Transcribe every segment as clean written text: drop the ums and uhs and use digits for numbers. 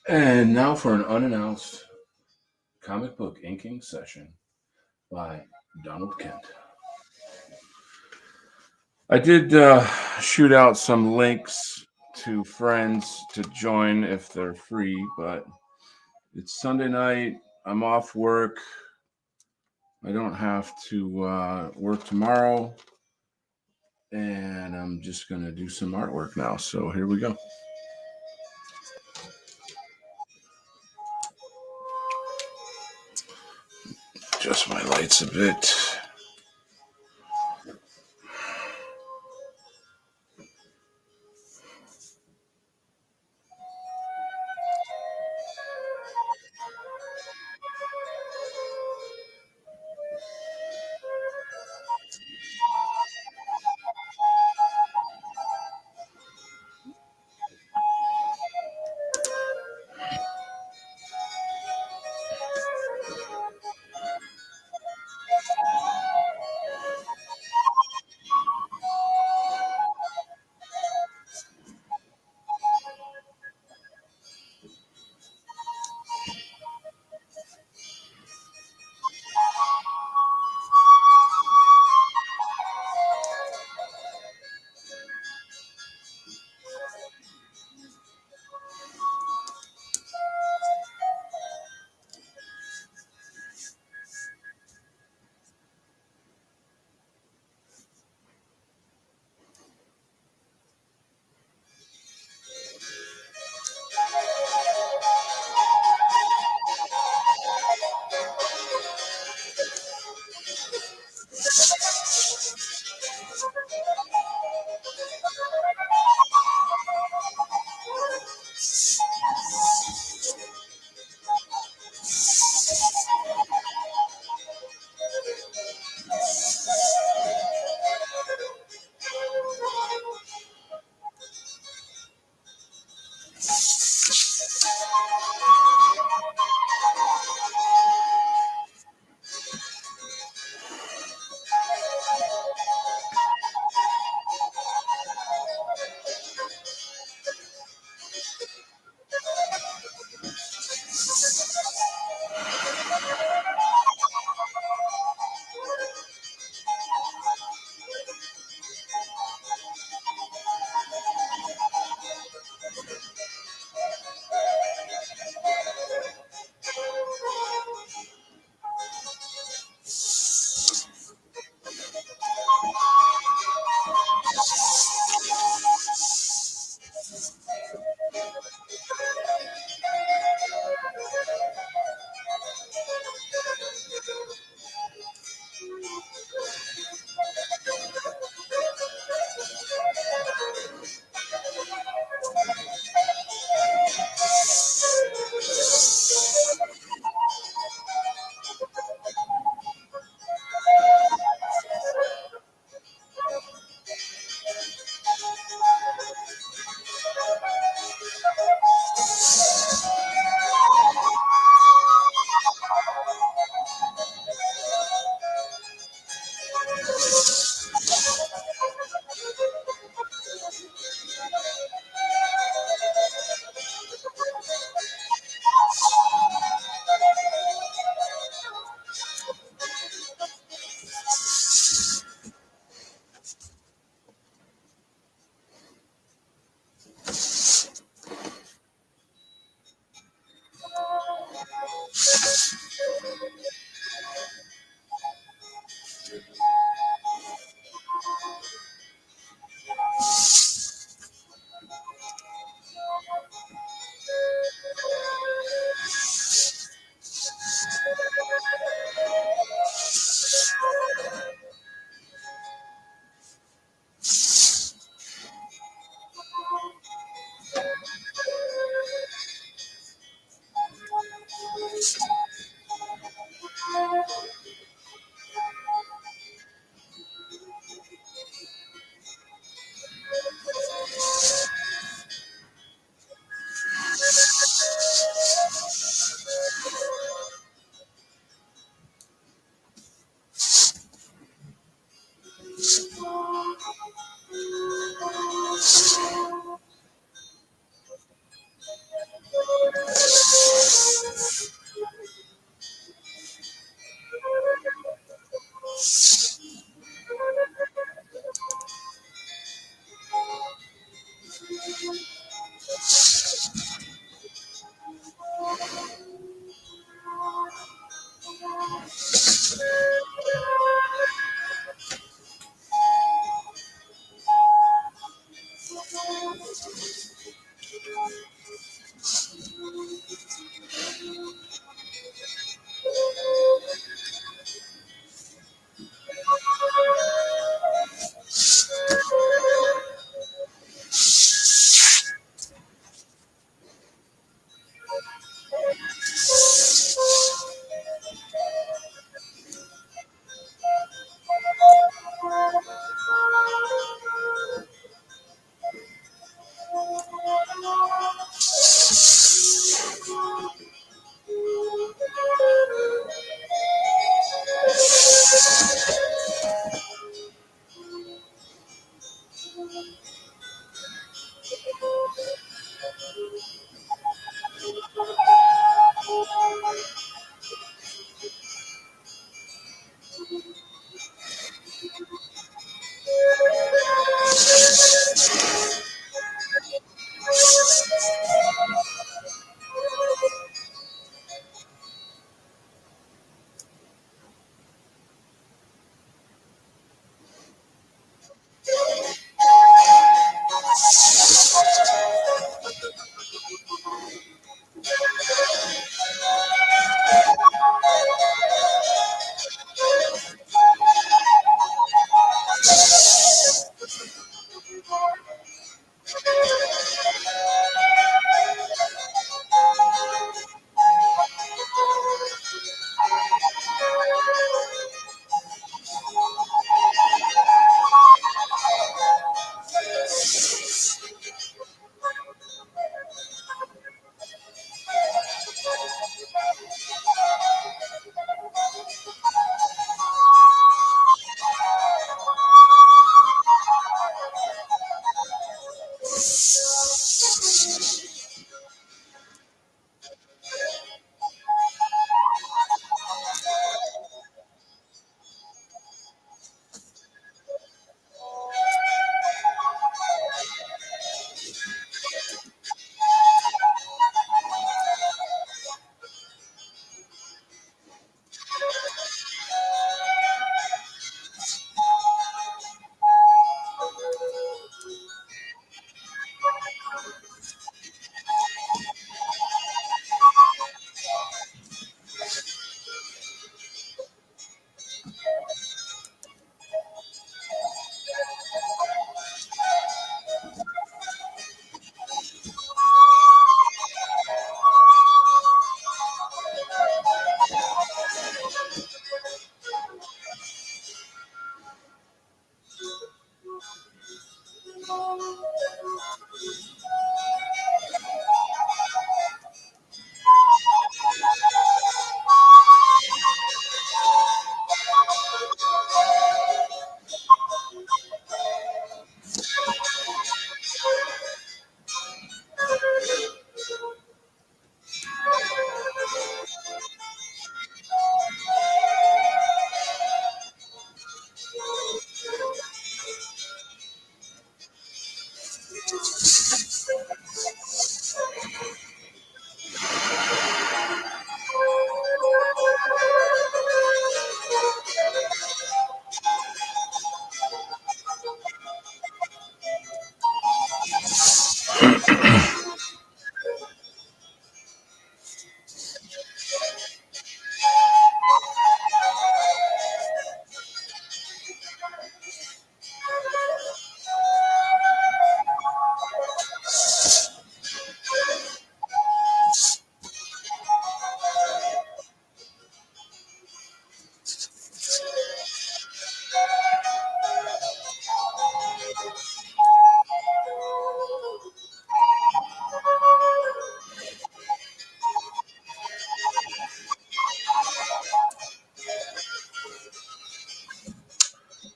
And now for an unannounced comic book inking session by Donald Kent. I did shoot out some links to friends to join if they're free, but it's Sunday night. I'm off work. I don't have to work tomorrow. And I'm just going to do some artwork now. So here we go. Adjust my lights a bit.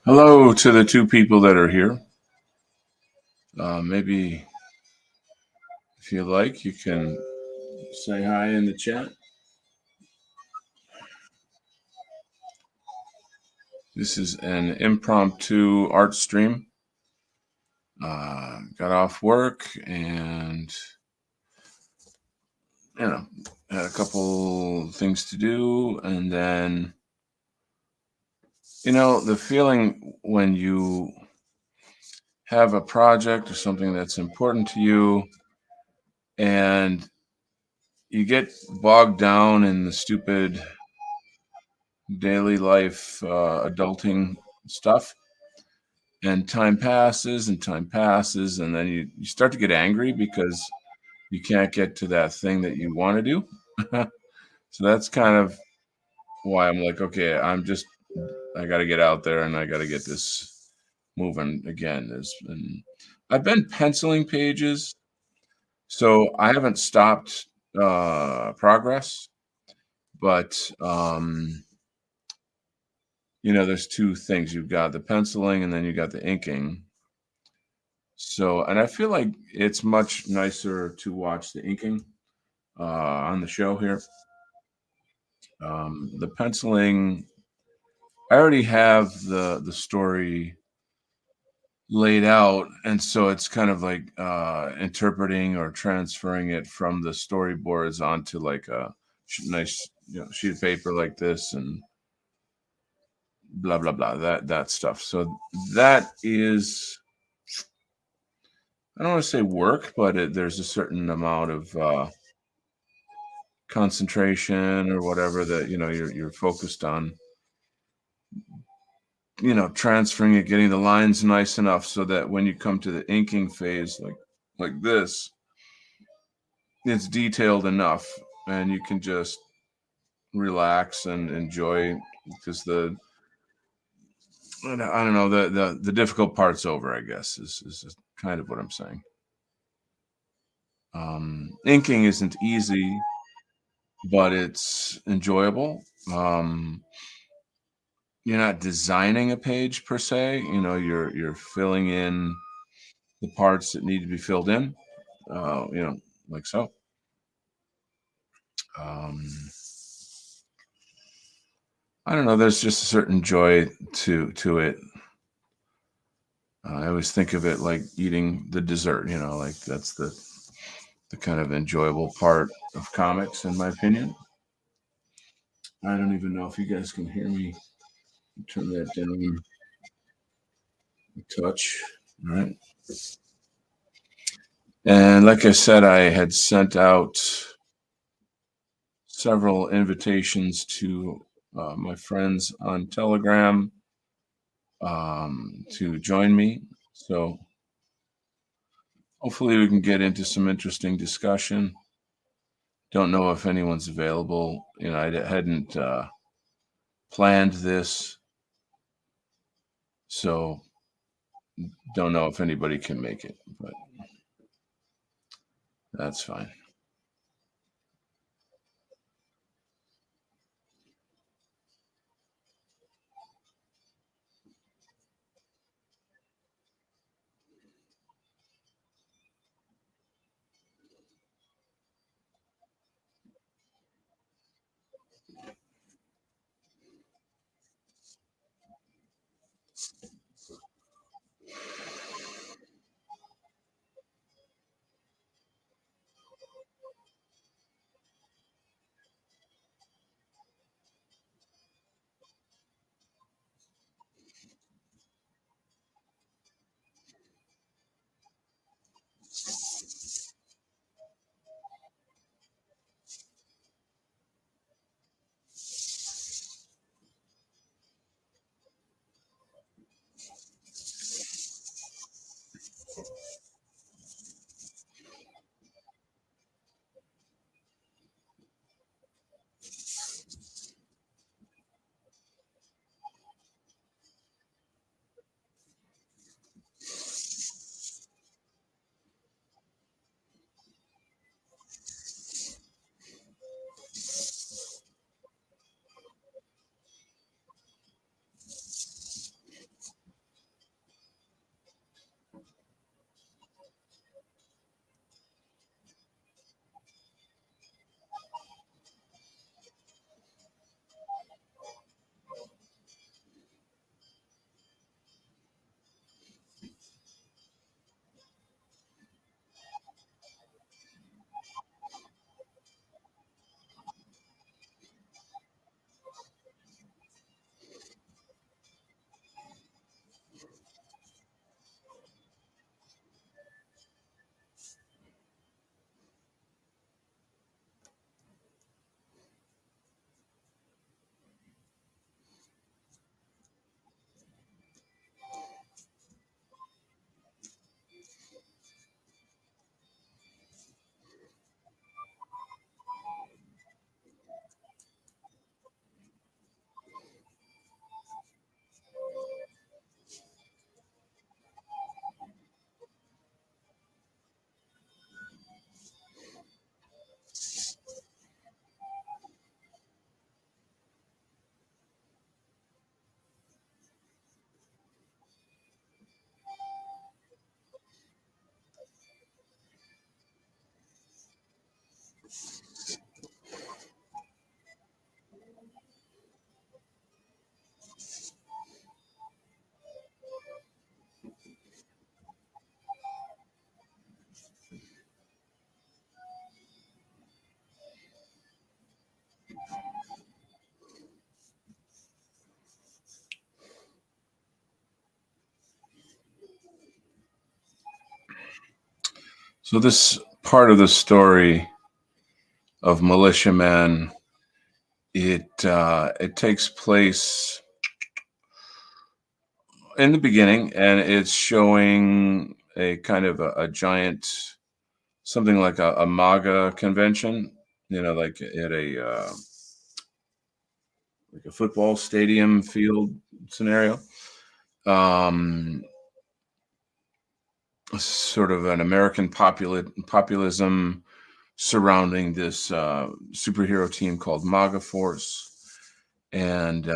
Hello to the two people that are here. Maybe if you like, you can say hi in the chat. This is an impromptu art stream. Got off work and had a couple things to do, and then the feeling when you have a project or something that's important to you and you get bogged down in the stupid daily life adulting stuff, and time passes, and then you start to get angry because you can't get to that thing that you want to do. So that's kind of why I'm like, okay, I got to get out there and I got to get this moving again. And I've been penciling pages, so I haven't stopped progress, but there's two things. You've got the penciling and then you got the inking. So, and I feel like it's much nicer to watch the inking on the show here. The penciling, I already have the story laid out, and so it's kind of like interpreting or transferring it from the storyboards onto like a nice sheet of paper like this, and blah blah blah, that stuff. So that is, I don't want to say work, but there's a certain amount of concentration or whatever that you're focused on, transferring it, getting the lines nice enough so that when you come to the inking phase, like this, it's detailed enough and you can just relax and enjoy, because I don't know, the difficult part's over, I guess, is kind of what I'm saying. Inking isn't easy, but it's enjoyable. You're not designing a page per se, you're filling in the parts that need to be filled in, like so. um, I don't know, there's just a certain joy to it. I always think of it like eating the dessert, like that's the kind of enjoyable part of comics, in my opinion. I don't even know if you guys can hear me. Turn that down a touch. All right. And like I said, I had sent out several invitations to my friends on Telegram to join me. So hopefully we can get into some interesting discussion. Don't know if anyone's available. I hadn't planned this, so don't know if anybody can make it, but that's fine. So this part of the story of Militiaman, it takes place in the beginning, and it's showing a kind of a giant, something like a MAGA convention, like at a football stadium field scenario. Um, Sort of an American populism surrounding this superhero team called MAGA Force. And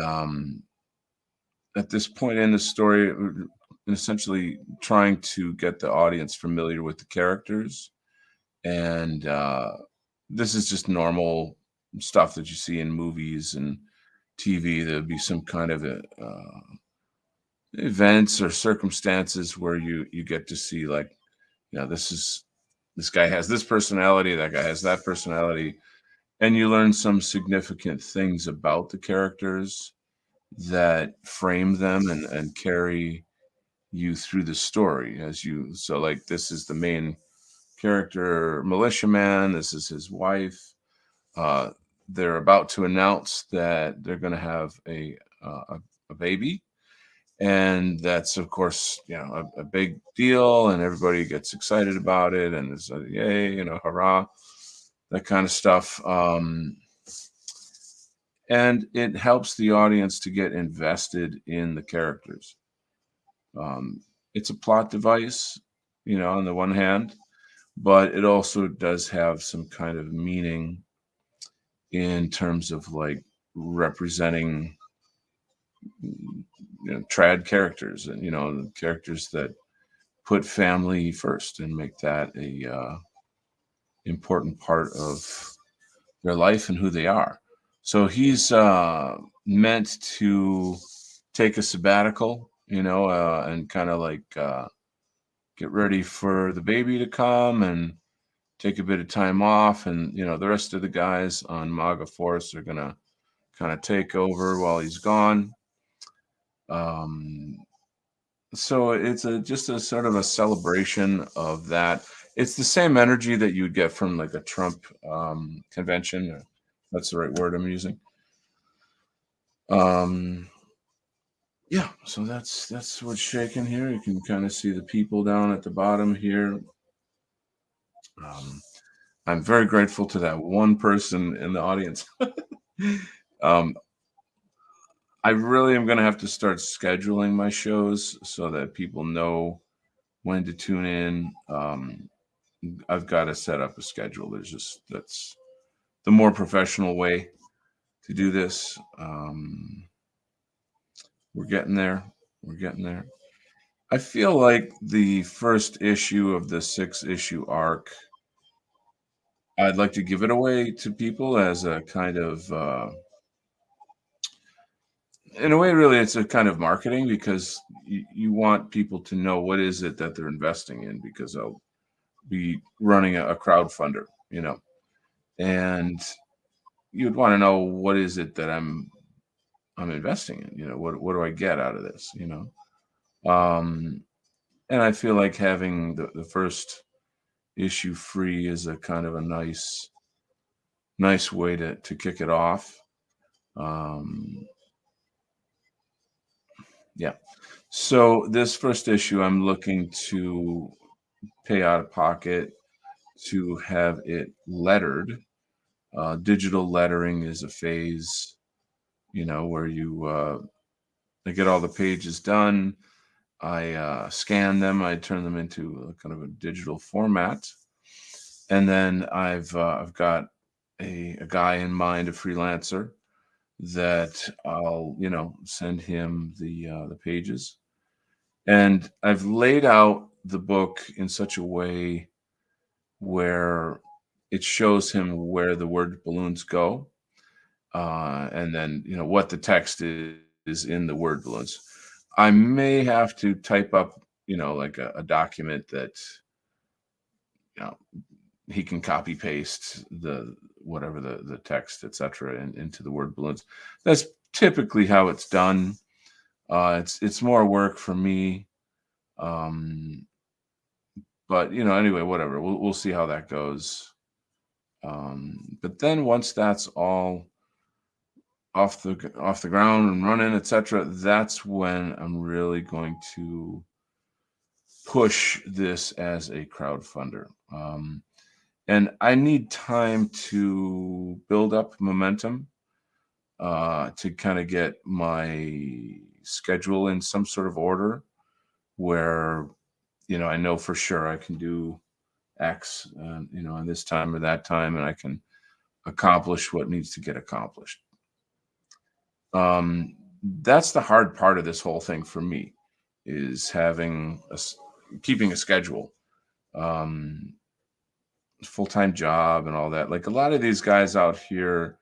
at this point in the story, essentially trying to get the audience familiar with the characters. And this is just normal stuff that you see in movies and TV. There'd be some kind of events or circumstances where you get to see, like, this guy has this personality, that guy has that personality, and you learn some significant things about the characters that frame them and carry you through the story. Like, this is the main character, Militiaman. This is his wife. uh, they're about to announce that they're going to have a baby, and that's, of course, a big deal, and everybody gets excited about it, and it's a yay, hurrah, that kind of stuff. And it helps the audience to get invested in the characters. um, it's a plot device, on the one hand, but it also does have some kind of meaning in terms of, like, representing, trad characters, and characters that put family first and make that a important part of their life and who they are. So he's meant to take a sabbatical, and kind of like get ready for the baby to come and take a bit of time off. And the rest of the guys on MAGA Force are gonna kind of take over while he's gone. Um, so it's just a sort of a celebration of that. It's the same energy that you'd get from, like, a Trump convention. That's the right word I'm using. Um, yeah, so that's what's shaking here. You can kind of see the people down at the bottom here. Um, I'm very grateful to that one person in the audience. um, I really am going to have to start scheduling my shows so that people know when to tune in. I've got to set up a schedule. That's the more professional way to do this. We're getting there. We're getting there. I feel like the first issue of the 6-issue arc, I'd like to give it away to people as a kind of, in a way, really, it's a kind of marketing, because you want people to know what is it that they're investing in, because I'll be running a crowdfunder, and you'd want to know what is it that I'm investing in. What do I get out of this? Um, and I feel like having the first issue free is a kind of a nice way to kick it off. Um, yeah. So this first issue, I'm looking to pay out of pocket to have it lettered. Digital lettering is a phase, where I get all the pages done. I scan them. I turn them into a kind of a digital format, and then I've got a guy in mind, a freelancer, that I'll send him the pages, and I've laid out the book in such a way where it shows him where the word balloons go, and then what the text is in the word balloons. I may have to type up, like a document that you know he can copy paste the whatever the text, etc., into the word balloons. That's typically how it's done. It's more work for me, um, But anyway, whatever. We'll see how that goes. But then once that's all off the ground and running, etc., that's when I'm really going to push this as a crowdfunder. And I need time to build up momentum, to kind of get my schedule in some sort of order where I know for sure I can do X, on this time or that time, and I can accomplish what needs to get accomplished. That's the hard part of this whole thing for me, is keeping a schedule, um, full-time job and all that. Like a lot of these guys out here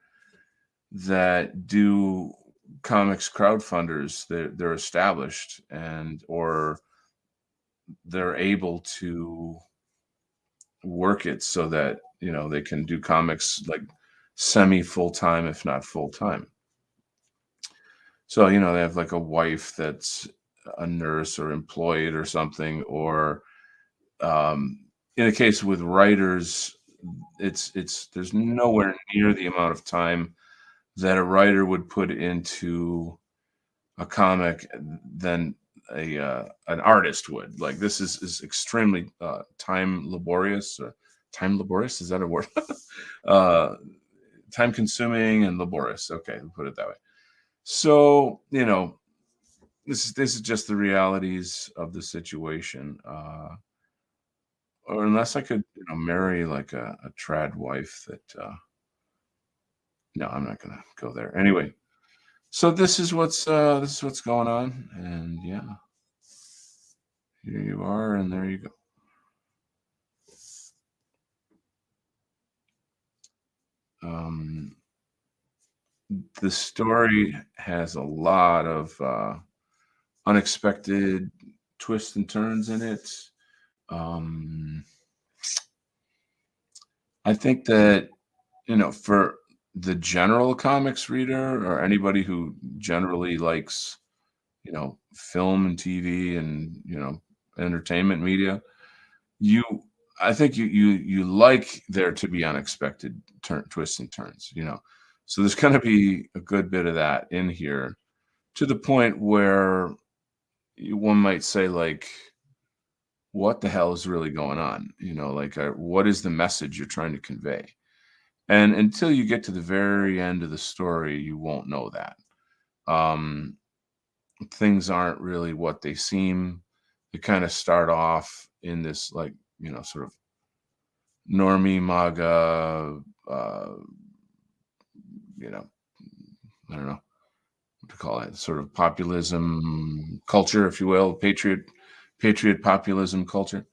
that do comics crowdfunders, they're established, and or they're able to work it so that they can do comics like semi full-time, if not full-time. So they have like a wife that's a nurse or employed or something, or um in a case with writers, it's there's nowhere near the amount of time that a writer would put into a comic than a an artist would. Like this is extremely time laborious, is that a word? uh Time consuming and laborious, okay, we'll put it that way. So this is just the realities of the situation. Or unless I could marry like a trad wife that no, I'm not gonna go there anyway. So this is what's going on, and yeah, here you are, and there you go. Um, the story has a lot of unexpected twists and turns in it. Um, I think that for the general comics reader or anybody who generally likes film and TV and entertainment media, you I think you like there to be unexpected twists and turns, so there's going to be a good bit of that in here, to the point where one might say, like, what the hell is really going on, like, what is the message you're trying to convey? And until you get to the very end of the story, you won't know that. um Things aren't really what they seem. They kind of start off in this, like, sort of normie MAGA, you know, I don't know what to call it, sort of populism culture, if you will, patriot populism culture.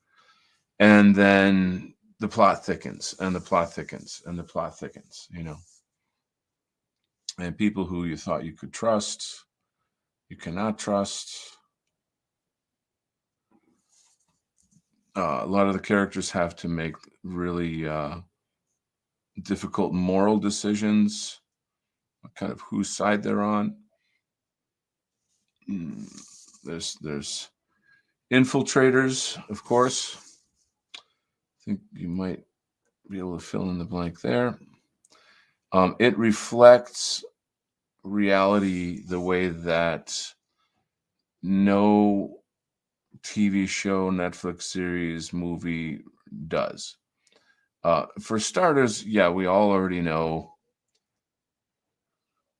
And then the plot thickens and the plot thickens and the plot thickens, and people who you thought you could trust, you cannot trust. A lot of the characters have to make really difficult moral decisions, kind of whose side they're on. Mm, there's infiltrators, of course. I think you might be able to fill in the blank there. It reflects reality the way that no TV show, Netflix series, movie does. For starters, yeah, we all already know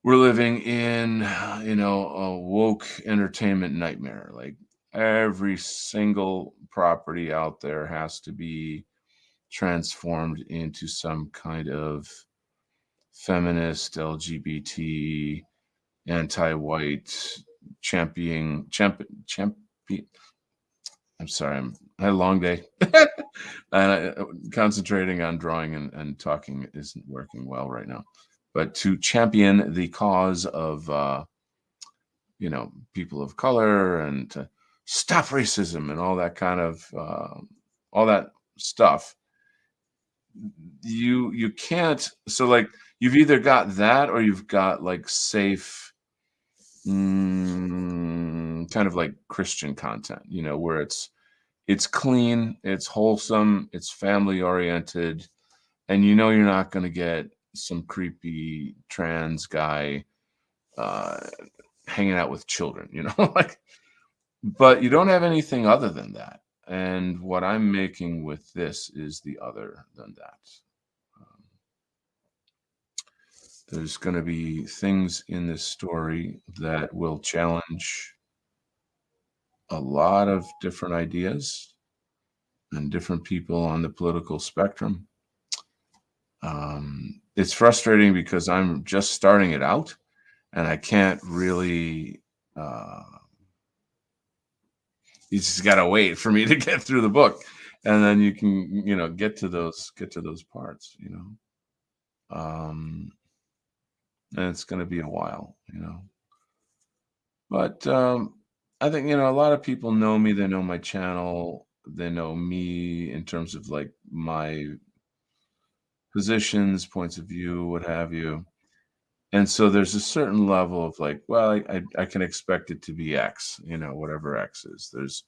we're living in, a woke entertainment nightmare. Like every single property out there has to be transformed into some kind of feminist, LGBT, anti-white champion. I'm sorry, I had a long day, and concentrating on drawing and talking isn't working well right now. But to champion the cause of people of color, and to stop racism and all that kind of all that stuff, you can't. So, like, you've either got that or you've got like safe, kind of like Christian content, where it's It's clean, it's wholesome, it's family oriented, and you know you're not going to get some creepy trans guy uh, hanging out with children, like. But you don't have anything other than that. And what I'm making with this is the other than that. Um, there's going to be things in this story that will challenge a lot of different ideas and different people on the political spectrum. It's frustrating because I'm just starting it out and I can't really. You just gotta wait for me to get through the book, and then you can, get to those parts. And it's going to be a while. But I think a lot of people know me. They know my channel. They know me in terms of like my positions, points of view, what have you. And so there's a certain level of like, well, I can expect it to be X, whatever X is. There's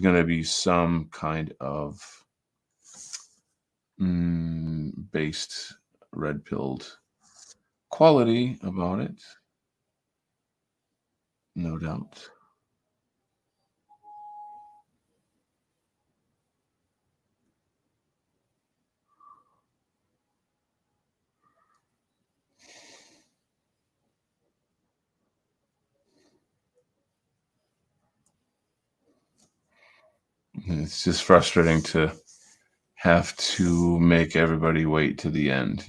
going to be some kind of based red pilled quality about it, no doubt. It's just frustrating to have to make everybody wait to the end. If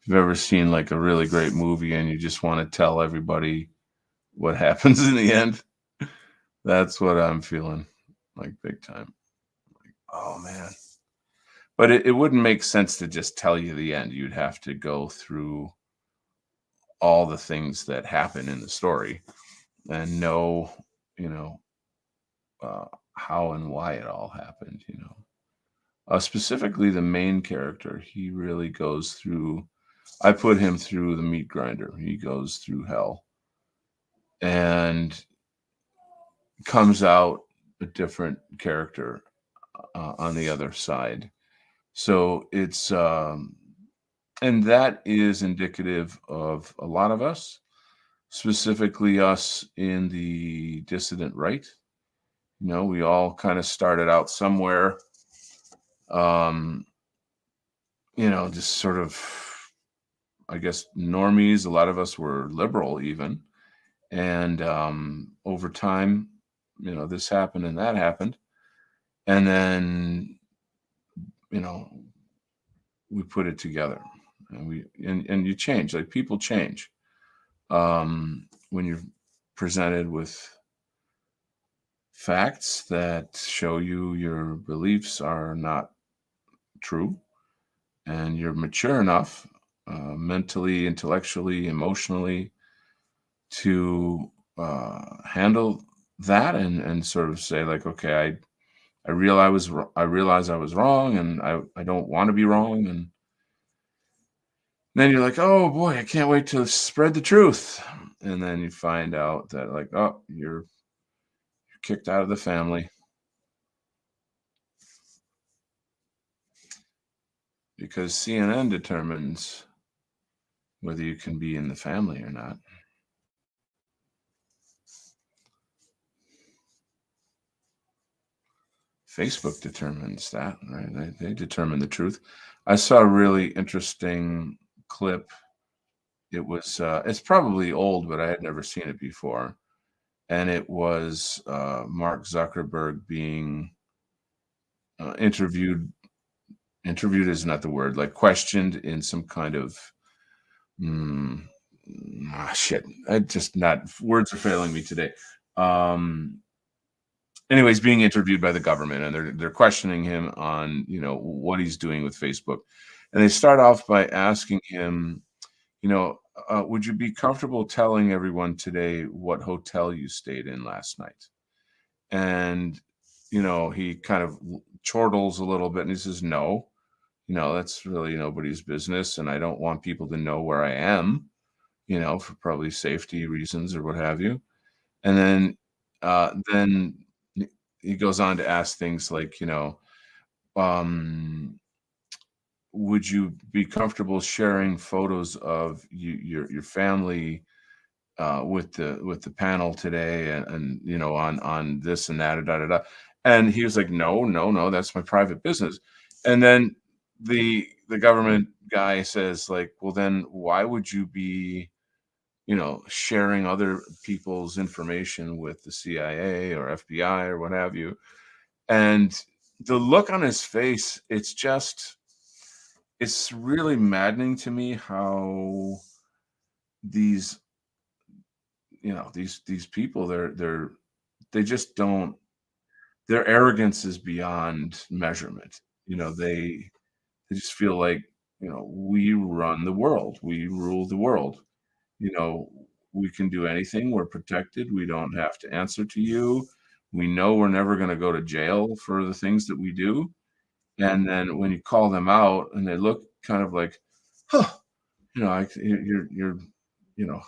you've ever seen like a really great movie and you just want to tell everybody what happens in the end, that's what I'm feeling like big time. Oh man. But it wouldn't make sense to just tell you the end. You'd have to go through all the things that happen in the story and know, you know, uh, how and why it all happened. Specifically, the main character, he really goes through. I put him through the meat grinder. He goes through hell and comes out a different character on the other side. So and that is indicative of a lot of us, specifically us in the dissident right. We all kind of started out somewhere, um, just sort of, I guess, normies. A lot of us were liberal even. And over time, this happened and that happened. And then, you know, we put it together and and you change, like people change. When you're presented with facts that show you your beliefs are not true and you're mature enough, mentally, intellectually, emotionally, to handle that and sort of say like, okay, I realize I was wrong, and I don't want to be wrong, and then you're like, oh boy, I can't wait to spread the truth, and then you find out that like, oh, you're kicked out of the family because CNN determines whether you can be in the family or not. Facebook determines that, right? They determine the truth. I saw a really interesting clip. It's probably old, but I had never seen it before. And it was Mark Zuckerberg being interviewed. Interviewed is not the word, like questioned in some kind of mm, shit. I just not words are failing me today. Um, anyways, being interviewed by the government, and they're questioning him on what he's doing with Facebook, and they start off by asking him, would you be comfortable telling everyone today what hotel you stayed in last night? And he kind of chortles a little bit and he says, no, that's really nobody's business, and I don't want people to know where I am, for probably safety reasons or what have you. And then he goes on to ask things like, um, would you be comfortable sharing photos of your family with the panel today, and on this and that, da, da, da. And he was like, no, no, no, that's my private business. And then the government guy says, like, well, then why would you be sharing other people's information with the CIA or FBI or what have you? And the look on his face, it's really maddening to me how these these people, they just don't, their arrogance is beyond measurement. They just feel like, we run the world, we rule the world. you know we can do anything, we're protected, we don't have to answer to you, we know we're never going to go to jail for the things that we do. And then when you call them out and they look kind of like, huh, you're you know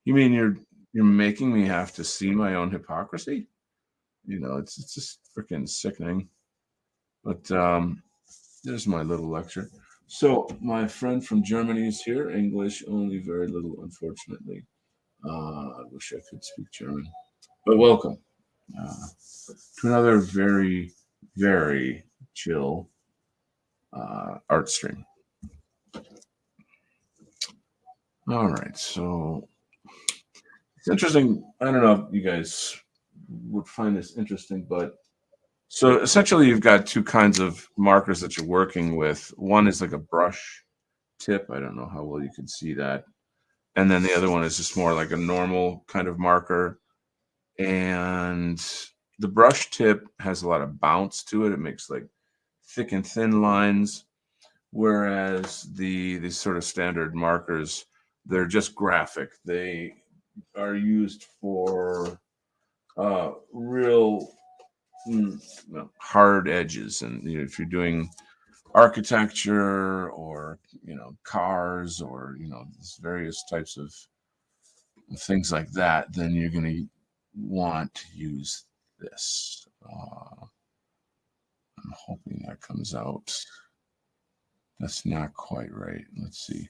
you mean you're making me have to see my own hypocrisy? It's just freaking sickening. But there's my little lecture. So my friend from Germany is here. English only very little, unfortunately. I wish I could speak German. But welcome uh, to another very, very chill art stream. All right, so it's interesting. I don't know if you guys would find this interesting, but so essentially, you've got two kinds of markers that you're working with. One is like a brush tip. I don't know how well you can see that. And then the other one is just more like a normal kind of marker. And the brush tip has a lot of bounce to it. It makes like thick and thin lines. Whereas the sort of standard markers, they're just graphic. They are used for real hard edges. And if you're doing architecture or cars or various types of things like that, then you're going to want to use this. I'm hoping that comes out. That's not quite right. Let's see.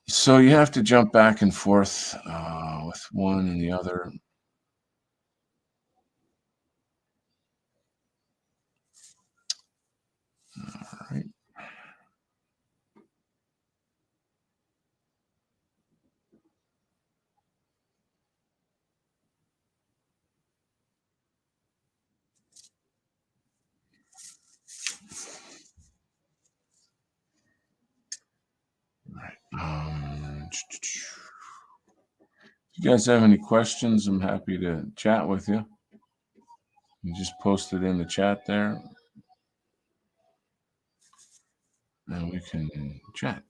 So you have to jump back and forth with one and the other. All right. All right. If you guys have any questions, I'm happy to chat with you. You just post it in the chat there, and we can chat.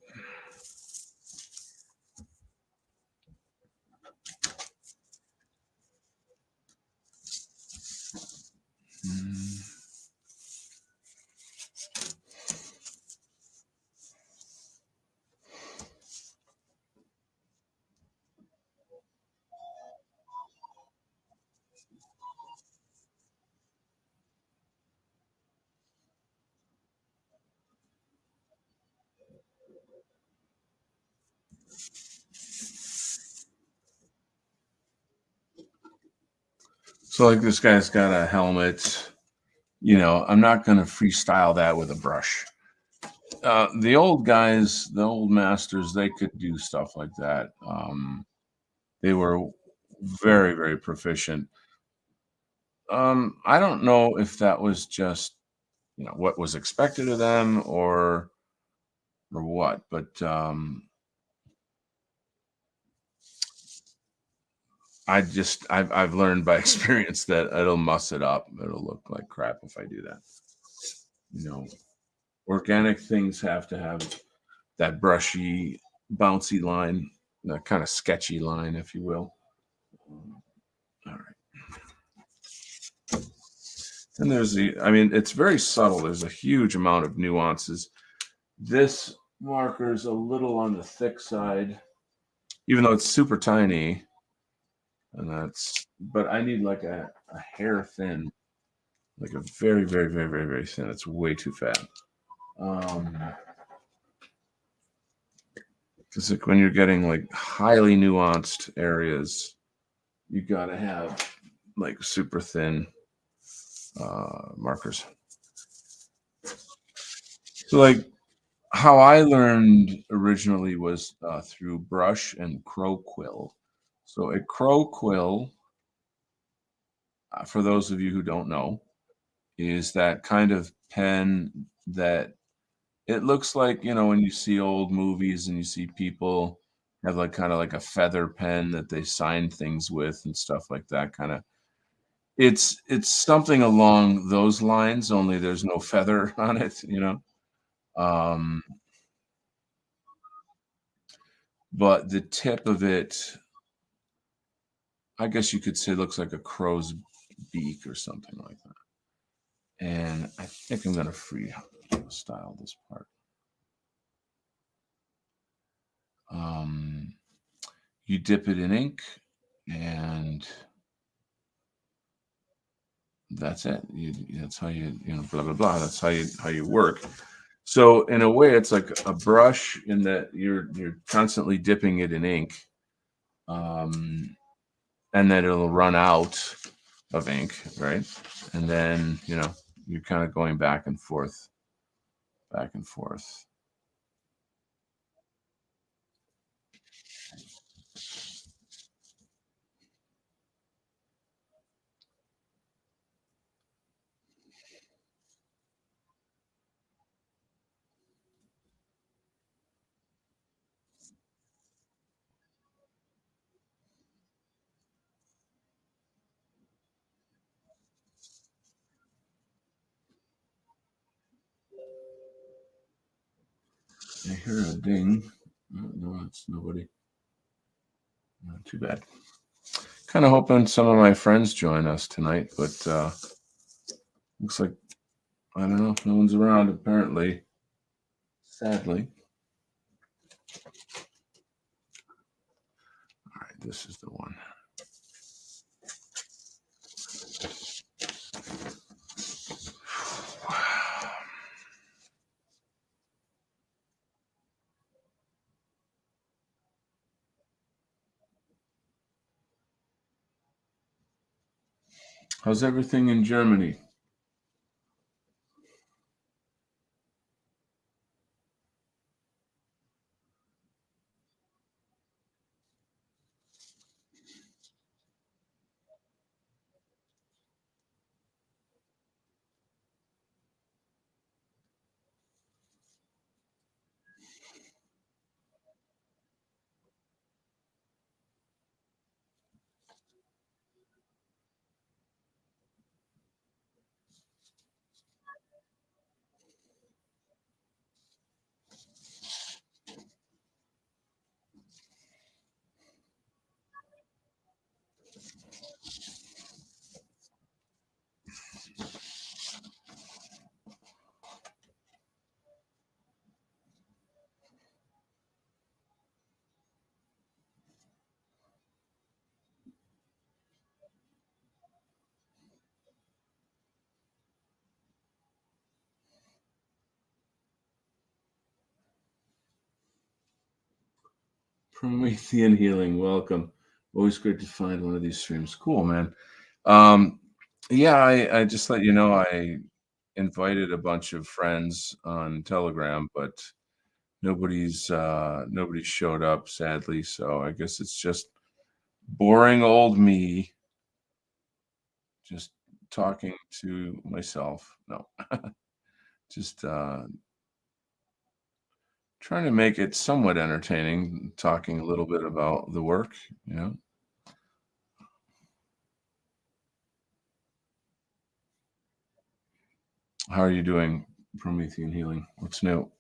So, like, this guy's got a helmet. I'm not going to freestyle that with a brush. The old guys, the old masters, they could do stuff like that. They were very, very proficient. I don't know if that was just what was expected of them, or what, but I've learned by experience that it'll muss it up. It'll look like crap if I do that. You know, Organic things have to have that brushy, bouncy line, that kind of sketchy line, if you will. All right. And it's very subtle. There's a huge amount of nuances. This marker is a little on the thick side, even though it's super tiny. But I need like a hair thin, like a very, very, very, very, very thin. It's way too fat. Um, because like when you're getting like highly nuanced areas, you gotta have like super thin markers. So like how I learned originally was through brush and crow quill. So a crow quill, for those of you who don't know, is that kind of pen that it looks like, when you see old movies and you see people have like kind of like a feather pen that they sign things with and stuff like that kind of. It's something along those lines, only there's no feather on it. Um, but the tip of it, I guess you could say, looks like a crow's beak or something like that. And I think I'm gonna style this part. Um, you dip it in ink, and that's it. That's how blah blah blah. That's how you work. So in a way, it's like a brush in that you're constantly dipping it in ink, um, and then it'll run out of ink, right? And then you're kind of going back and forth, back and forth. I hear a ding. No, it's nobody. Not too bad. Kind of hoping some of my friends join us tonight, but looks like I don't know if no one's around. Apparently, sadly. All right, this is the one. How's everything in Germany? Promethean Healing, welcome. Always great to find one of these streams. Cool, man. Um, yeah, I just let you know I invited a bunch of friends on Telegram, but nobody showed up, sadly. So I guess it's just boring old me just talking to myself. No, just trying to make it somewhat entertaining, talking a little bit about the work, you know. How are you doing, Promethean Healing? What's new?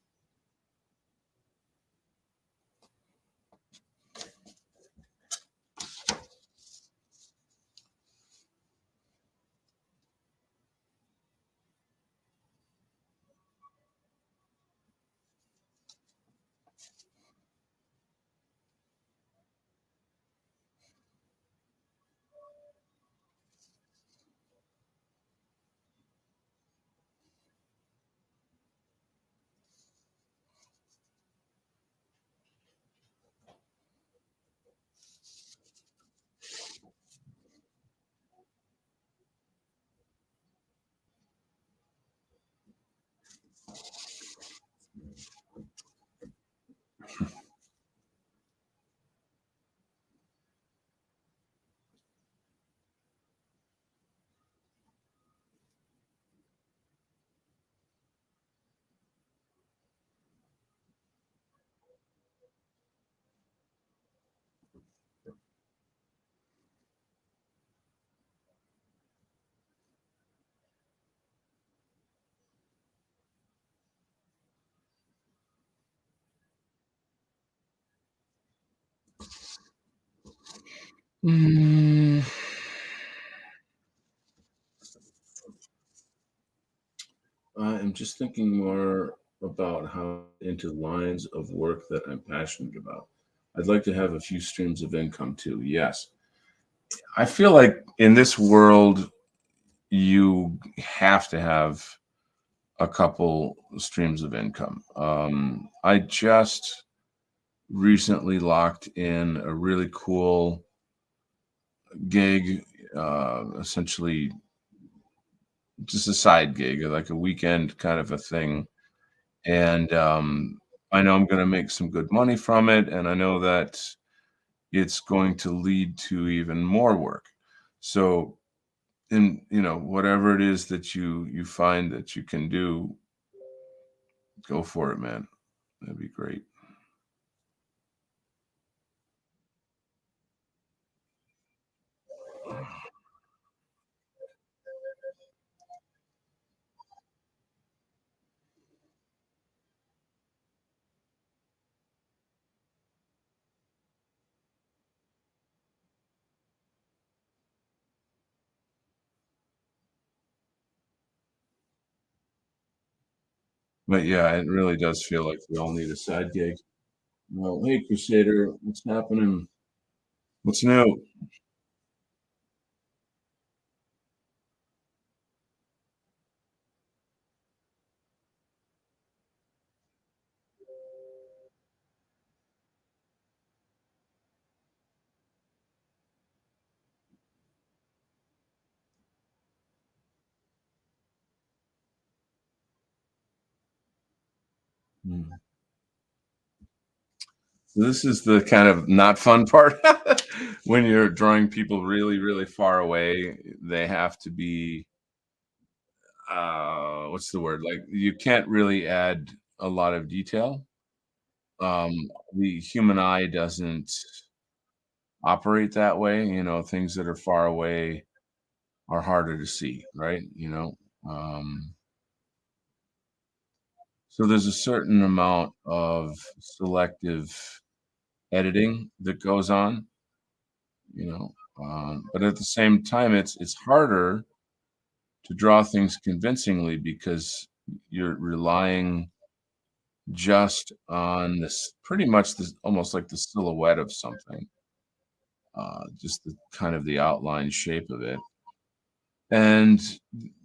Mm, I'm just thinking more about how into lines of work that I'm passionate about. I'd like to have a few streams of income too. Yes. I feel like in this world, you have to have a couple streams of income. I just recently locked in a really cool gig, essentially just a side gig, like a weekend kind of a thing. And I know I'm going to make some good money from it. And I know that it's going to lead to even more work. So, in whatever it is that you find that you can do, go for it, man. That'd be great. But yeah, it really does feel like we all need a side gig. Well, hey, Crusader, what's happening? What's new? Hmm. This is the kind of not fun part. When you're drawing people really, really far away, they have to be, what's the word? Like, you can't really add a lot of detail. Um, the human eye doesn't operate that way. Things that are far away are harder to see, right? So there's a certain amount of selective editing that goes on, you know. But at the same time, it's harder to draw things convincingly because you're relying just on this pretty much this almost like the silhouette of something, just the kind of the outline shape of it. And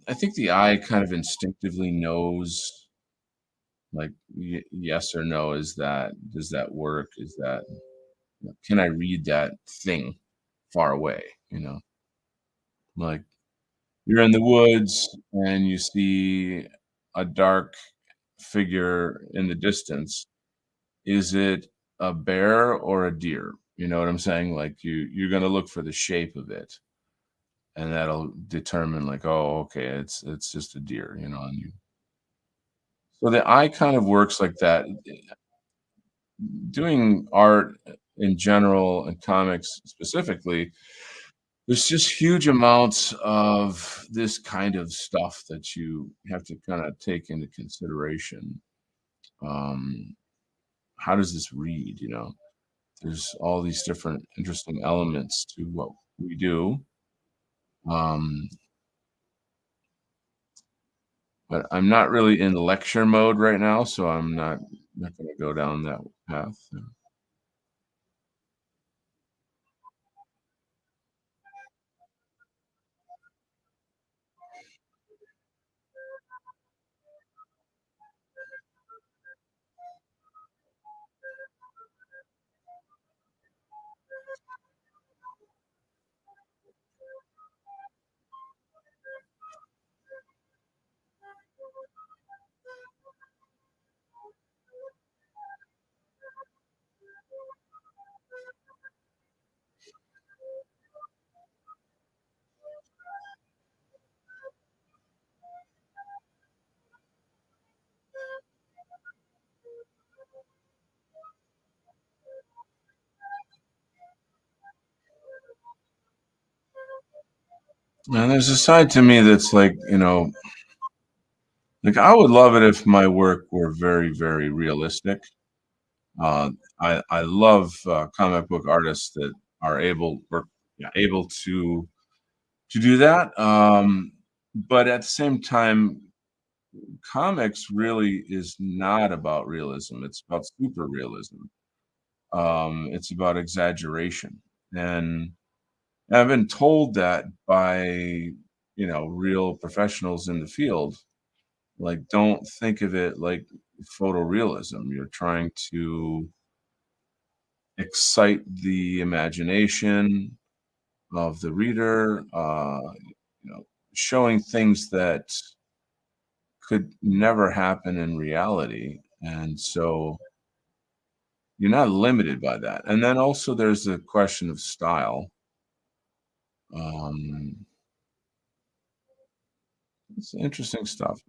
I think the eye kind of instinctively knows, like, yes or no. Does that work? Can I read that thing far away? Like, you're in the woods and you see a dark figure in the distance. Is it a bear or a deer? You know what I'm saying? Like, you're gonna look for the shape of it, and that'll determine, like, oh, okay, it's just a deer, and so the eye kind of works like that. Doing art in general and comics specifically, there's just huge amounts of this kind of stuff that you have to kind of take into consideration. Um, how does this read? There's all these different interesting elements to what we do. Um, but I'm not really in lecture mode right now, so I'm not going to go down that path. And there's a side to me that's like, I would love it if my work were very, very realistic. I love comic book artists that are able work. yeah, able to do that. But at the same time, comics really is not about realism. It's about super realism. It's about exaggeration. And I've been told that by, real professionals in the field, like, don't think of it like photorealism. You're trying to excite the imagination of the reader, showing things that could never happen in reality. And so you're not limited by that. And then also there's the question of style. Um, it's interesting stuff.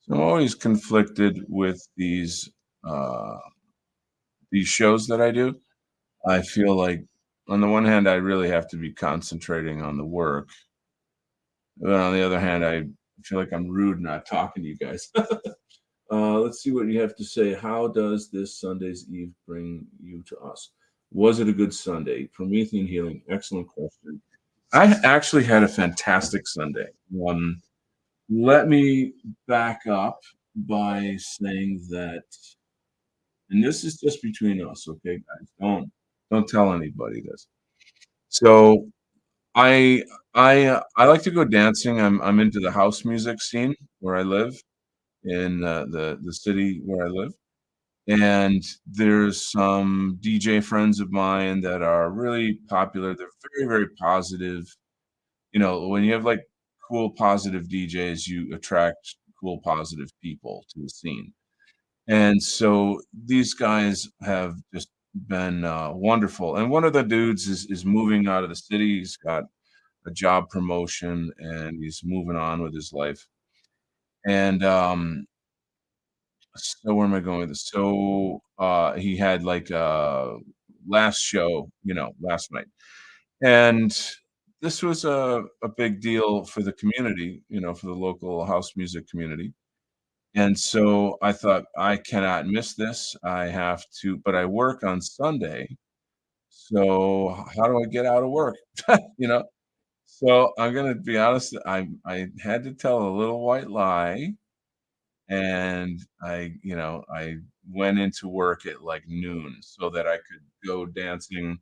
So I'm always conflicted with uh, these shows that I do. I feel like on the one hand, I really have to be concentrating on the work. But on the other hand, I feel like I'm rude not talking to you guys. Let's see what you have to say. How does this Sunday's Eve bring you to us? Was it a good Sunday? Promethean healing. Excellent question. I actually had a fantastic Sunday. Um, Let me back up by saying that, and this is just between us, okay, guys? Don't tell anybody this. So I I like to go dancing. I'm into the house music scene where I live in the city where I live, and there's some DJ friends of mine that are really popular. They're very positive. When you have like cool positive DJs, you attract cool positive people to the scene. And so these guys have just been wonderful. And one of the dudes is moving out of the city. He's got a job promotion and he's moving on with his life. And so where am I going with this? So he had like a last show, last night. And this was a big deal for the community, for the local house music community. And so I thought, I cannot miss this. I have to, but I work on Sunday. So how do I get out of work? you know? So I'm gonna be honest, I had to tell a little white lie, and I went into work at like noon so that I could go dancing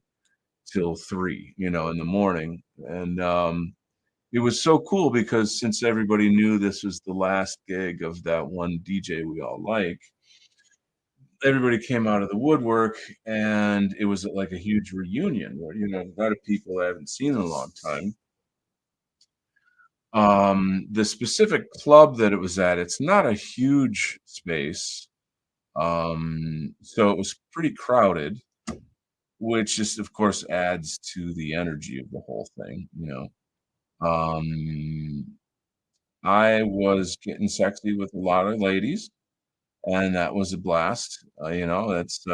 till 3, in the morning. And it was so cool because since everybody knew this was the last gig of that one DJ we all like, everybody came out of the woodwork, and it was like a huge reunion where, a lot of people I haven't seen in a long time. The specific club that it was at, it's not a huge space, so it was pretty crowded, which just, of course, adds to the energy of the whole thing. Um, I was getting sexy with a lot of ladies, and that was a blast. That's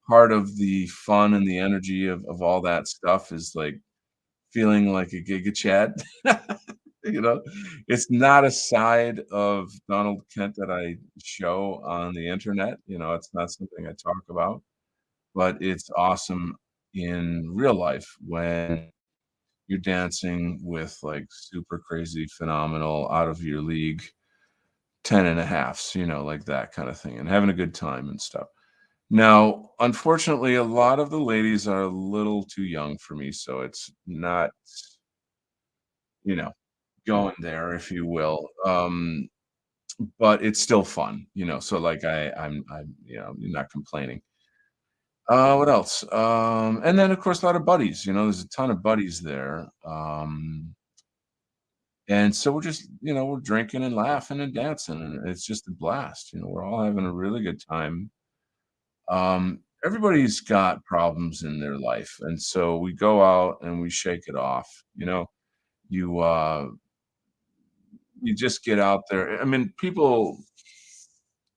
part of the fun and the energy of all that stuff is like feeling like a Giga Chad. You know, it's not a side of Donald Kent that I show on the internet. It's not something I talk about, but it's awesome in real life when you're dancing with like super crazy, phenomenal, out of your league 10 and a halfs, like that kind of thing, and having a good time and stuff. Now, unfortunately, a lot of the ladies are a little too young for me, so it's not, you know, going there, if you will. But it's still fun, so like I'm, not complaining. What else? And then of course a lot of buddies, there's a ton of buddies there. And so we're drinking and laughing and dancing, and it's just a blast. We're all having a really good time. Everybody's got problems in their life, and so we go out and we shake it off. You you just get out there. I mean, people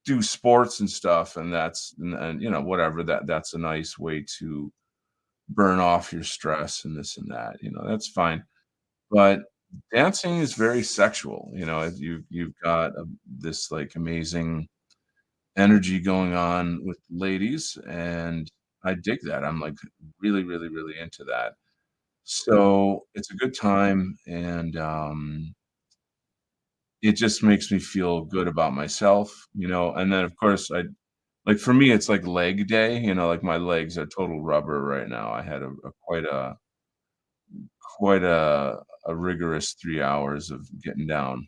do sports and stuff, and that's and whatever, that's a nice way to burn off your stress and this and that, that's fine. But dancing is very sexual, you've got this like amazing energy going on with ladies, and I dig that. I'm like really, really, really into that. So it's a good time, and it just makes me feel good about myself, and then of course I like for me it's like leg day, like my legs are total rubber right now. I had a quite a rigorous 3 hours of getting down,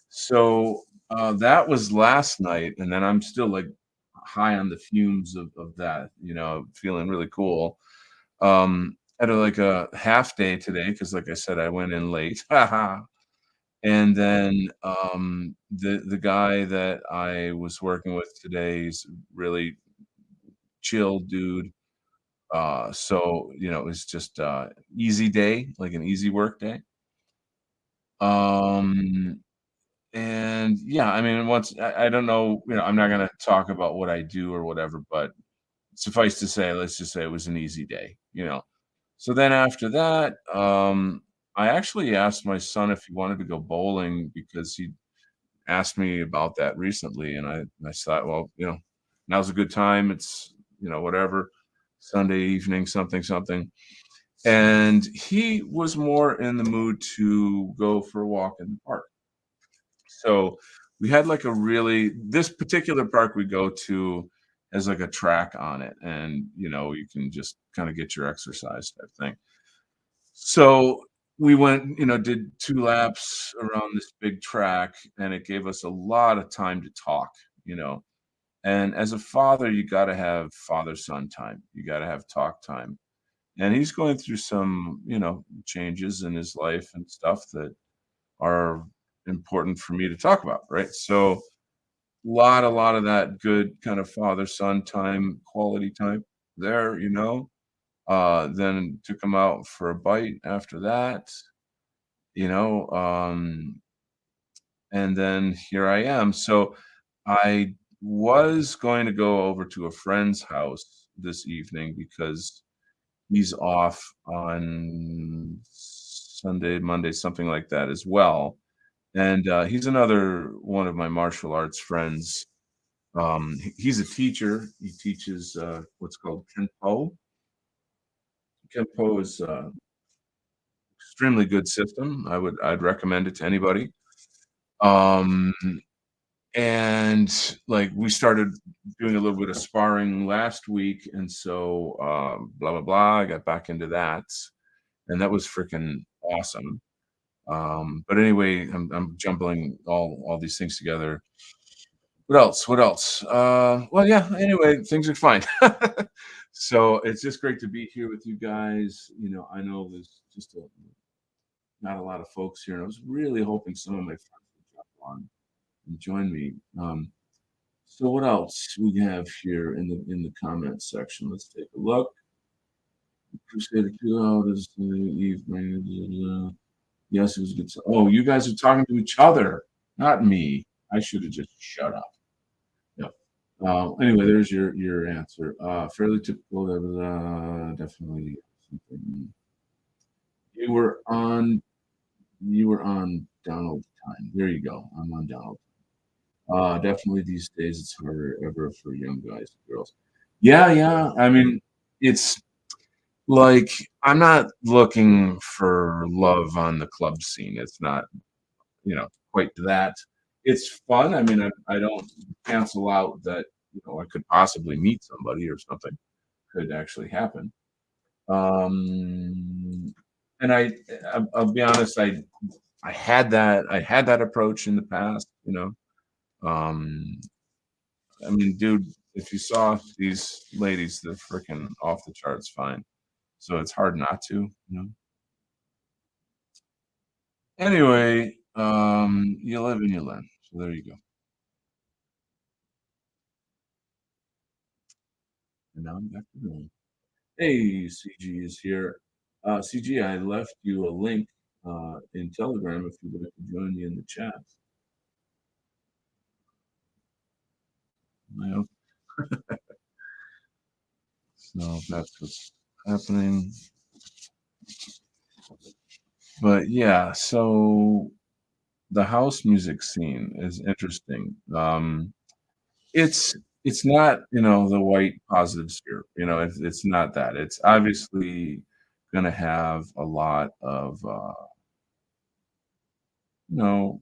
So, that was last night, and then I'm still, like, high on the fumes of that, feeling really cool. Had like, a half day today because, like I said, I went in late. And then, the guy that I was working with today is really chill dude. So, it was just, easy day, like an easy work day. Um And yeah, I mean, once I don't know, I'm not gonna talk about what I do or whatever, but suffice to say, let's just say it was an easy day. So then after that, I actually asked my son if he wanted to go bowling because he asked me about that recently, and I thought, well, now's a good time. It's whatever, Sunday evening, something something. And he was more in the mood to go for a walk in the park. So we had like a really this particular park we go to has like a track on it, and you can just kind of get your exercise type thing. So we went, did 2 laps around this big track, and it gave us a lot of time to talk, you know. And as a father, you got to have father son time. You got to have talk time. And he's going through some, changes in his life and stuff that are important for me to talk about, right? So a lot of that good kind of father-son time, quality time there, then took him out for a bite after that, you know, um, and then here I am. So I was going to go over to a friend's house this evening because he's off on Sunday, Monday, something like that as well. And, he's another one of my martial arts friends. He's a teacher. He teaches, what's called Kenpo. Kenpo is a extremely good system. I'd recommend it to anybody. Um, and, like, we started doing a little bit of sparring last week, and so, blah, blah, blah, I got back into that, and that was freaking awesome. But anyway, I'm jumbling all these things together. What else? What else? Well, yeah, anyway, things are fine. So, it's just great to be here with you guys. I know there's just not a lot of folks here, and I was really hoping some of my friends would jump on and join me. So what else we have here in the comments section? Let's take a look. Crusader 2 out is the evening. Yes, it was good. Oh, you guys are talking to each other, not me. I should have just shut up. Yeah. Anyway, there's your answer. Fairly typical. Definitely something. You were on. You were on Donald time. There you go. I'm on Donald. Definitely these days it's harder ever for young guys and girls. Yeah, yeah. I mean, it's like I'm not looking for love on the club scene. It's not, quite that. It's fun. I mean, I don't cancel out that, I could possibly meet somebody or something could actually happen. Um, and I'll be honest, I had that approach in the past, Um, I mean, dude, if you saw these ladies, they're freaking off the charts fine. So it's hard not to. Anyway, you live and you learn. So there you go. And now I'm back to normal. Hey, CG is here. CG, I left you a link in Telegram if you'd like to join me in the chat. Well, so that's what's. happening. But yeah, so the house music scene is interesting. It's it's not, the white positive spirit, it's not that. It's obviously gonna have a lot of, you know,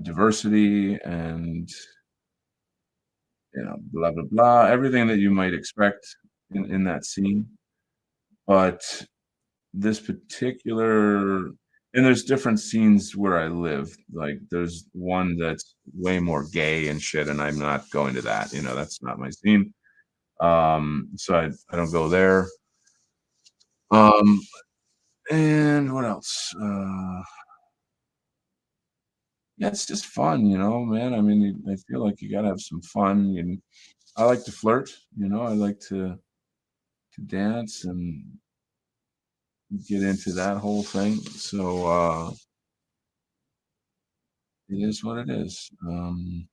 diversity and, blah, blah, blah, everything that you might expect in that scene. But this particular and there's different scenes where I live. Like, there's one that's way more gay and shit, and I'm not going to that, that's not my scene. So I don't go there. Um, and what else? Yeah, it's just fun, man. I mean, I feel like you gotta have some fun, and I like to flirt, I like to dance and get into that whole thing. So, it is what it is. And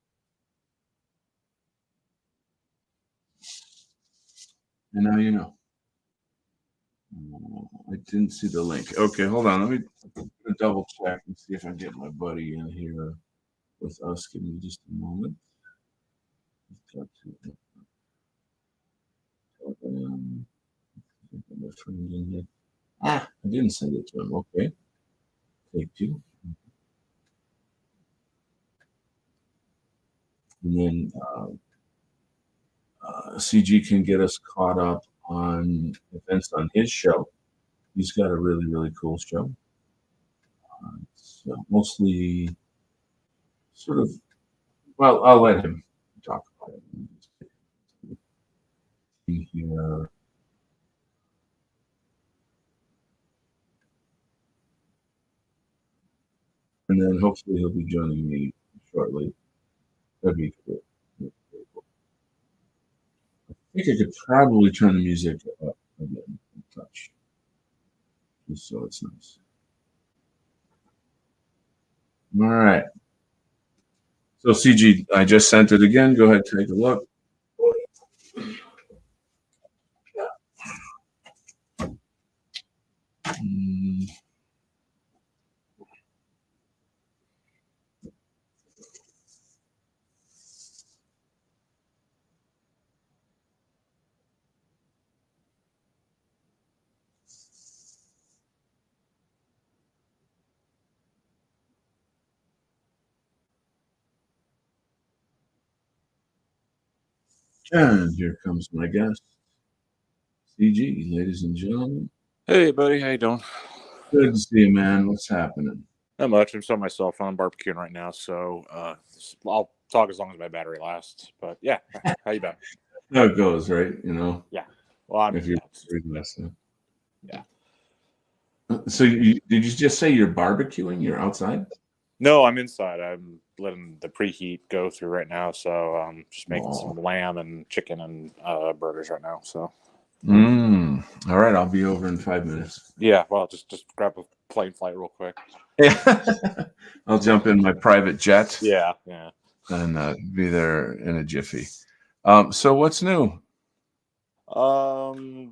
now you know. I didn't see the link. Okay, hold on. Let me double check and see if I get my buddy in here with us. Give me just a moment. Talk to my friend in here. Ah, I didn't send it to him. Okay, take two. And then CG can get us caught up on events on his show. He's got a really, really cool show. So mostly sort of, well, I'll let him talk about it. Here. And then hopefully he'll be joining me shortly. That'd be cool. I think I could probably turn the music up again a touch, just so it's nice. All right. So CG, I just sent it again. Go ahead, take a look. Mm. And here comes my guest, CG, ladies and gentlemen. Hey, buddy, how you doing? Good to see you, man. What's happening? Not much. I'm still on my cell phone barbecuing right now, so I'll talk as long as my battery lasts. But yeah, how you been? How it goes, right? Yeah. Well, I'm if you're yeah. So did you just say you're barbecuing? You're outside? No, I'm inside. I'm letting the preheat go through right now, so just making some lamb and chicken and burgers right now. So. All right, I'll be over in 5 minutes. Yeah, well, just grab a plane flight real quick. Yeah, I'll jump in my private jet. Yeah. And be there in a jiffy. So what's new?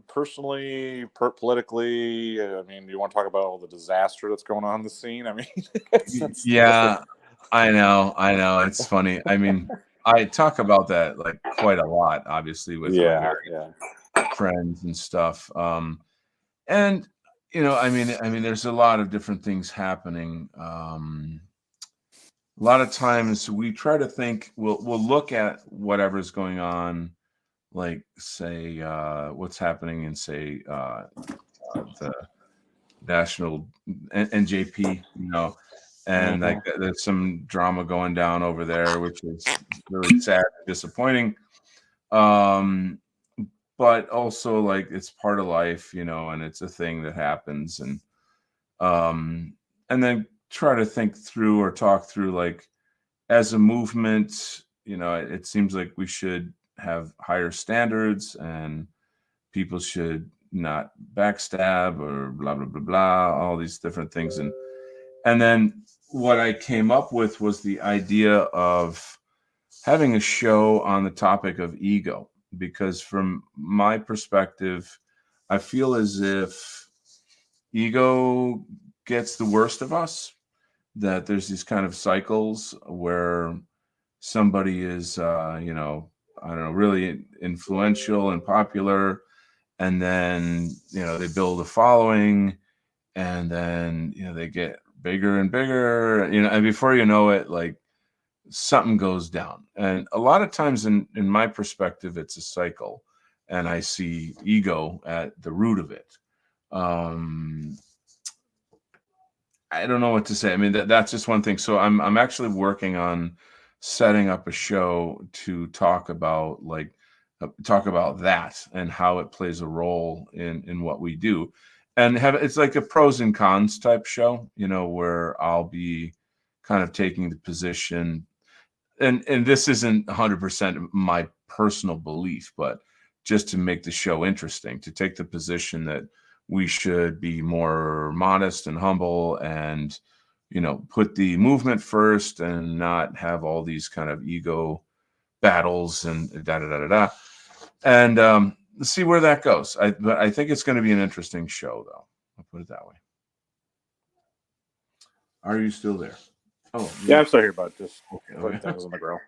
Personally, politically, I mean, you want to talk about all the disaster that's going on in the scene? I mean, yeah, I know. It's funny. I mean, I talk about that like quite a lot, obviously, with my friends and stuff. And I mean, there's a lot of different things happening. A lot of times we try to think we'll look at whatever's going on, like say what's happening in say the national NJP, and like there's some drama going down over there, which is really sad, disappointing. But also like it's part of life, and it's a thing that happens, and then try to think through or talk through like as a movement, it seems like we should have higher standards and people should not backstab or blah blah blah blah, all these different things. And then what I came up with was the idea of having a show on the topic of ego, because from my perspective, I feel as if ego gets the worst of us, that there's these kind of cycles where somebody is, you know, I don't know, really influential and popular, and then, you know, they build a following, and then, you know, they get bigger and bigger, you know, and before you know it, like something goes down. And a lot of times in my perspective, it's a cycle, and I see ego at the root of it. Um, I don't know what to say. I mean, that's just one thing. So I'm actually working on setting up a show to talk about that and how it plays a role in what we do, and have it's like a pros and cons type show, you know, where I'll be kind of taking the position, and this isn't 100% my personal belief, but just to make the show interesting, to take the position that we should be more modest and humble, and, you know, put the movement first and not have all these kind of ego battles and da da da da da. And let's see where that goes. But I think it's going to be an interesting show, though. I'll put it that way. Are you still there? Oh, Yeah, I'm still here, but just okay. putting things on the grill.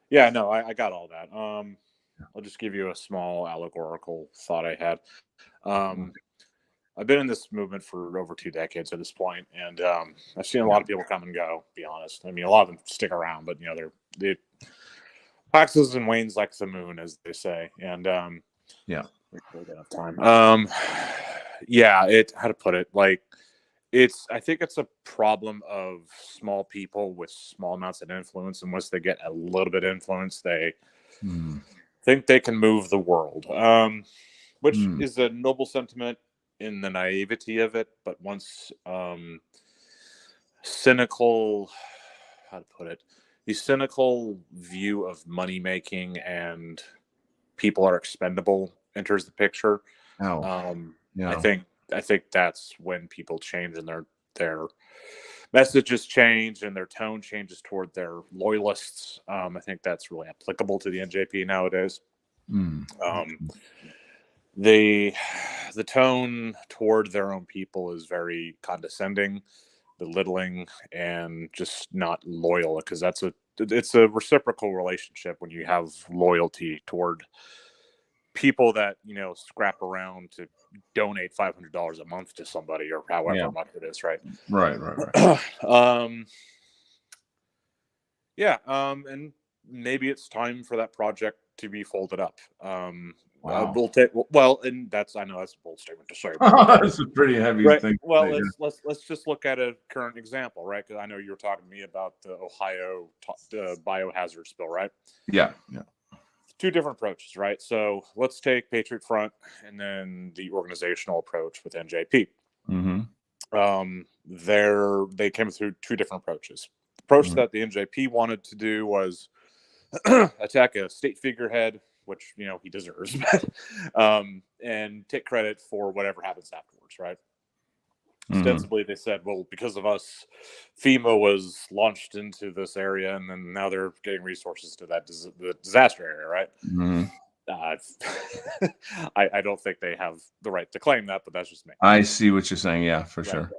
Yeah, no, I got all that. I'll just give you a small allegorical thought I had. I've been in this movement for over 2 decades at this point, and I've seen a lot of people come and go. To be honest, I mean, a lot of them stick around, but you know, they waxes and wanes like the moon, as they say. And yeah, we really got enough time. Yeah, how to put it, like, I think it's a problem of small people with small amounts of influence, and once they get a little bit of influence, they think they can move the world, which is a noble sentiment in the naivety of it, but once cynical, how to put it, the cynical view of money making and people are expendable enters the picture. I think that's when people change, and their messages change and their tone changes toward their loyalists. I think that's really applicable to the NJP nowadays. The tone toward their own people is very condescending, belittling, and just not loyal, because it's a reciprocal relationship when you have loyalty toward people that, you know, scrap around to donate $500 a month to somebody, or however much it is, right? Right. And maybe it's time for that project to be folded up. Wow. And I know that's a bold statement to say. That's a pretty heavy thing. Well, let's just look at a current example, right? Because I know you were talking to me about the Ohio biohazard spill, right? Yeah. 2 different approaches, right? So let's take Patriot Front and then the organizational approach with NJP. They came through 2 different approaches. The approach that the NJP wanted to do was attack a state figurehead, which, you know, he deserves, and take credit for whatever happens afterwards, right? Ostensibly, they said, well, because of us, FEMA was launched into this area, and then now they're getting resources to the disaster area, right? I don't think they have the right to claim that, but that's just me. I see what you're saying. Yeah, for sure.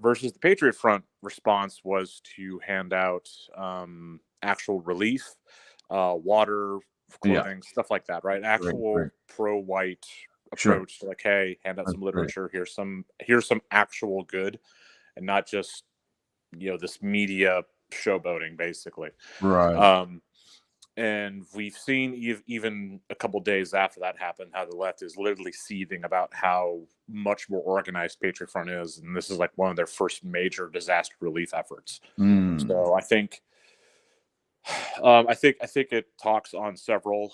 Versus the Patriot Front response was to hand out actual relief, water, clothing, stuff like that, right? Actual pro-white approach to, like, hey, hand out some literature. Here's some actual good, and not just, you know, this media showboating, basically. Right. And we've seen even a couple days after that happened, how the left is literally seething about how much more organized Patriot Front is, and this is like one of their first major disaster relief efforts. So I think it talks on several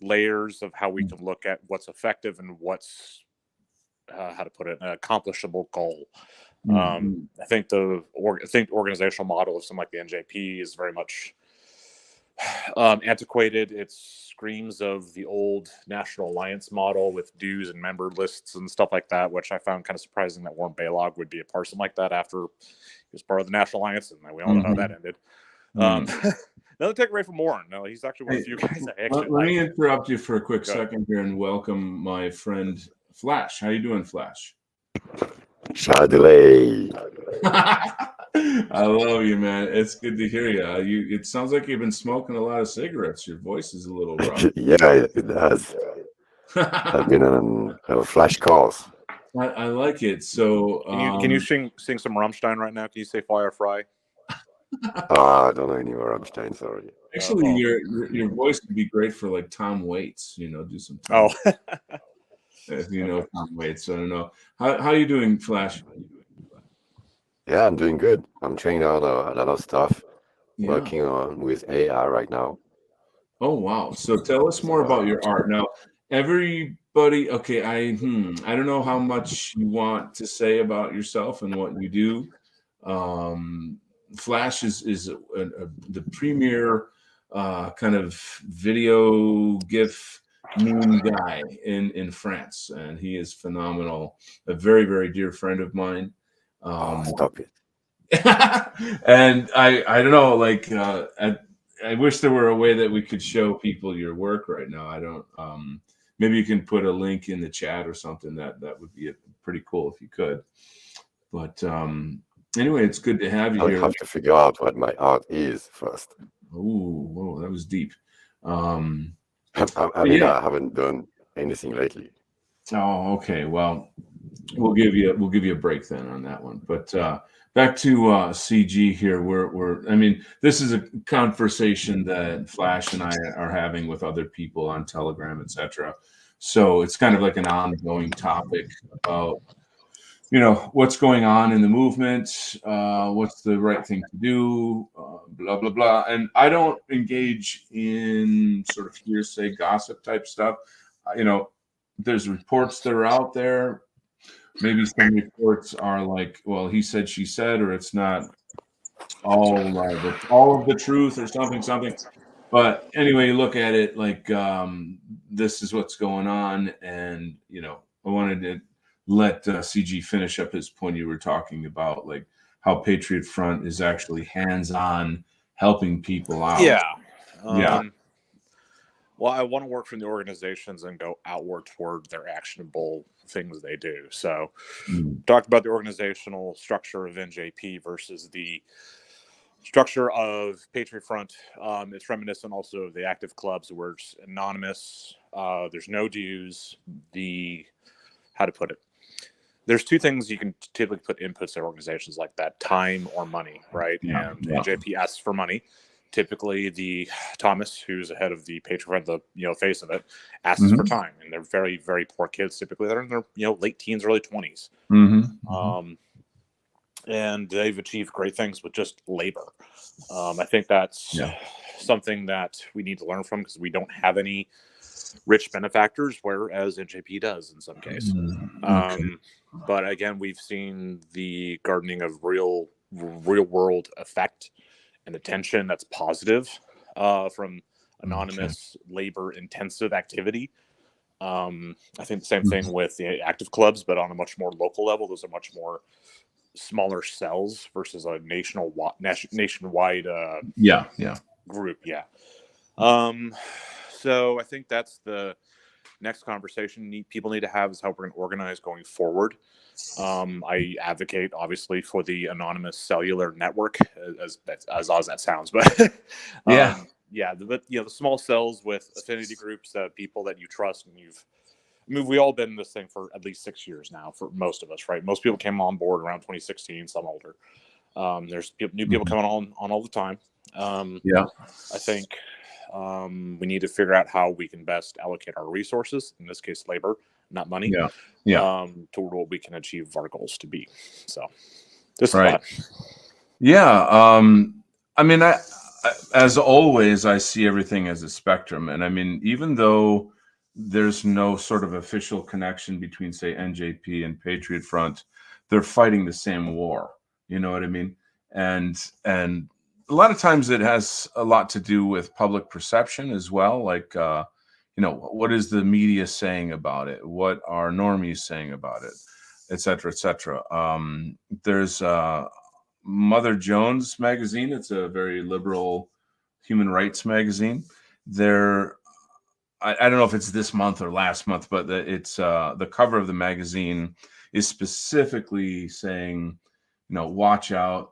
layers of how we can look at what's effective and what's how to put it, an accomplishable goal. I think the organizational model of something like the NJP is very much antiquated. It screams of the old National Alliance model with dues and member lists and stuff like that, which I found kind of surprising that Warren Balog would be a person like that after he was part of the National Alliance, and we all know how that ended. Another take away from Warren. No, he's actually one of the few guys I actually Let me interrupt you for a quick second here and welcome my friend Flash. How you doing, Flash? Chardonnay. I love you, man. It's good to hear you. It sounds like you've been smoking a lot of cigarettes. Your voice is a little rough. Yeah, it has. I've been on a flash course. I like it. So, Can you sing some Rammstein right now? Can you say Fire Fry? I don't know any more Rammstein, sorry. actually, well. your voice would be great for like Tom Waits. Do some Tom. Oh, If you know Tom Waits. I don't know. How you doing, Flash? Yeah, I'm doing good. I'm trying out a lot of stuff, Yeah. working on with AI right now. Oh wow. So tell us more about your art. Now, everybody, okay, I don't know how much you want to say about yourself and what you do. Flash is the premier kind of video GIF meme guy in France, and he is phenomenal. A very, very dear friend of mine. Stop it. And I don't know, like I wish there were a way that we could show people your work right now. I don't. Maybe you can put a link in the chat or something. That would be pretty cool if you could. But anyway, it's good to have you I'll here. have to figure out what my art is first. Ooh, whoa, that was deep. I mean, Yeah. I haven't done anything lately. Oh, okay. Well, we'll give you a break then on that one. But back to CG here. I mean, this is a conversation that Flash and I are having with other people on Telegram, etc. So it's kind of like an ongoing topic about what's going on in the movement, what's the right thing to do, blah blah blah. And I don't engage in sort of hearsay gossip type stuff. There's reports that are out there. Maybe some reports are like, well, he said, she said, or it's not all of the truth or something. But anyway, you look at it like this is what's going on, and I wanted to let CG finish up his point. You were talking about like how Patriot Front is actually hands-on helping people out. yeah. Yeah. Well, I want to work from the organizations and go outward toward their actionable things they do. So, talked about the organizational structure of NJP versus the structure of Patriot Front. It's reminiscent also of the active clubs where it's anonymous. There's no dues. How to put it? There's two things you can typically put inputs in organizations like that: time or money, right? Yeah, And yeah. NJP asks for money. Typically, the Thomas, who's the head of the Patriot Front, the face of it, asks for time, and they're very, very poor kids. Typically, they're in their late teens, early 20s. And they've achieved great things with just labor. I think that's something that we need to learn from, because we don't have any rich benefactors, whereas NJP does in some cases. But again, we've seen the gardening of real world effect and attention that's positive from anonymous labor intensive activity. I think the same thing with the active clubs, but on a much more local level. Those are much more smaller cells versus a nationwide group. So I think that's the next conversation people need to have, is how we're going to organize going forward. I advocate, obviously, for the anonymous cellular network, as odd as that sounds, but the small cells with affinity groups, people that you trust, and we've all been in this thing for at least 6 years now, for most of us, right? Most people came on board around 2016, some older. There's new people coming on all the time. I think we need to figure out how we can best allocate our resources, in this case labor, not money, toward what we can achieve our goals to be. So this is fun. I mean, I as always, I see everything as a spectrum. And I mean, even though there's no sort of official connection between, say, NJP and Patriot Front, they're fighting the same war. You know what I mean? And a lot of times it has a lot to do with public perception as well. Like, what is the media saying about it? What are normies saying about it? Et cetera, et cetera. There's Mother Jones magazine. It's a very liberal human rights magazine. They're I don't know if it's this month or last month, but it's the cover of the magazine is specifically saying, watch out,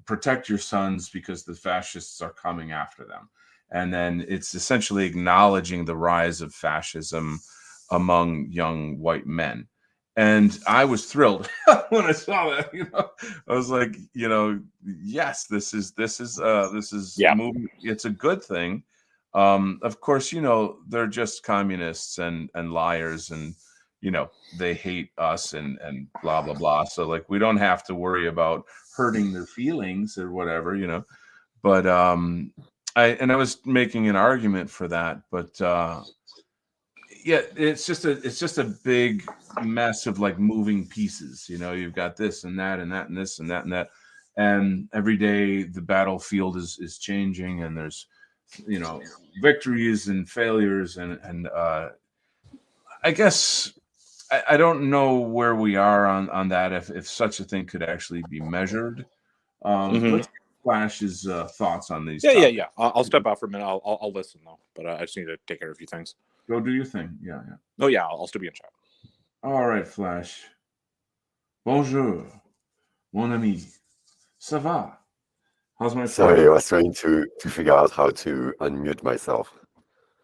protect your sons because the fascists are coming after them. And then it's essentially acknowledging the rise of fascism among young white men. And I was thrilled when I saw that. I was like, yes, this is movement. It's a good thing. Of course, they're just communists and liars, and they hate us and blah blah blah. So like, we don't have to worry about hurting their feelings or whatever, But I was making an argument for that, but yeah, it's just a big mess of like moving pieces. You've got this and that and that and this and that and that, and every day the battlefield is changing, and there's victories and failures, and I guess I don't know where we are on that, if such a thing could actually be measured. Let's get Flash's thoughts on these. Yeah. I'll step out for a minute. I'll listen though, but I just need to take care of a few things. Go do your thing. Yeah. Oh yeah, I'll still be in chat. All right, Flash. Bonjour, mon ami. Ça va? How's my Sorry, French? I was trying to figure out how to unmute myself.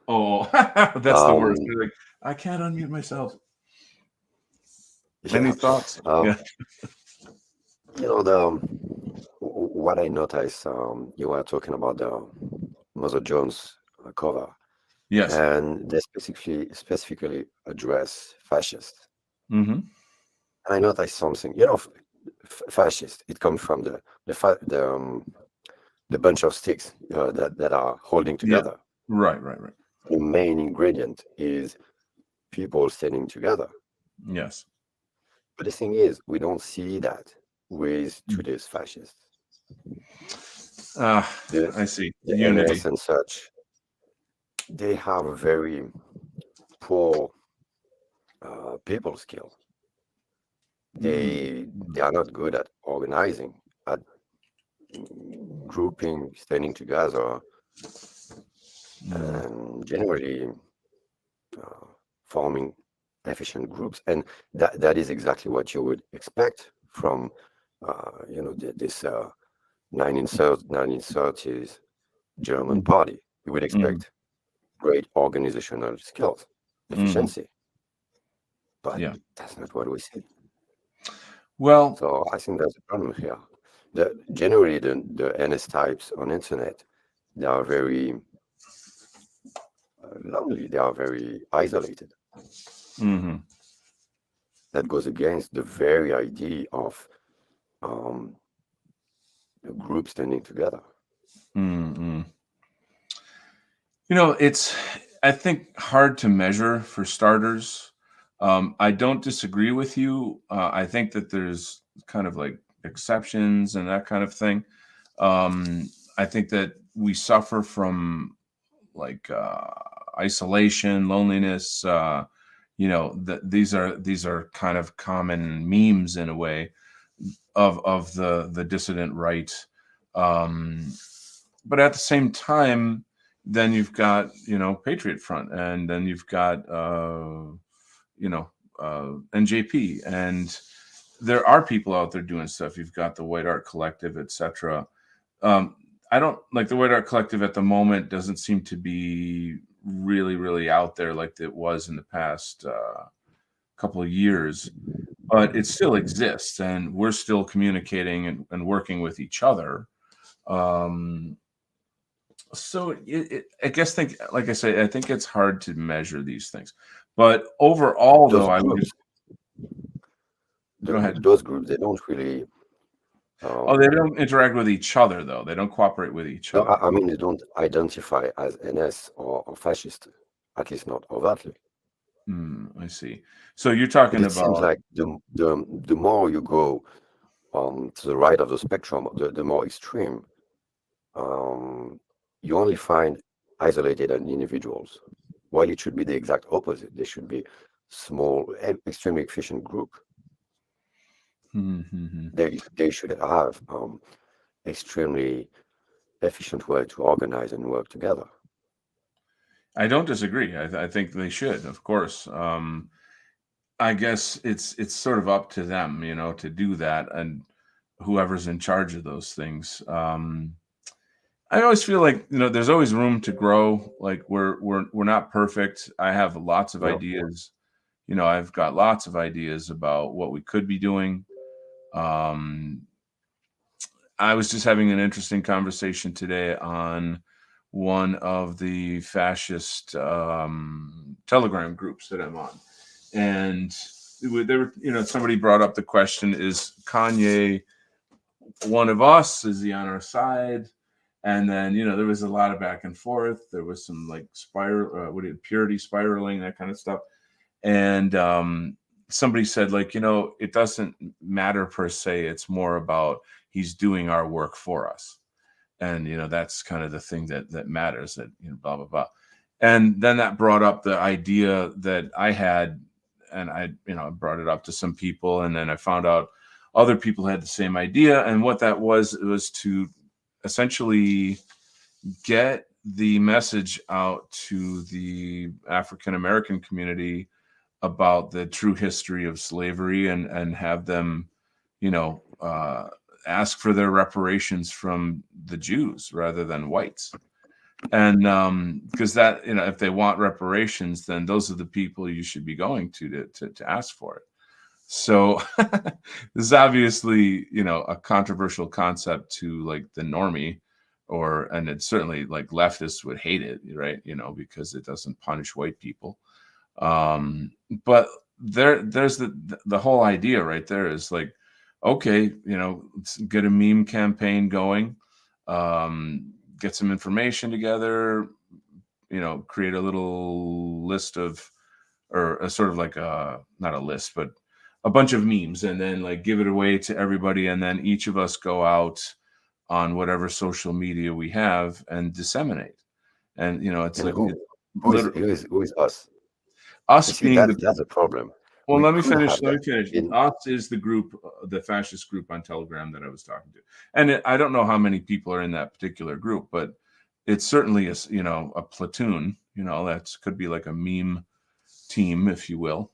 Oh, that's the worst. You're like, I can't unmute myself. Any thoughts? Yeah. What I noticed, you were talking about the Mother Jones cover. Yes. And they specifically address fascists. Mm-hmm. And I noticed something. Fascist. It comes from the bunch of sticks that are holding together. Yeah. Right. The main ingredient is people standing together. Yes. But the thing is, we don't see that with today's fascists. I see. The Unity NS and such. They have a very poor people skill. They are not good at organizing, at grouping, standing together, and generally forming efficient groups. And that is exactly what you would expect from this 1930s German party. You would expect great organizational skills, efficiency, but that's not what we see. Well, so I think there's a problem here. Generally, the NS types on internet, they are very lonely. They are very isolated. That goes against the very idea of a group standing together. It's, I think, hard to measure for starters. I don't disagree with you. I think that there's kind of like exceptions and that kind of thing. I think that we suffer from like isolation, loneliness. These are kind of common memes in a way of the dissident right. But at the same time, then you've got Patriot Front, and then you've got NJP, and there are people out there doing stuff. You've got the White Art Collective, etc. I don't like the White Art Collective at the moment. Doesn't seem to be really out there like it was in the past couple of years, but it still exists, and we're still communicating and working with each other. So I guess like I say, I think it's hard to measure these things, but overall, those though, groups, go ahead. Those groups, they don't really. They don't interact with each other, though. They don't cooperate with each other. I mean, they don't identify as NS or fascist, at least not overtly. I see. So you're talking about. It seems like the more you go to the right of the spectrum, the more extreme. You only find isolated individuals, while it should be the exact opposite. They should be small, extremely efficient group. They should have extremely efficient way to organize and work together. I don't disagree. I think they should, of course. I guess it's sort of up to them, to do that, and whoever's in charge of those things. I always feel like there's always room to grow. Like we're not perfect. I have lots of No. ideas. I've got lots of ideas about what we could be doing. Um, I was just having an interesting conversation today on one of the fascist Telegram groups that I'm on, and somebody brought up the question: is Kanye one of us? Is he on our side? And then there was a lot of back and forth. There was some like purity spiraling, that kind of stuff. And somebody said, like, it doesn't matter per se. It's more about he's doing our work for us, and that's kind of the thing that matters. That blah blah blah. And then that brought up the idea that I had, and I brought it up to some people, and then I found out other people had the same idea. And what that was, it was to essentially get the message out to the African American community about the true history of slavery, and have them, ask for their reparations from the Jews rather than whites. And because that, if they want reparations, then those are the people you should be going to ask for it. So this is obviously, a controversial concept to like the normie, and it's certainly like leftists would hate it, right? Because it doesn't punish white people. But there's the whole idea right there is like, okay, let's get a meme campaign going, get some information together, create a little list of, or a sort of like not a list, but a bunch of memes, and then like give it away to everybody, and then each of us go out on whatever social media we have and disseminate. And it's And like who is us? us You see, being that's a problem. well, We let me could finish. have that. Us is the group, the fascist group on Telegram that I was talking to, and I don't know how many people are in that particular group, but it's certainly a platoon. That could be like a meme team, if you will.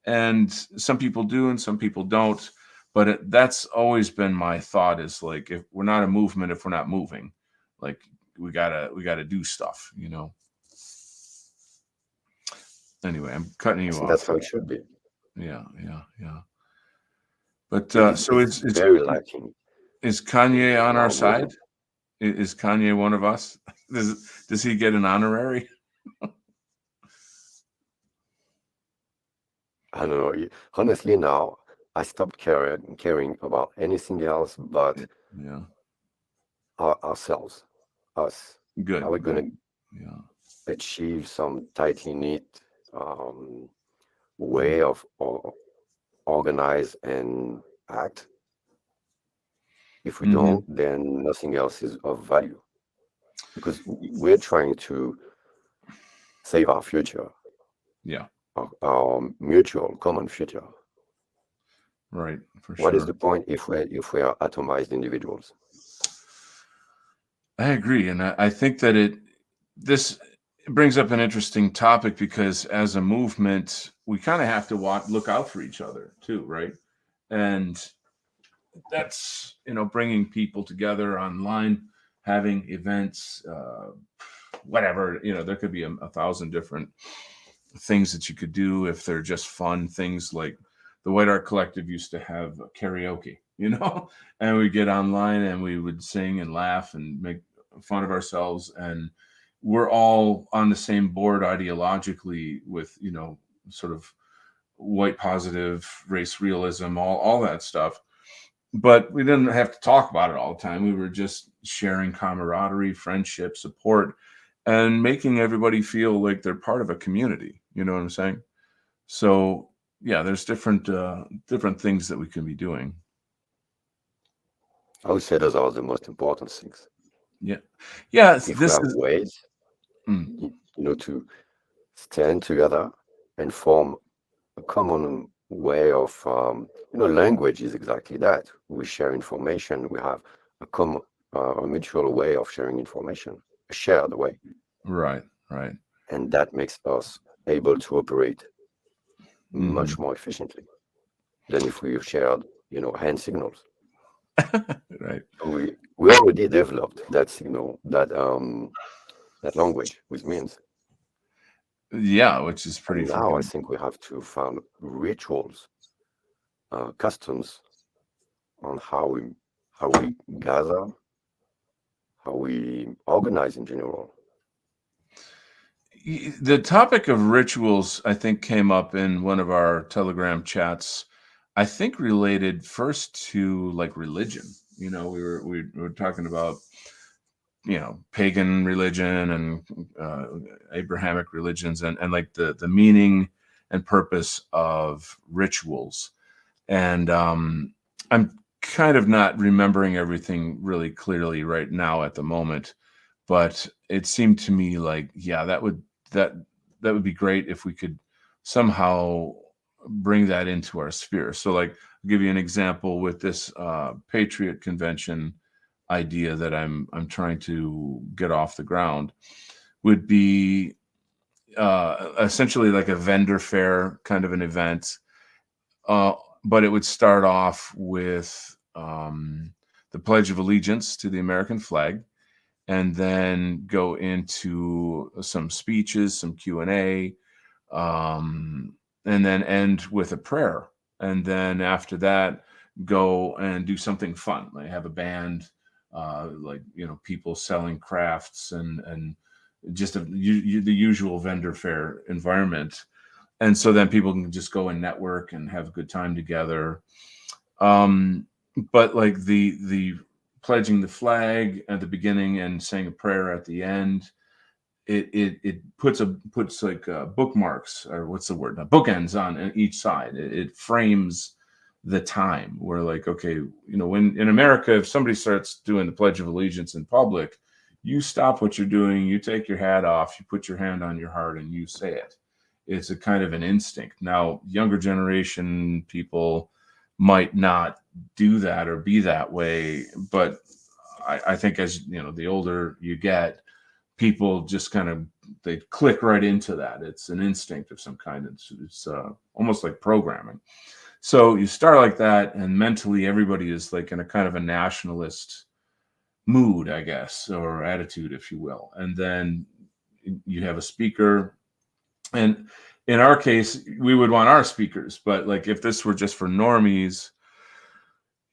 And some people do, and some people don't. But that's always been my thought: is like, if we're not a movement, if we're not moving, like we gotta do stuff. Anyway, I'm cutting you off. That's how it should be. Yeah. But so it's very lacking. Is Kanye on our Now, side? Is Kanye one of us? Does he get an honorary? I don't know. Honestly, now I stopped caring about anything else but Yeah. ourselves, us. Good. Are we going Yeah. to achieve some tightly knit way of organize and act? If we don't, then nothing else is of value, because we're trying to save our future. Yeah. Our mutual common future. Right. For sure. What is the point if we are atomized individuals? I agree, and I think that this brings up an interesting topic, because as a movement, we kind of have to look out for each other too, right? And that's bringing people together online, having events, whatever. There could be a thousand different things that you could do if they're just fun things. Like the White Art Collective used to have karaoke, and we get online and we would sing and laugh and make fun of ourselves, and we're all on the same board ideologically with sort of white positive, race realism, all that stuff. But we didn't have to talk about it all the time. We were just sharing camaraderie, friendship, support, and making everybody feel like they're part of a community. You know what I'm saying? So yeah, there's different things that we can be doing. I would say those are the most important things. Yeah. If we have ways, to stand together and form a common way of, language is exactly that. We share information. We have a mutual way of sharing information, shared way, Right. Right. and that makes us able to operate Mhm. much more efficiently than if we shared, hand signals. Right. We already developed that signal, that language with means. Yeah, which is pretty And now I freaking. think we have to find rituals, customs on how we gather, how we organize in general. The topic of rituals, I think, came up in one of our Telegram chats. I think related first to like religion. We were talking about pagan religion and Abrahamic religions, and like the meaning and purpose of rituals. And I'm kind of not remembering everything really clearly right now at the moment, but it seemed to me like, yeah, that that would be great if we could somehow bring that into our sphere. So like, I'll give you an example with this Patriot Convention idea that I'm trying to get off the ground would be essentially like a vendor fair kind of an event, but it would start off with the Pledge of Allegiance to the American flag, and then go into some speeches, some Q&A, and then end with a prayer. And then after that, go and do something fun, like have a band, like people selling crafts and just the usual vendor fair environment. And so then people can just go and network and have a good time together. But like the pledging the flag at the beginning and saying a prayer at the end, it puts like bookmarks, or what's the word, bookends on each side. It frames the time where, like, okay, when in America, if somebody starts doing the Pledge of Allegiance in public, you stop what you're doing, you take your hat off, you put your hand on your heart, and you say it. It's a kind of an instinct. Now, younger generation people might not do that or be that way, but I think as the older you get, people just kind of, they click right into that. It's an instinct of some kind. It's almost like programming. So you start like that, and mentally everybody is like in a kind of a nationalist mood, I guess, or attitude, if you will. And then you have a speaker, and in our case, we would want our speakers. But like, if this were just for normies,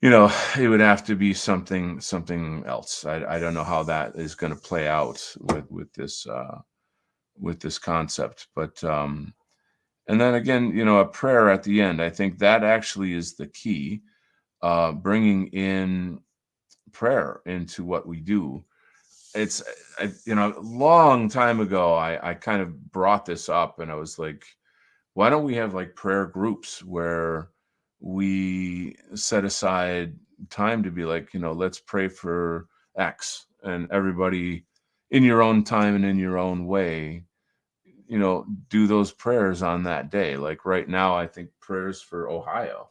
it would have to be something else. I don't know how that is going to play out with this concept, but and then again, a prayer at the end. I think that actually is the key, bringing in prayer into what we do. It's a long time ago, I kind of brought this up, and I was like, why don't we have like prayer groups where we set aside time to be like, let's pray for X, and everybody in your own time and in your own way, do those prayers on that day. Like right now, I think prayers for Ohio,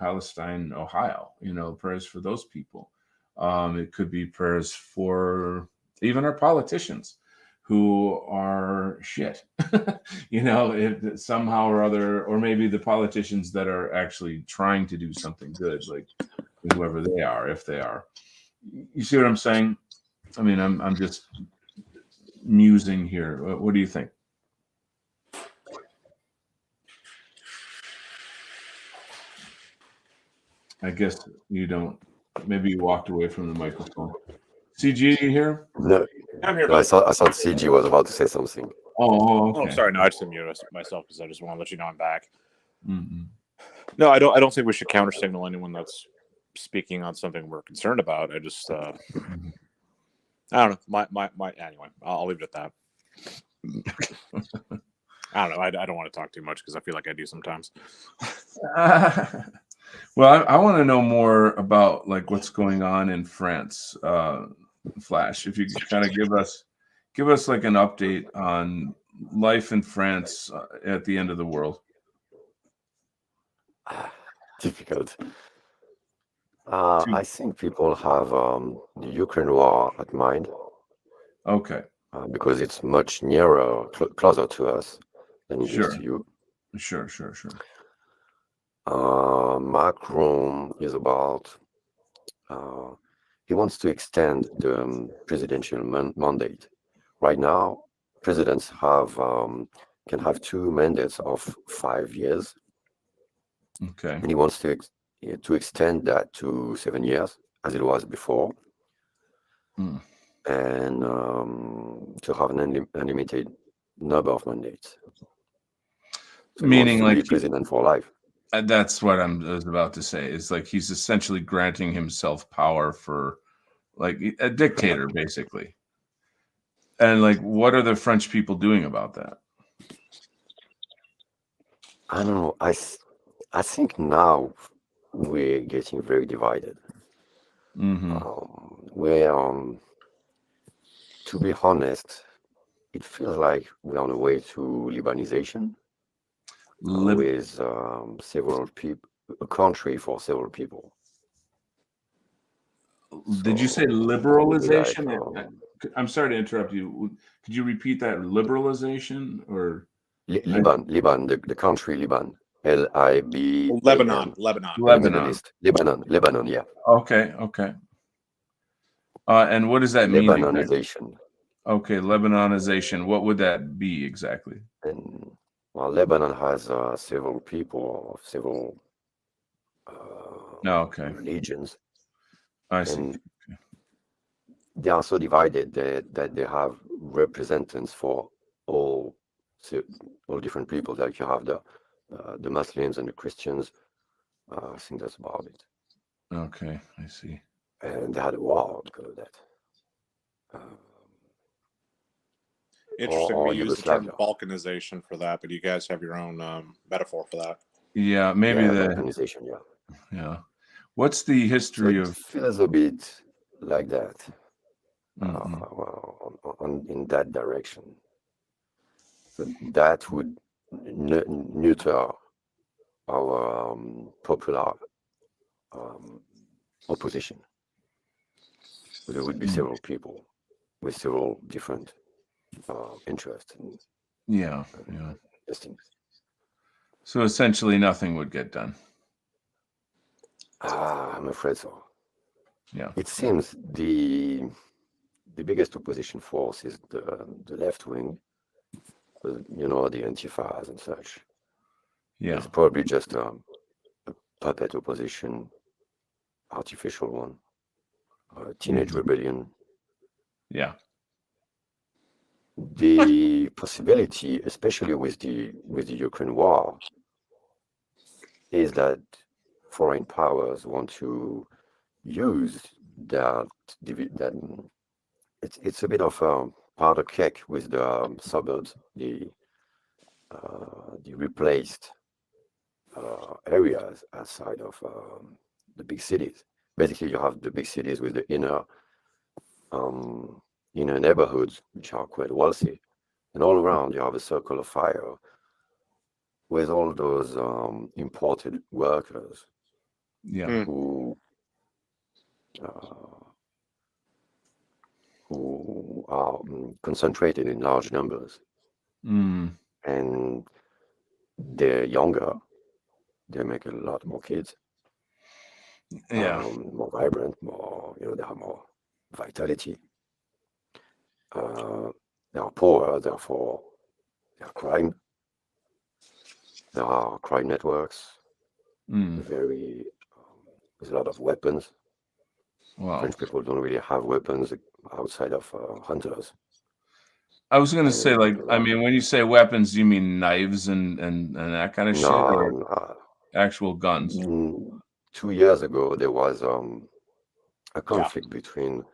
Palestine, Ohio, prayers for those people. It could be prayers for even our politicians who are shit, if somehow or other, or maybe the politicians that are actually trying to do something good, like whoever they are, if they are. You see what I'm saying? I mean, I'm just musing here. What do you think? I guess you don't. Maybe you walked away from the microphone. CG, you here? No, I'm here. no, I thought CG was about to say something. Oh, okay. Oh, sorry. No, I just muted myself because I just want to let you know I'm back. Mm-hmm. No, I don't think we should counter signal anyone that's speaking on something we're concerned about. I just I don't know. My anyway, I'll leave it at that. I don't know. I don't want to talk too much because I feel like I do sometimes. Well, I want to know more about like what's going on in France, Flash. If you could kind of give us like an update on life in France at the end of the world. Difficult. I think people have the Ukraine war at mind. Okay. because it's much nearer, closer to us than it is Sure. to you. Sure. Macron is about, he wants to extend the presidential mandate. Right now, presidents can have 2 mandates of 5 years, Okay. and he wants to extend that to 7 years, as it was before, Hmm. and to have an unlimited number of mandates. So he wants Meaning to like be president for life. that's what I was about to say. It's like he's essentially granting himself power for like a dictator, basically. And like, what are the French people doing about that? I don't know. I think now we're getting very divided. Mm-hmm. To be honest, it feels like we're on the way to Libanization, with several people, a country for several people. Did you say So liberalization? like, I'm sorry to interrupt you. Could you repeat that? Liberalization or Liban, the country Liban, Liban, Lebanon. in the Middle Lebanon? East, Lebanon, yeah, Okay. And what does that mean exactly? Lebanonization. Okay, Lebanonization. What would that be exactly? And well, Lebanon has several people of several Okay. religions, I see. and they are so divided that they have representatives for all different people. Like you have the Muslims and the Christians. I think that's about it. Okay, I see. And they had a war because of that. Interesting. Or We use the term Yugoslavia. balkanization for that, but you guys have your own metaphor for that. Yeah, maybe Yeah, the Balkanization, yeah. yeah. What's the So history it of? feels a bit like that, Mhm. in that direction. So that would neuter our popular opposition. So there would be Mm. several people with several different interests and Yeah. things. So essentially, nothing would get done. I'm afraid so. Yeah. It seems the biggest opposition force is the left wing, the Antifas and such. Yeah. It's probably just a puppet opposition, artificial one, teenage rebellion. Yeah. The possibility, especially with the Ukraine war, is that foreign powers want to use that. It's a bit of a powder keg with the suburbs, the replaced areas outside of the big cities. Basically, you have the big cities with the inner neighborhoods, which are quite wealthy, and all around you have a circle of fire with all those imported workers Yeah. who are concentrated in large numbers, Mm. and they're younger. They make a lot more kids, Yeah. more vibrant, more, they have more vitality. They are poor, therefore there are crime. There are crime networks. Mm. There's a lot of weapons. Wow. French people don't really have weapons outside of hunters. I was gonna say, like, I And, mean, when you say weapons, do you mean knives and that kind of shit, or no, actual guns? 2 years ago there was a Yeah. conflict between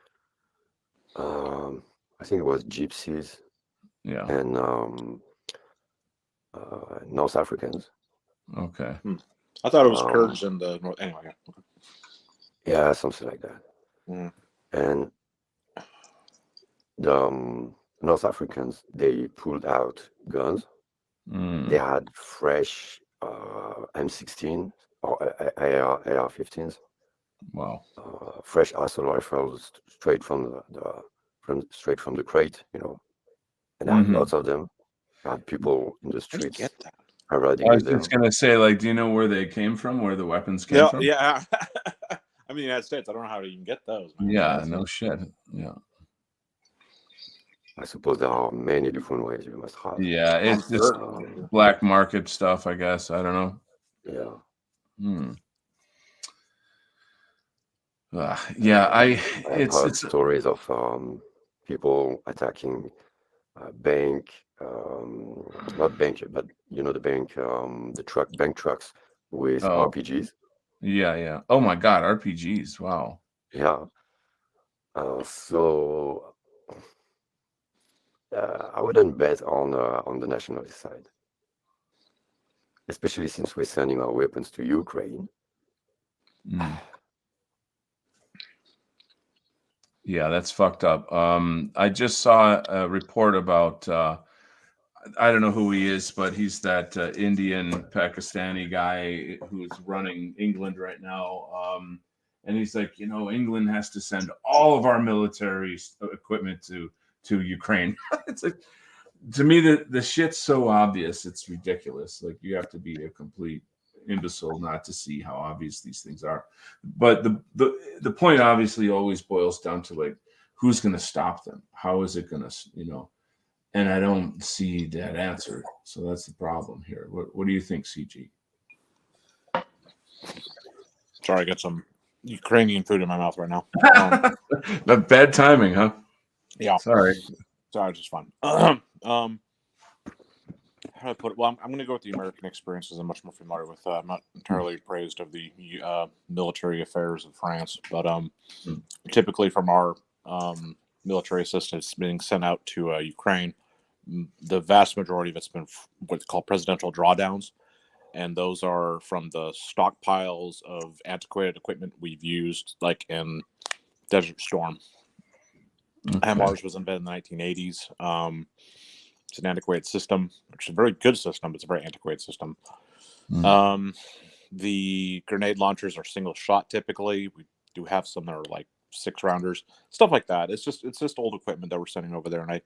I think it was gypsies Yeah. and North Africans. Okay. I thought it was Kurds in the north. Anyway. Yeah, something like that. And the North Africans, they pulled out guns. They had fresh M16 or AR-15s. Wow. Fresh assault rifles straight from the straight from the crate, and I had Mhm. lots of them. I had people in the I didn't streets get that. parading I with was just them. gonna say, like, do you know where they came from? Where the weapons came Yeah, from? yeah. I'm in the United States. I don't know how to even get those, man. Yeah, no shit. Yeah. I suppose there are many different ways you must have. Yeah, I'm it's just sure. black market stuff, I guess. I don't know. Yeah. Hmm. Yeah, I've heard it's stories of people attacking bank, not bank, but the bank, bank trucks with oh RPGs. yeah. Oh my God, RPGs. Wow. Yeah. So I wouldn't bet on the nationalist side, especially since we're sending our weapons to Ukraine. Mm. Yeah, that's fucked up. I just saw a report about I don't know who he is, but he's that Indian Pakistani guy who's running England right now. And he's like, England has to send all of our military equipment to Ukraine. It's like, to me, the shit's so obvious, it's ridiculous. Like, you have to be a complete imbecile not to see how obvious these things are. But the point obviously always boils down to, like, who's going to stop them? How is it going to, and I don't see that answer. So that's the problem here. What do you think, CG? Sorry, I got some Ukrainian food in my mouth right now. But bad timing, huh? Yeah. Sorry. Sorry, it's just fun. How do I put it? Well, I'm going to go with the American experiences I'm much more familiar with. I'm not entirely appraised of the military affairs of France, but typically from our military assistance being sent out to Ukraine, the vast majority of it's been what's called presidential drawdowns, and those are from the stockpiles of antiquated equipment we've used, like in Desert Storm. Okay. HIMARS was invented in the 1980s. It's an antiquated system, which is a very good system. It's a very antiquated system. The grenade launchers are single shot typically. We do have some that are like 6-rounders, stuff like that. It's just old equipment that we're sending over there, and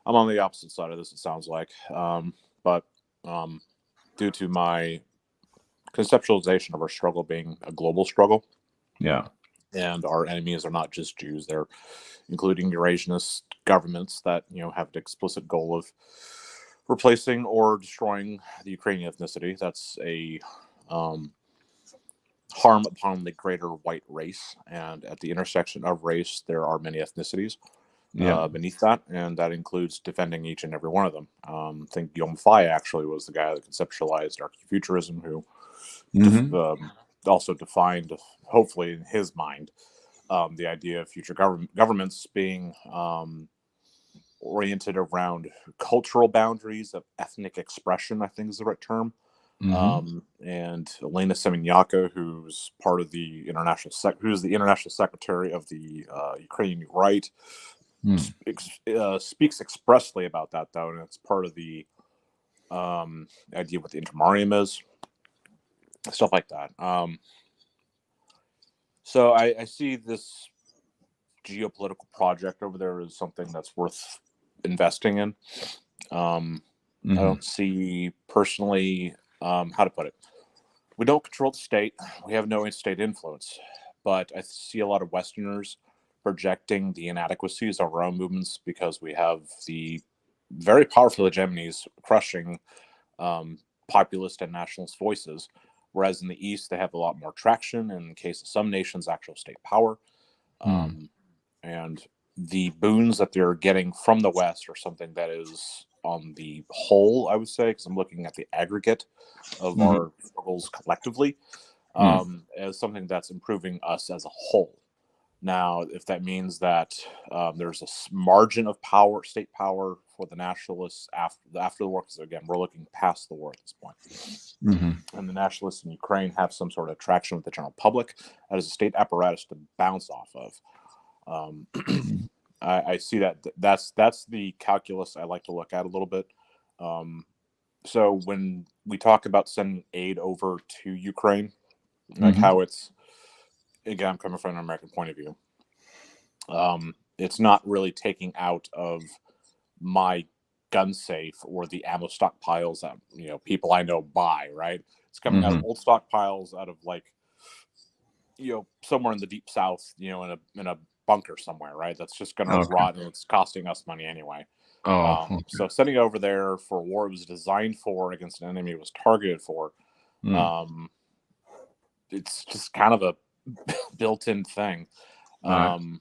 I'm on the opposite side of this. It sounds like, but due to my conceptualization of our struggle being a global struggle, Yeah. and our enemies are not just Jews; they're including Eurasianist governments that have an explicit goal of replacing or destroying the Ukrainian ethnicity. That's a harm upon the greater white race, and at the intersection of race, there are many ethnicities beneath that, and that includes defending each and every one of them. I think Guillaume Faye actually was the guy that conceptualized archaeofuturism, who also defined, hopefully in his mind, the idea of future governments being oriented around cultural boundaries of ethnic expression, I think is the right term. And Elena Semeniaka, who's part of the who's the international secretary of the Ukrainian Right, speaks expressly about that, though, and it's part of the idea what the intermarium is, stuff like that. So I see this geopolitical project over there as something that's worth investing in. I don't see personally how to put it. We don't control the state. We have no state influence, but I see a lot of Westerners projecting the inadequacies of our own movements because we have the very powerful hegemonies crushing populist and nationalist voices, whereas in the East they have a lot more traction, in the case of some nations, actual state power. And the boons that they're getting from the West are something that is on the whole, I would say, because I'm looking at the aggregate of our struggles collectively, as something that's improving us as a whole. Now, if that means that there's a margin of power, state power for the nationalists after the war, because again, we're looking past the war at this point, and the nationalists in Ukraine have some sort of traction with the general public, that is a state apparatus to bounce off of. I see that's the calculus I like to look at a little bit. So when we talk about sending aid over to Ukraine, like how it's, again, I'm coming from an American point of view. it's not really taking out of my gun safe or the ammo stockpiles that people I know buy. Right, it's coming out of old stockpiles, out of like somewhere in the deep south, in a bunker somewhere. Right, that's just going to rot, and it's costing us money anyway. So sending it over there for a war it was designed for, against an enemy it was targeted for, it's just kind of a built-in thing. I don't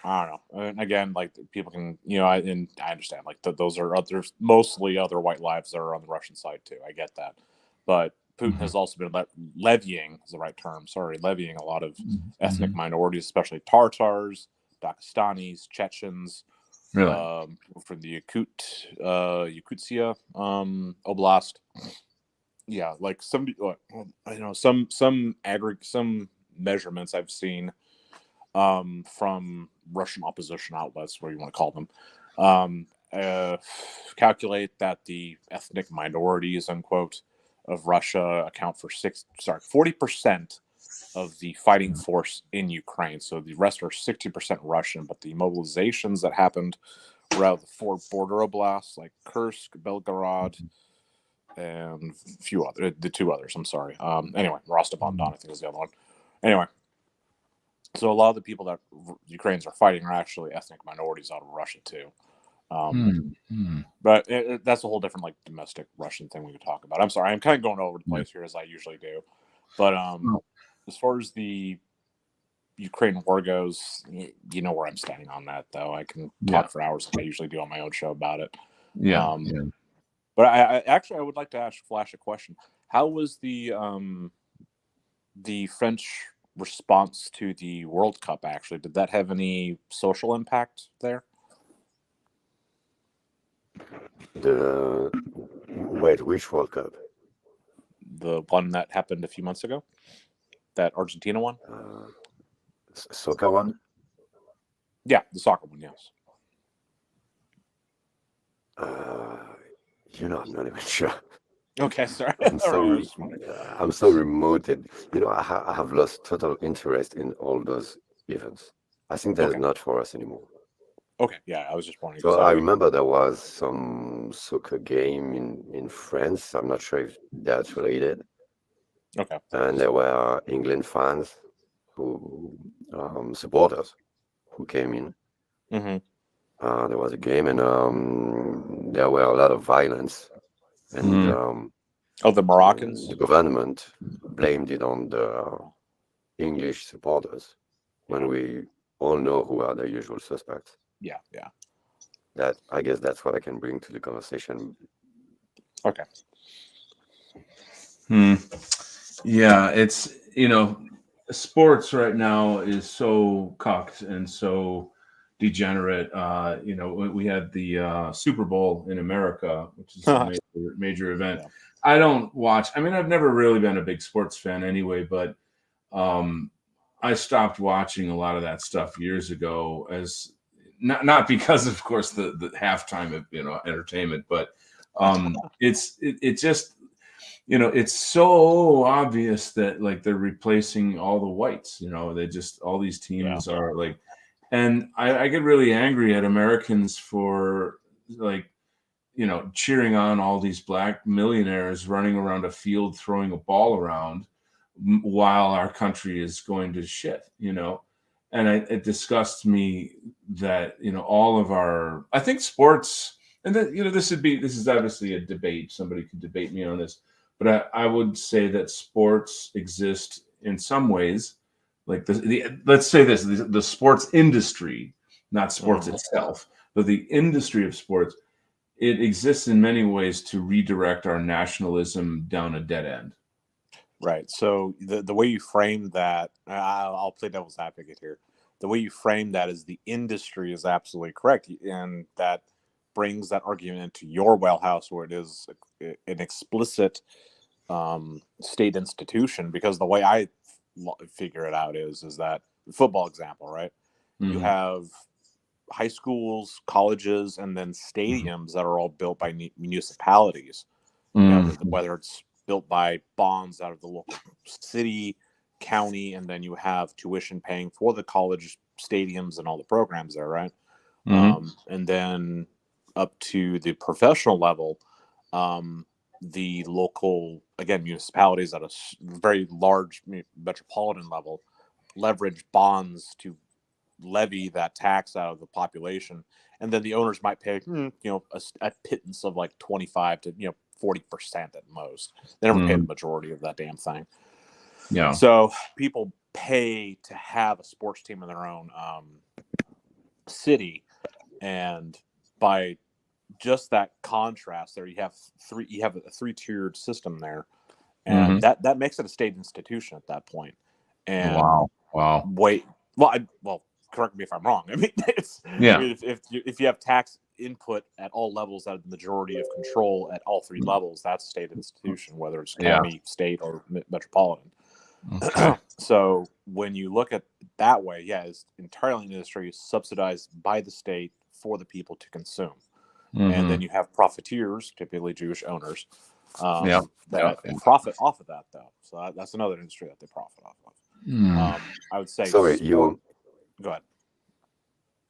know. And again, like people can, I understand, like those are others, mostly other white lives that are on the Russian side too. I get that, but Putin has also been levying is the right term. Sorry, levying a lot of ethnic minorities, especially Tartars, Dagestanis, Chechens, from the Yakutia Oblast. Yeah, like some measurements I've seen from Russian opposition outlets, what you want to call them, calculate that the ethnic minorities, unquote, of Russia account for 40% of the fighting force in Ukraine. So the rest are 60% Russian, but the mobilizations that happened around the four border oblasts like Kursk, Belgorod, and the two others. I'm sorry. Anyway, Rostov-on-Don, I think is the other one. Anyway, so a lot of the people that Ukrainians are fighting are actually ethnic minorities out of Russia too. But that's a whole different like domestic Russian thing we could talk about. I'm sorry, I'm kind of going over the place here as I usually do. But as far as the Ukraine war goes, you know where I'm standing on that, though. I can talk for hours like I usually do on my own show about it. But I would like to ask Flash a question. How was the French response to the World Cup? Actually, did that have any social impact there? Which World Cup? The one that happened a few months ago, that Argentina one. Soccer one? Yeah, the soccer one. Yes. I'm not even sure. Okay, sorry. I'm so remote. I have lost total interest in all those events. I think that's not for us anymore. Okay, yeah, I was just wondering. So I remember there was some soccer game in France. I'm not sure if that's related. Okay. And there were England fans who supporters who came in. There was a game, and there were a lot of violence. And the Moroccans? The government blamed it on the English supporters, when we all know who are the usual suspects. Yeah. I guess that's what I can bring to the conversation. Okay. Yeah, it's sports right now is so cucked and so degenerate. We had the Super Bowl in America, which is a major event. Yeah. I don't watch. I mean, I've never really been a big sports fan anyway, but I stopped watching a lot of that stuff years ago, as not because, of course, the halftime of entertainment, but it just. It's so obvious that like they're replacing all the whites. They just all these teams are like, and I get really angry at Americans for like, cheering on all these black millionaires running around a field throwing a ball around while our country is going to shit. And it disgusts me that all of our, I think sports, and that this is obviously a debate. Somebody could debate me on this. But I would say that sports exist in some ways, like let's say this: the sports industry, not sports itself, but the industry of sports, it exists in many ways to redirect our nationalism down a dead end. Right. So the way you frame that, I'll play devil's advocate here. The way you frame that is the industry is absolutely correct, and that brings that argument into your wellhouse, where it is an explicit state institution, because the way I figure it out is that football example, right? You have high schools, colleges, and then stadiums that are all built by municipalities. Whether it's built by bonds out of the local city, county, and then you have tuition paying for the college stadiums and all the programs there, right? Mhm. And then up to the professional level, the local, again, municipalities at a very large metropolitan level leverage bonds to levy that tax out of the population, and then the owners might pay, a pittance of like 25 to 40% at most. They never pay the Mhm. majority of that damn thing. Yeah. So people pay to have a sports team in their own city, and by just that contrast, there you have a three-tiered system there, and Mhm. that makes it a state institution at that point. And Wow. well, correct me if I'm wrong. I mean, Yeah. if you have tax input at all levels, that the majority of control at all three levels, that's a state institution, whether it's Yeah. county, state, or metropolitan. Okay. So when you look at it that way, yeah, it's entirely an industry subsidized by the state for the people to consume. And then Mhm. you have profiteers, typically Jewish owners, Yeah. that Yeah. profit off of that, though. So that's another industry that they profit off of. Mm. I would say Sorry, sport. Go ahead.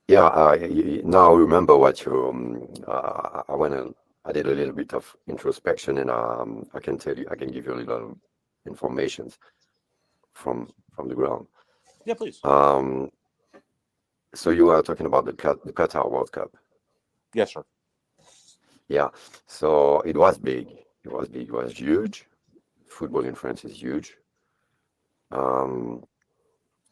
yeah, now I remember what you, I went and I did a little bit of introspection, and I can tell you, I can give you a little information from the ground. Yeah, please. So you are talking about the Qatar World Cup. Yes, sir. Yeah, so it was big. It was big. It was huge. Football in France is huge. Um,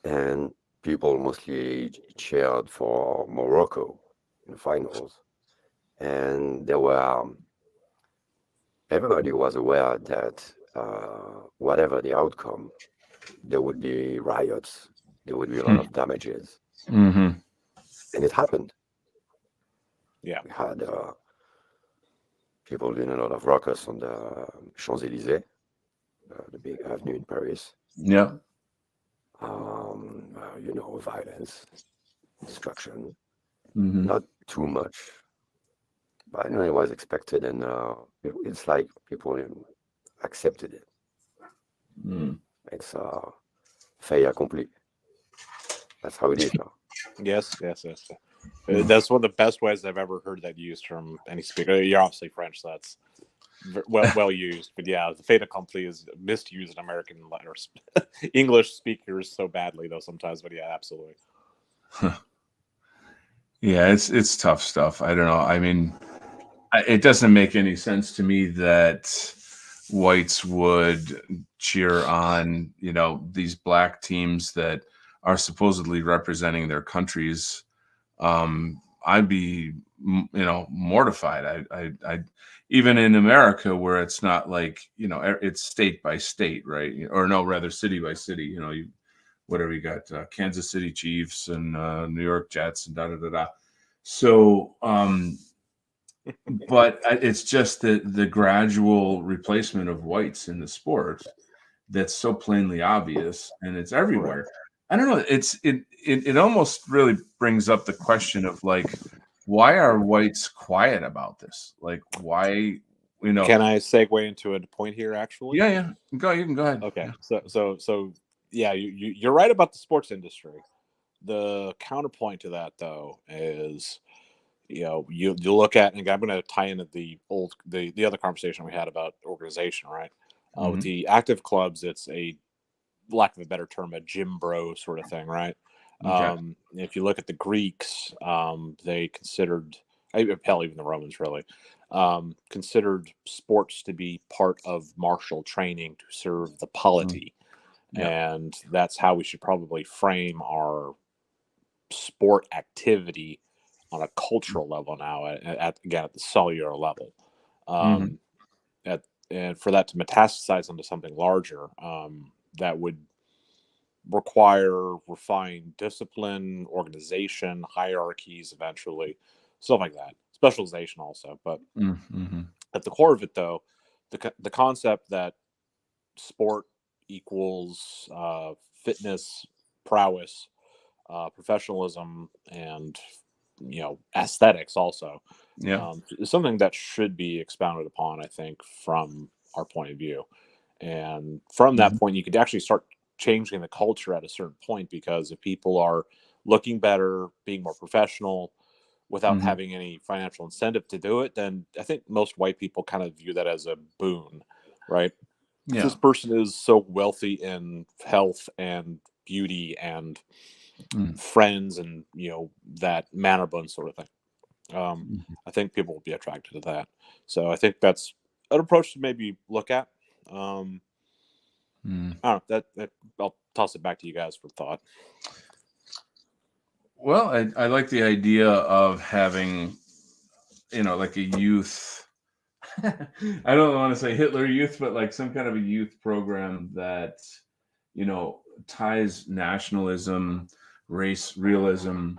and people mostly cheered for Morocco in the finals. And there were, everybody was aware that whatever the outcome, there would be riots, there would be a lot of damages. Mhm. And it happened. Yeah. We had people doing a lot of ruckus on the Champs-Élysées, the big avenue in Paris. Yeah. Violence, destruction, Mhm. not too much, but it was expected, and it's like people accepted it. Mm. It's fait accompli. That's how it is now. Yes. That's one of the best ways I've ever heard that used from any speaker. You're obviously French, so that's well used. But yeah, the fait accompli is misused in American letters, English speakers so badly though sometimes. But yeah, absolutely. Yeah, it's tough stuff. I don't know. I mean, it doesn't make any sense to me that whites would cheer on, these black teams that are supposedly representing their countries. I'd be, mortified. I even in America where it's not like, it's state by state, right? Or no, rather city by city. Whatever you got, Kansas City Chiefs and New York Jets and da da da da. So, but it's just the gradual replacement of whites in the sport that's so plainly obvious, and it's everywhere. I don't know. It almost really brings up the question of like, why are whites quiet about this? Like, why? Can I segue into a point here? Actually, Yeah. You can go ahead. Okay, Yeah. so yeah, you're right about the sports industry. The counterpoint to that, though, is you look at, and I'm going to tie into the other conversation we had about organization, right? With the active clubs, it's a lack of a better term, a gym bro sort of thing, right? Okay. If you look at the Greeks, they considered, hell, even the Romans really, considered sports to be part of martial training to serve the polity. Yeah. And that's how we should probably frame our sport activity on a cultural level now, again at the cellular level. Mhm. And for that to metastasize into something larger, that would require refined discipline, organization, hierarchies, eventually, stuff like that. Specialization also. But Mhm. at the core of it, though, the concept that sport equals fitness, prowess, professionalism, and aesthetics also Yeah. is something that should be expounded upon, I think, from our point of view. And from that Mhm. point, you could actually start changing the culture at a certain point, because if people are looking better, being more professional without Mhm. having any financial incentive to do it, then I think most white people kind of view that as a boon, right? Yeah. This person is so wealthy in health and beauty and Mm. friends and, that manner bun sort of thing. Mhm. I think people will be attracted to that. So I think that's an approach to maybe look at. Mm. I don't know. That I'll toss it back to you guys for thought. Well, I like the idea of having, like a youth. I don't want to say Hitler Youth, but like some kind of a youth program that, ties nationalism, race realism,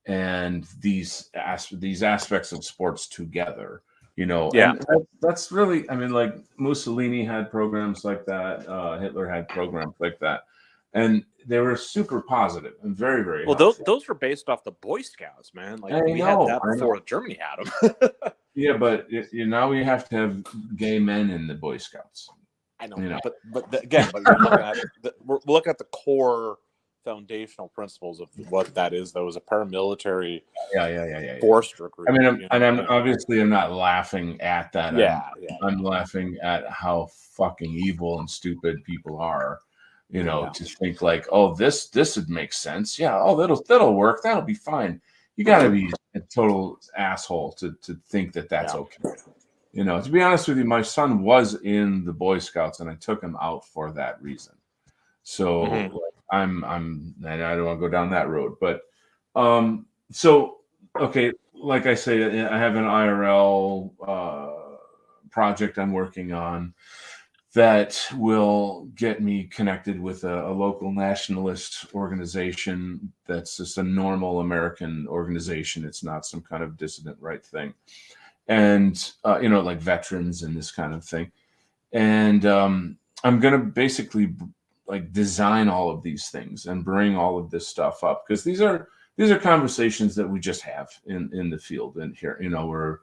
and these aspects of sports together. Yeah. And that's really, I mean, like Mussolini had programs like that. Hitler had programs like that, and they were super positive and very, very Well, helpful. those were based off the Boy Scouts, man. Like I we had know, that I know. before Germany had them. Yeah, but now we have to have gay men in the Boy Scouts. I know, You know. again, but we're looking at the core foundational principles of what that is. Though, is a paramilitary Yeah. force recruit. I mean, I'm obviously I'm not laughing at that. Yeah. I'm laughing at how fucking evil and stupid people are. Yeah. To think like, oh, this would make sense. Yeah, oh, that'll work. That'll be fine. You got to be a total asshole to think that that's okay. To be honest with you, my son was in the Boy Scouts, and I took him out for that reason. So Mhm. like, and I don't want to go down that road, but so okay, like I say, I have an IRL project I'm working on that will get me connected with a local nationalist organization that's just a normal American organization. It's not some kind of dissident right thing. And, like veterans and this kind of thing. And I'm going to basically like design all of these things and bring all of this stuff up, because these are conversations that we just have in the field and here, where,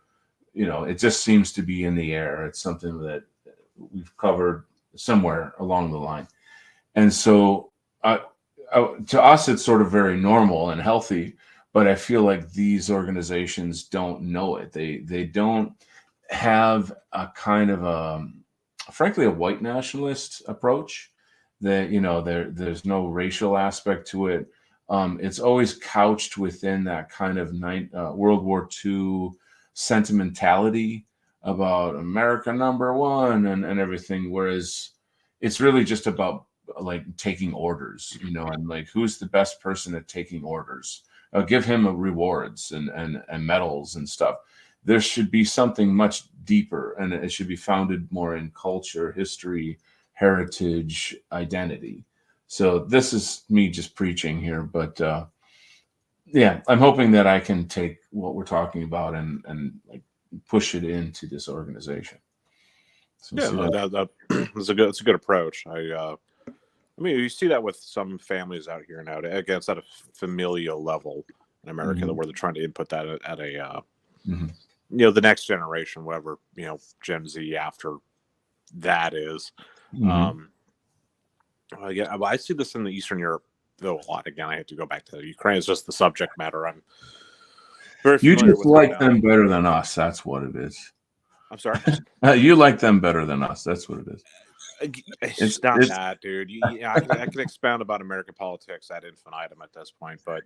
it just seems to be in the air. It's something that we've covered somewhere along the line. And so to us, it's sort of very normal and healthy, but I feel like these organizations don't know it. They don't have a kind of frankly, a white nationalist approach. That there's no racial aspect to it. It's always couched within that kind of World War II sentimentality about America number one and everything, whereas it's really just about like taking orders, and like who's the best person at taking orders. Give him rewards and medals and stuff. There should be something much deeper, and it should be founded more in culture, history, heritage, identity. So this is me just preaching here, but yeah, I'm hoping that I can take what we're talking about and like push it into this organization. So That's a good approach. I mean, you see that with some families out here now. Again, it's at a familial level in America, where they're trying to input that at a the next generation, whatever Gen Z after that is. Yeah, I see this in the Eastern Europe though a lot. Again, I have to go back to Ukraine. It's just the subject matter I'm very You familiar just with like right now. them better than us. That's what it is. I'm sorry. You like them better than us. That's what it is. It's not that, dude. I can expound about American politics ad infinitum at this point, but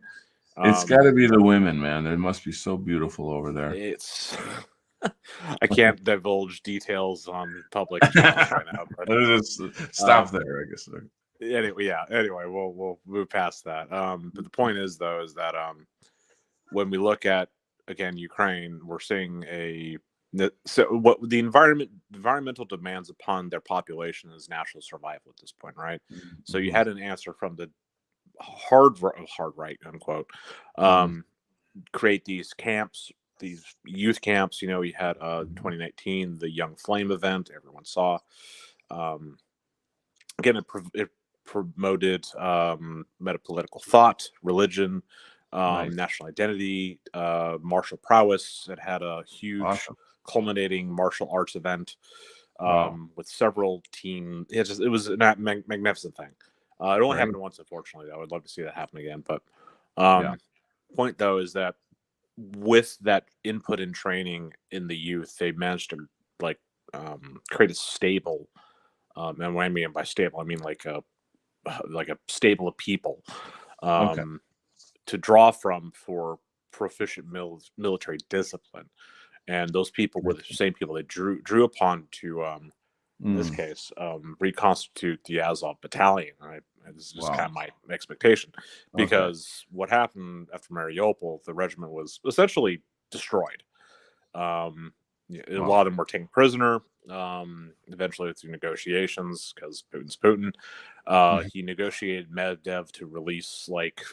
it's got to be the women, man. They must be so beautiful over there. It's I can't divulge details on public channels right now. But, just stop there, I guess. Anyway, we'll move past that. But the point is, though, is that when we look at again Ukraine, we're seeing what the environmental demands upon their population is natural survival at this point, right? So you had an answer from the hard right, unquote, create these camps, these youth camps. You had 2019 the Young Flame event everyone saw. Again, it promoted metapolitical thought, religion, national identity, martial prowess. It had a huge culminating martial arts event with several team. It was a magnificent thing. It only Right. happened once, unfortunately. I would love to see that happen again. But Yeah. point though is that with that input and training in the youth, they managed to like create a stable. And what I mean by stable, I mean like a stable of people Okay. to draw from for proficient military discipline. And those people were the same people they drew upon to, in this case, reconstitute the Azov battalion. Right? This is just Wow. kind of my expectation, Okay. because what happened after Mariupol, the regiment was essentially destroyed. A lot of them were taken prisoner. Eventually, through negotiations, because Putin's Putin, he negotiated Medvedev to release like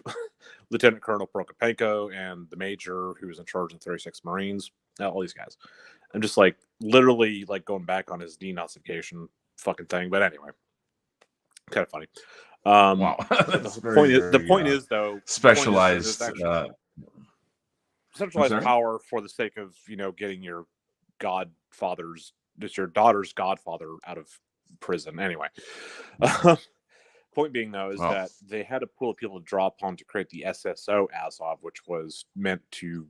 Lieutenant Colonel Prokopenko and the major who was in charge of the 36 Marines. All these guys. I'm just like literally like going back on his denazification fucking thing. But anyway, kind of funny. Wow. The point is though, specialized centralized power for the sake of getting your daughter's godfather out of prison. Anyway, point being though is that they had a pool of people to draw upon to create the SSO Azov, which was meant to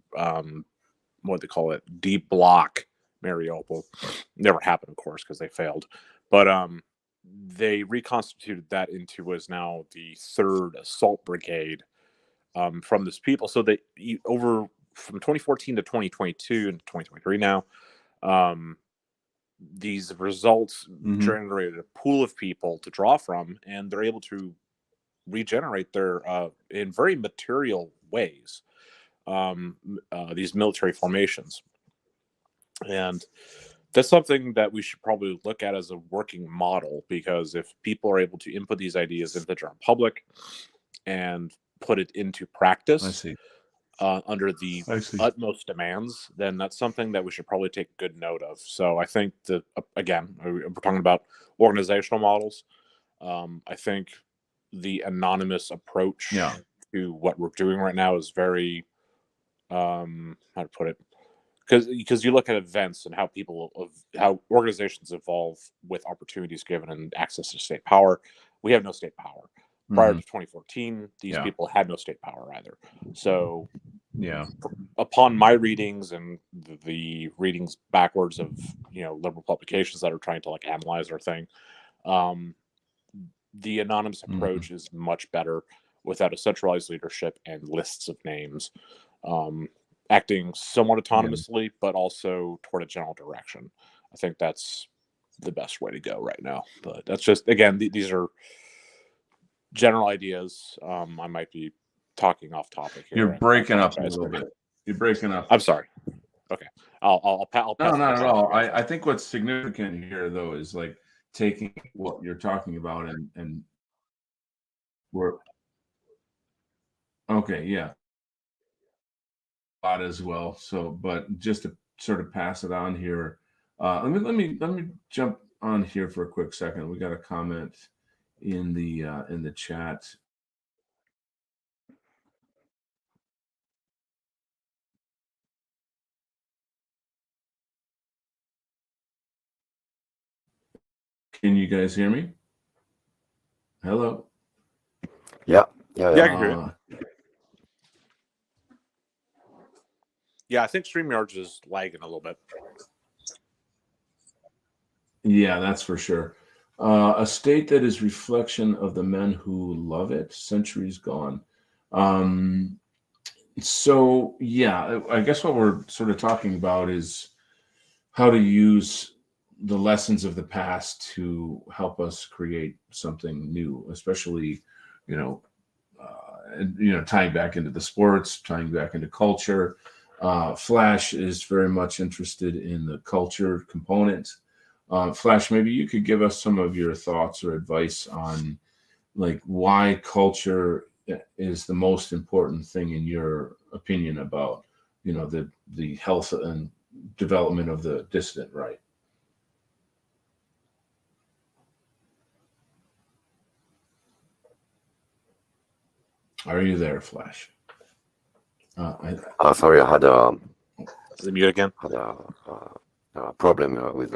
what they call it, de-block Mariupol. Never happened, of course, because they failed. But they reconstituted that into what is now the 3rd Assault Brigade from this people. So they over from 2014 to 2022 and 2023 now, these results generated a pool of people to draw from, and they're able to regenerate their in very material ways these military formations. And that's something that we should probably look at as a working model, because if people are able to input these ideas into the general public and put it into practice under the utmost demands, then that's something that we should probably take good note of. So I think that, again, we're talking about organizational models. I think the anonymous approach to what we're doing right now is very, how to put it, because you look at events and how organizations evolve with opportunities given and access to state power. We have no state power. Prior to 2014, these people had no state power either. So upon my readings and the readings backwards of liberal publications that are trying to like analyze our thing, the anonymous approach is much better without a centralized leadership and lists of names, acting somewhat autonomously, but also toward a general direction. I think that's the best way to go right now. But that's just, again, these are general ideas. I might be talking off topic here. You're breaking up a little bit. You're breaking up. I'm sorry. Okay. I'll pass. No, not at all. I think what's significant here, though, is like taking what you're talking about and we're okay. Yeah. As well. So, but just to sort of pass it on here, let me jump on here for a quick second. We got a comment in the chat. Can you guys hear me? Hello. Yeah, I can hear you. Yeah, I think StreamYard's is lagging a little bit. Yeah, that's for sure. A state that is reflection of the men who love it, centuries gone. So yeah, I guess what we're sort of talking about is how to use the lessons of the past to help us create something new, especially, tying back into the sports, tying back into culture. Flash is very much interested in the culture component. Flash, maybe you could give us some of your thoughts or advice on like why culture is the most important thing in your opinion about, the health and development of the dissident right. Are you there, Flash? Sorry, I had Is it mute again? Had a problem with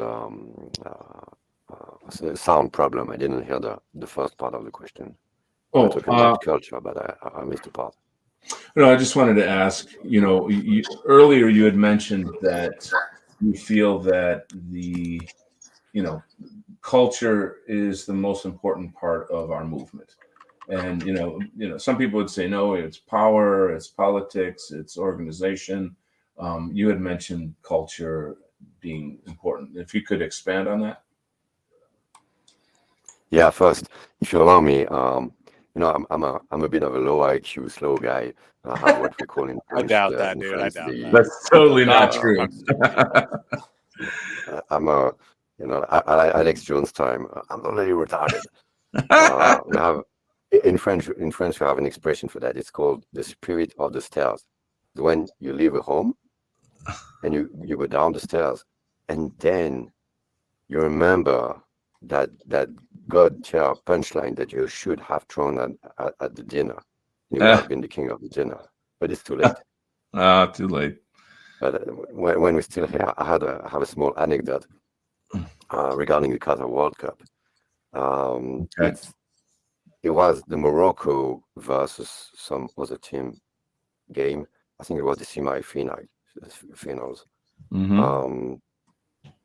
sound problem. I didn't hear the first part of the question. we're Oh, talking about culture, but I missed the part. no, I just wanted to ask, earlier you had mentioned that you feel that the, you know, culture is the most important part of our movement. And, some people would say, no, it's power, it's politics, it's organization. You had mentioned culture being important. If you could expand on that. Yeah, first, if you allow me, I'm a bit of a low IQ, slow guy. I have what we call in I French, doubt that, in dude. I France, doubt that. That's totally not Not when it true. comes to people. I'm a, Alex Jones time. I'm not really retarded. We have in French. In French, we have an expression for that. It's called the spirit of the stairs. When you leave a home and you go down the stairs, and then you remember that God chair punchline that you should have thrown at the dinner. You would have been the king of the dinner, but it's too late. Too late. But when we're still here, I have a small anecdote regarding the Qatar World Cup. Okay. It was the Morocco versus some other team game. I think it was the semi-finals. Mm-hmm.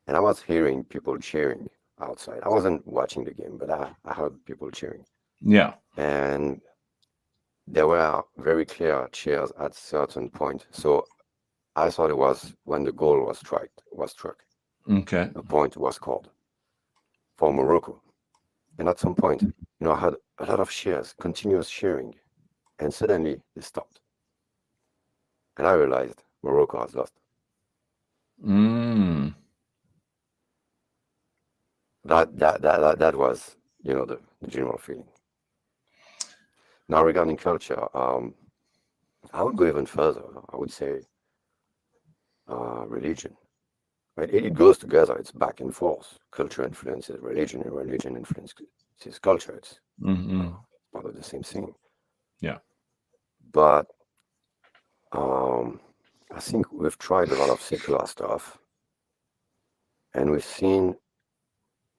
And I was hearing people cheering outside. I wasn't watching the game, but I heard people cheering. Yeah. And there were very clear cheers at certain point. So I thought it was when the goal was struck. Okay. A point was called for Morocco. And at some point, I had a lot of cheers, continuous cheering, and suddenly they stopped. And I realized Morocco has lost. Mm. That was, the general feeling. Now regarding culture, I would go even further. I would say religion. Right? It goes together. It's back and forth. Culture influences religion, and religion influences culture. It's Mm-hmm. part of the same thing. Yeah. But I think we've tried a lot of secular stuff, and we've seen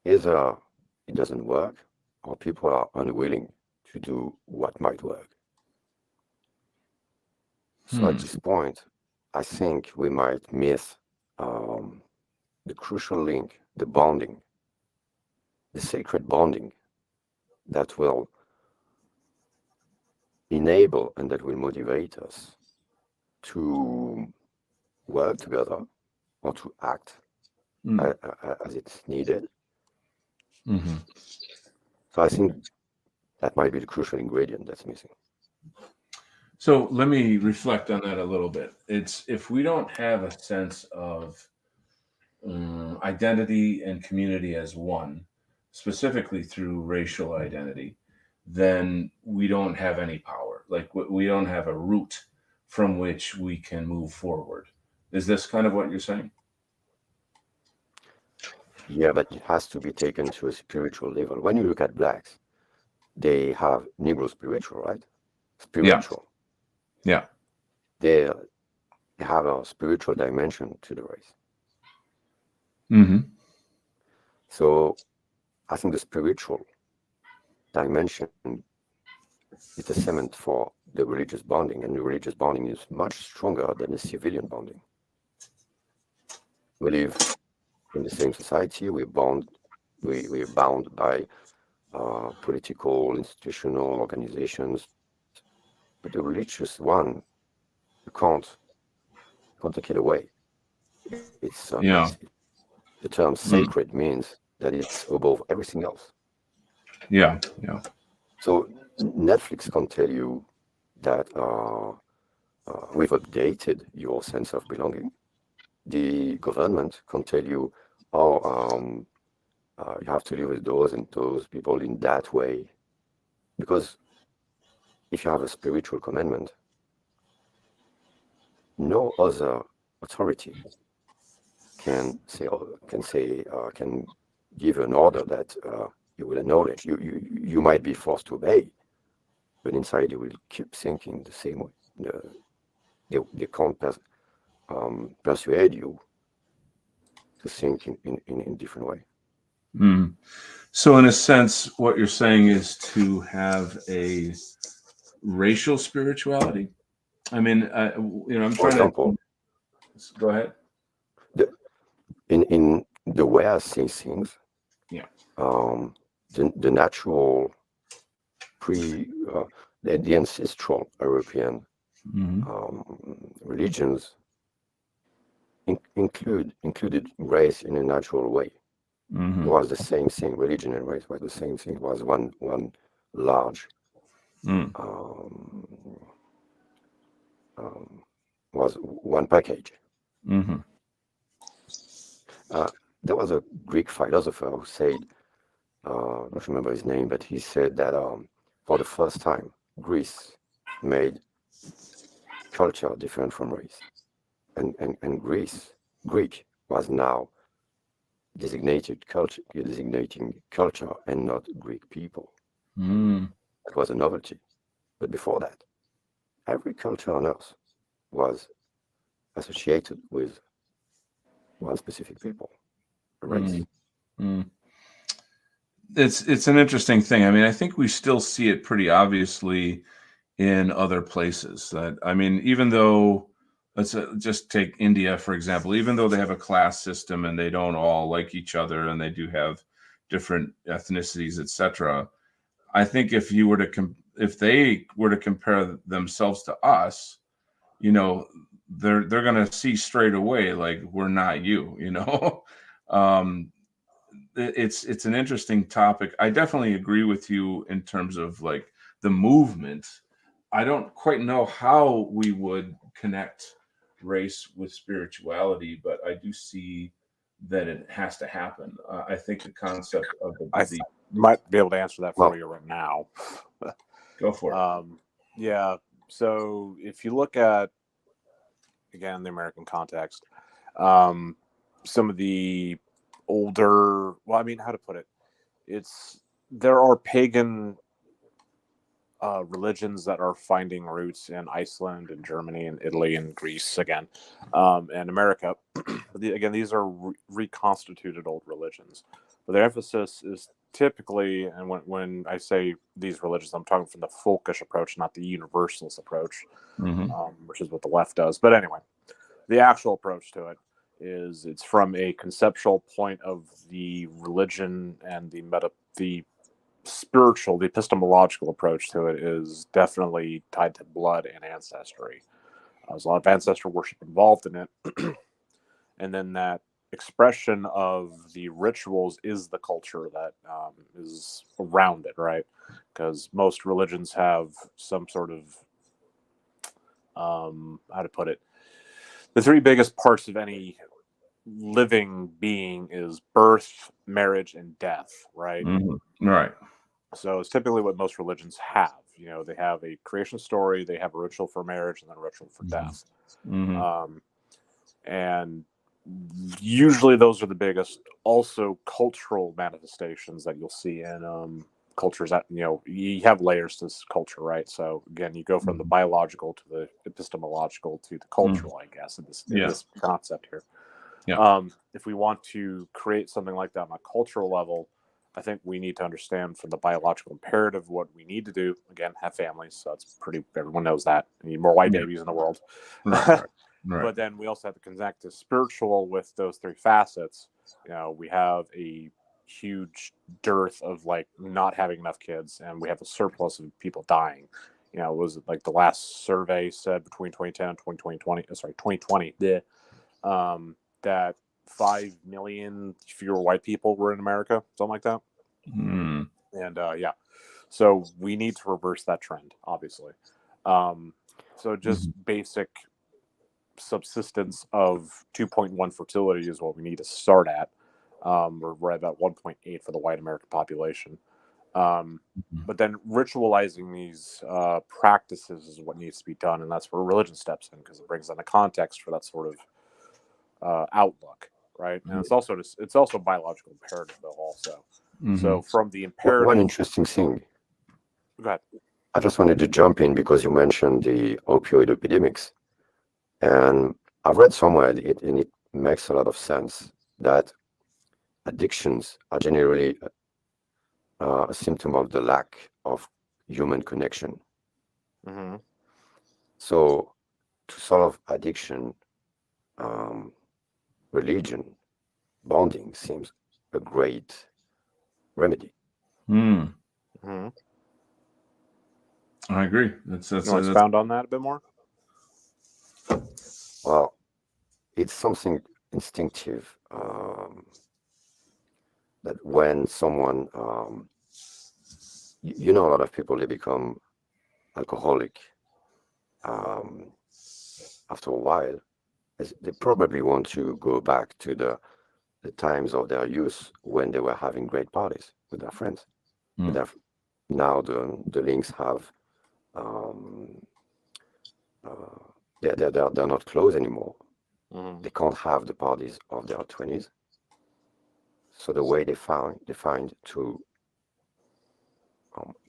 either it doesn't work or people are unwilling to do what might work. So at this point, I think we might miss the crucial link, the bonding, the sacred bonding that will enable and that will motivate us to work together or to act as it's needed. Mm-hmm. So I think that might be the crucial ingredient that's missing. So let me reflect on that a little bit. It's if we don't have a sense of identity and community as one, specifically through racial identity, then we don't have any power. Like we don't have a root from which we can move forward. Is this kind of what you're saying? Yeah, but it has to be taken to a spiritual level. When you look at blacks, they have Negro spiritual, right? Yeah. Spiritual. Yeah. They have a spiritual dimension to the race. Mm-hmm. So I think the spiritual dimension is a cement for the religious bonding, and the religious bonding is much stronger than the civilian bonding. We live in the same society. We're bound by political, institutional organizations, but the religious one, you can't take it away. Yeah. The term sacred means that it's above everything else. Yeah. Yeah. So Netflix can tell you that we've updated your sense of belonging. The government can tell you, oh, you have to live with those and those people in that way. Because if you have a spiritual commandment, no other authority can can give an order that you will acknowledge. You might be forced to obey, but inside you will keep thinking the same way. They can't persuade you to think in a different way. Mm. So, in a sense, what you're saying is to have a racial spirituality. I mean, I'm For trying example, to go ahead. the, in the way I see things, Yeah. The natural the ancestral European Mm-hmm. religions included race in a natural way. It Mm-hmm. was the same thing. Religion and race was the same thing. It was one large Mm. um, um, was one package. Mm-hmm. Uh, there was a Greek philosopher who said, I don't remember his name, but he said that for the first time, Greece made culture different from race, and Greek was now designating culture and not Greek people. Mm. It was a novelty. But before that, every culture on earth was associated with one specific people, a race. Mm. Mm. It's an interesting thing. I mean, I think we still see it pretty obviously in other places. That I mean, even though just take India for example, even though they have a class system and they don't all like each other and they do have different ethnicities, etc. I think if they were to compare themselves to us, you know, they're gonna see straight away like we're not you, you know. um, it's an interesting topic. I definitely agree with you in terms of like the movement. I don't quite know how we would connect race with spirituality, but I do see that it has to happen. I think the concept of I the might be able to answer that for Well, you right now. go for it. Yeah. So if you look at, again, the American context, some of the older, well, I mean, how to put it? There are pagan religions that are finding roots in Iceland and Germany and Italy and Greece again, and America. Again, these are reconstituted old religions, but their emphasis is typically, and when I say these religions, I'm talking from the folkish approach, not the universalist approach, Mm-hmm. which is what the left does. But anyway, the actual approach to it is it's from a conceptual point of the religion and the spiritual, the epistemological approach to it is definitely tied to blood and ancestry. There's a lot of ancestor worship involved in it. And then that expression of the rituals is the culture that is around it, right? Because most religions have some sort of, how to put it, the three biggest parts of any living being is birth, marriage, and death, right? Mm-hmm. Right. So it's typically what most religions have. You know, they have a creation story, they have a ritual for marriage, and then a ritual for death. Mm-hmm. And usually those are the biggest. Also, cultural manifestations that you'll see in cultures that, you know, you have layers to this culture, right? So again, you go from the biological to the epistemological to the cultural, I guess, in this concept here. Yeah. If we want to create something like that on a cultural level, I think we need to understand from the biological imperative what we need to do. Again, have families. So it's everyone knows that. We need more white babies in the world. Right. Right. But then we also have to connect the spiritual with those three facets. You know, we have a huge dearth of like not having enough kids, and we have a surplus of people dying. You know, was it like the last survey said between 2010 and 2020, that 5 million fewer white people were in America, something like that. Mm. And yeah, so we need to reverse that trend, obviously. So just basic subsistence of 2.1 fertility is what we need to start at. We're at about 1.8 for the white American population. But then ritualizing these practices is what needs to be done, and that's where religion steps in, because it brings in a context for that sort of outlook, right? And it's also biological imperative though, also. So from the imperative, one interesting thing. Go ahead. I just wanted to jump in because you mentioned the opioid epidemics, and I've read somewhere and it makes a lot of sense that addictions are generally a symptom of the lack of human connection. Mm-hmm. So to solve addiction, religion, bonding seems a great remedy. Hmm. Mm-hmm. I agree. That's You want to expound on that a bit more? Well, it's something instinctive that when someone, you know, a lot of people, they become alcoholic after a while. They probably want to go back to the times of their youth when they were having great parties with their friends. Mm. But now the links have they're not close anymore. Mm-hmm. They can't have the parties of their 20s. So the way they find to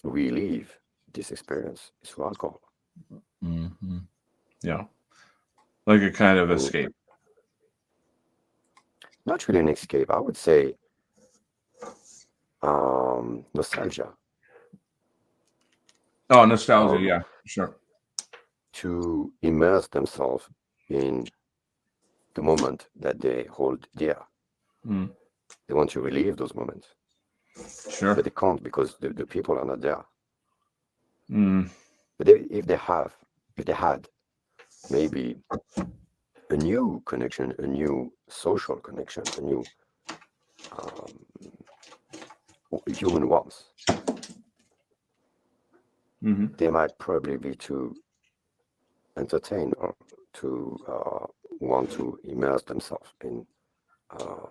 relieve this experience is through alcohol. Mm-hmm. Yeah, like a kind of And escape. not really an escape, I would say nostalgia. Oh, nostalgia. Um, Yeah, sure. to immerse themselves in the moment that they hold dear. Mm. They want to relive those moments, Sure. but they can't because the people are not there. Mm. But if they had maybe a new connection, a new social connection, a new human warmth, Mm-hmm. they might probably be too entertained or to want to immerse themselves in, uh,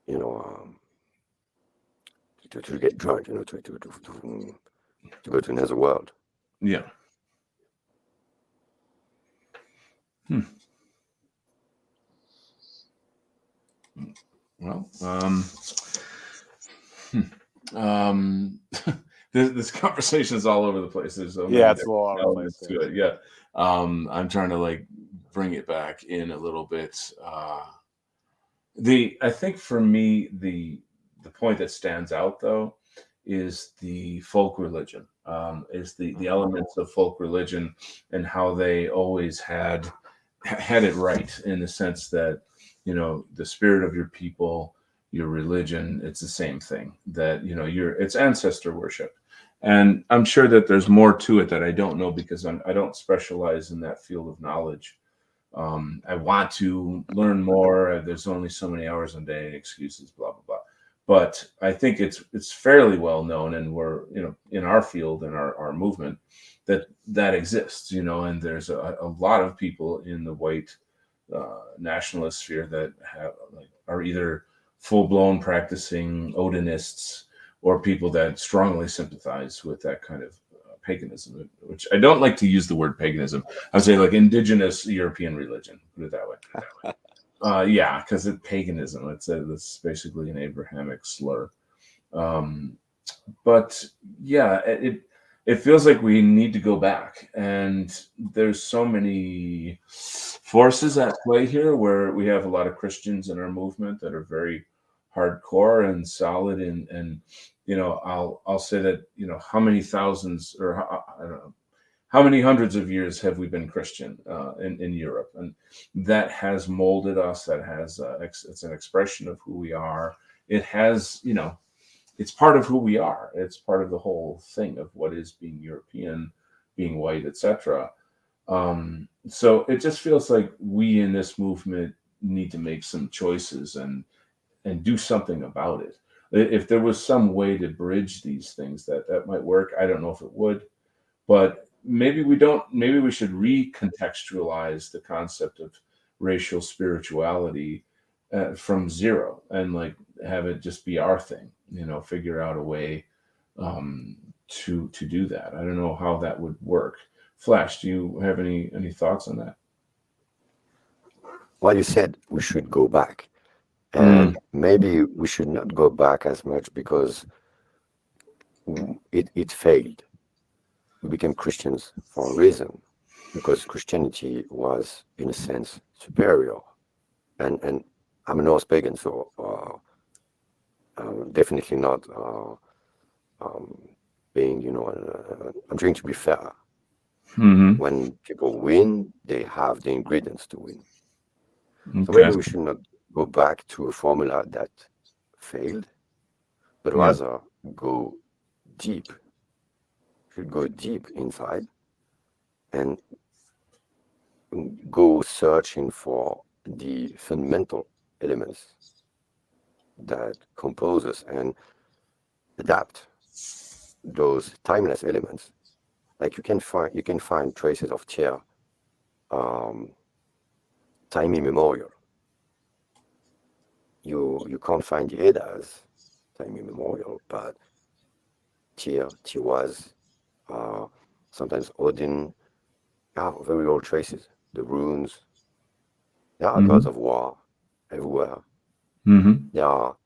you know, to get drunk, you know, to go to another world. Yeah. Hmm. Well, this conversation is all over the place. There's so many Yeah, it's a different little all over the elements place. to it. Yeah. I'm trying to like bring it back in a little bit. I think for me the point that stands out though is the folk religion. Is the elements of folk religion and how they always had it right in the sense that the spirit of your people, your religion, it's the same thing. That it's ancestor worship, and I'm sure that there's more to it that I don't know because I don't specialize in that field of knowledge. I want to learn more. There's only so many hours a day, excuses, blah blah blah. But I think it's fairly well known, and we're in our field and our movement that exists. And there's a lot of people in the white nationalist sphere that are either full blown practicing Odinists or people that strongly sympathize with that kind of paganism, which I don't like to use the word paganism. I would say like indigenous European religion, put it that way. Yeah, because it's paganism. It's basically an Abrahamic slur. But yeah, it feels like we need to go back, and there's so many forces at play here where we have a lot of Christians in our movement that are very hardcore and solid, and I'll say that how many thousands or I don't know how many hundreds of years have we been Christian in Europe, and that has molded us. That has it's an expression of who we are. It has it's part of who we are. It's part of the whole thing of what is being European, being white, etc. So it just feels like we in this movement need to make some choices and do something about it. If there was some way to bridge these things, that might work. I don't know if it would, but maybe we don't. Maybe we should recontextualize the concept of racial spirituality from zero and like have it just be our thing. Figure out a way to do that. I don't know how that would work. Flash, do you have any thoughts on that? Well, you said we should go back, Mm. and maybe we should not go back as much because it failed. We became Christians for a reason, because Christianity was, in a sense, superior, and I'm a Norse pagan, so definitely not being, I'm trying to be fair. Mm-hmm. When people win, they have the ingredients to win. So Okay. maybe we should not go back to a formula that failed, but Yeah. rather go deep. Should go deep inside and go searching for the fundamental elements that compose us and adapt those timeless elements. Like you can find traces of chair, time immemorial. You can't find the Eddas, time immemorial, but Tiwaz, sometimes Odin, very old traces. The runes, there are gods of war everywhere. Mm-hmm. There are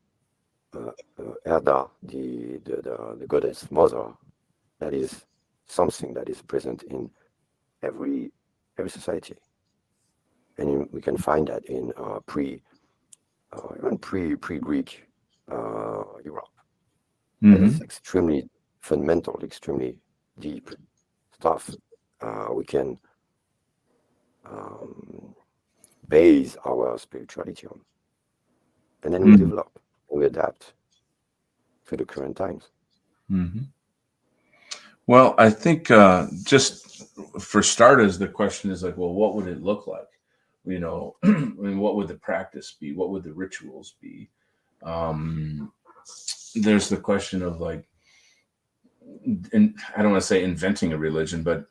Erda, the goddess mother, that is something that is present in every society, and we can find that in even pre-Greek Europe. That is Mm-hmm. extremely fundamental, extremely deep stuff. We can base our spirituality on, and then we Mm-hmm. develop, we adapt to the current times. Mm-hmm. Well, I think just for starters, the question is like, well, what would it look like? I mean, what would the practice be? What would the rituals be? Um, there's the question of like, I don't want to say inventing a religion, but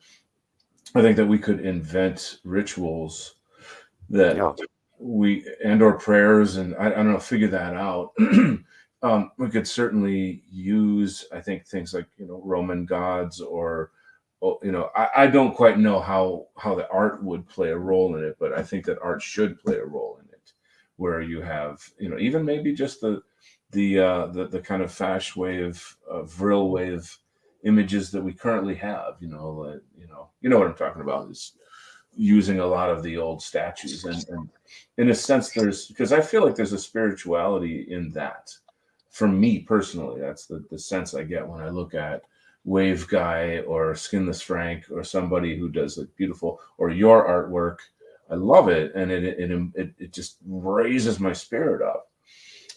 I think that we could invent rituals that Yeah, or prayers, and I don't know, figure that out. We could certainly use, I think, things like Roman gods, or I don't quite know how the art would play a role in it, but I think that art should play a role in it, where you have even maybe just the kind of fash wave, vril wave images that we currently have. What I'm talking about is using a lot of the old statues, and in a sense there's, because I feel like there's a spirituality in that. For me personally, that's the sense I get when I look at Wave Guy or Skinless Frank or somebody who does like beautiful, or your artwork. I love it, and it just raises my spirit up,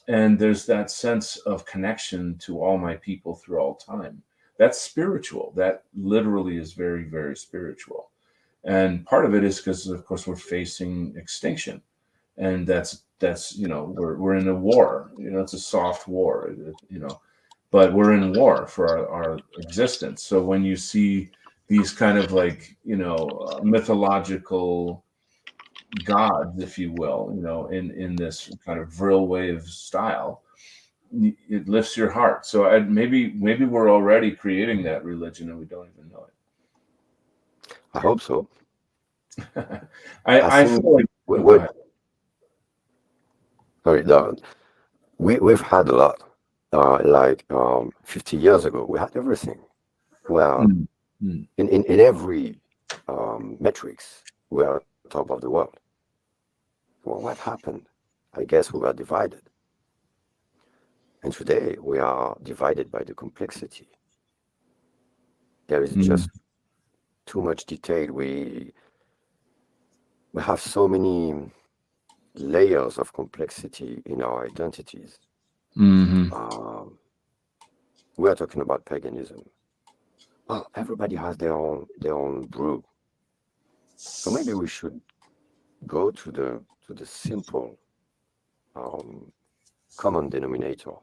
and there's that sense of connection to all my people through all time. That's spiritual. That literally is very, very spiritual. And part of it is because, of course, we're facing extinction, and that's we're in a war. It's a soft war, but we're in war for our existence. So when you see these kind of like mythological gods, if you will, in this kind of vril wave style, it lifts your heart. So maybe we're already creating that religion and we don't even know I hope so. it. I I think feel like, oh, go ahead. sorry, we've had a lot. Like 50 years ago, we had everything. Well, Mm, mm, in every metrics, we are top of the world. Well, what happened? I guess we were divided. And today we are divided by the complexity. There is mm, just too much detail. We have so many layers of complexity in our identities. mhm. Um, we are talking about paganism. Well, everybody has their own brew. So maybe we should go to the simple um, common denominator.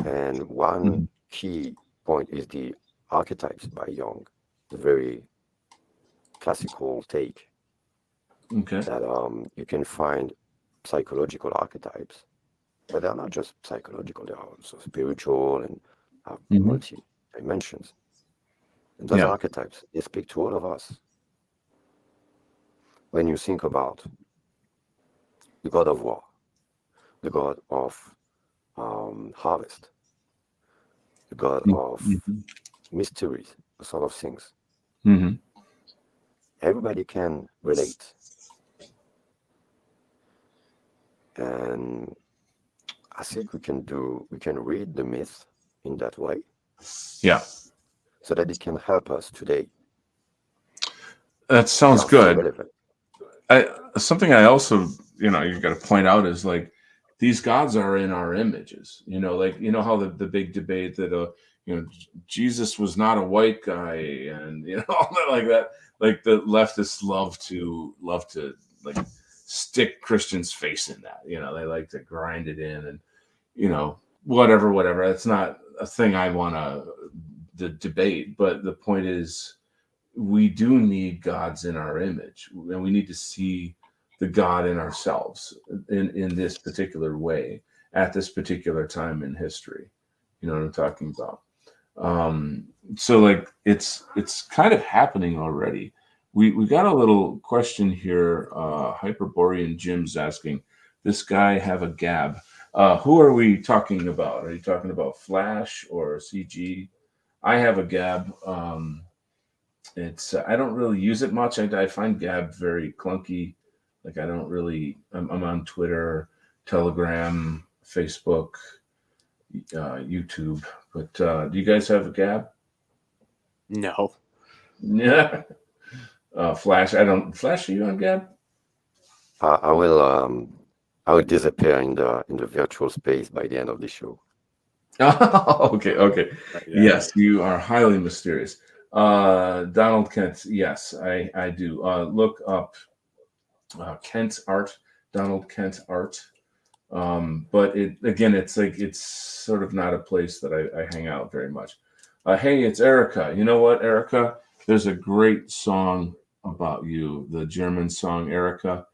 And one Mhm. key point is the archetypes by Jung, the very classical take Okay. that you can find psychological archetypes, but they're not just psychological, they are also spiritual and have Mhm. multi dimensions. And those Yeah. archetypes, they speak to all of us. When you think about the god of war, the god of harvest, the god of Mhm. mysteries, sort of things, Mhm. everybody can relate. And I think we can read the myth in that way. Yeah. So that it can help us today. That sounds They are so good. relevant. Something I also, you got to point out is like these gods are in our images. Like how the big debate that Jesus was not a white guy, and all that like that. Like the leftists love to like stick Christians' face in that. They like to grind it in, and whatever. It's not a thing I want to debate, but the point is, we do need gods in our image, and we need to see the God in ourselves in this particular way at this particular time in history. You know what I'm talking about? So like it's kind of happening already. We got a little question here. Hyperborean Jim's asking, this guy have a gab? Who are we talking about? Are you talking about Flash or CG? I have a gab. It's I don't really use it much. I find Gab very clunky. Like I don't really. I'm on Twitter, Telegram, Facebook, YouTube. But do you guys have a Gab? No. Yeah. Flash. I don't. Flash. Are you on Gab? I will disappear in the virtual space by the end of the show. Okay. Yeah. Yes, you are highly mysterious. Donald Kent. Yes, I do. Look up Kent Art. Donald Kent Art. But it's sort of not a place that I hang out very much. Hey, it's Erica. You know what, Erica? There's a great song about you, the German song Erica.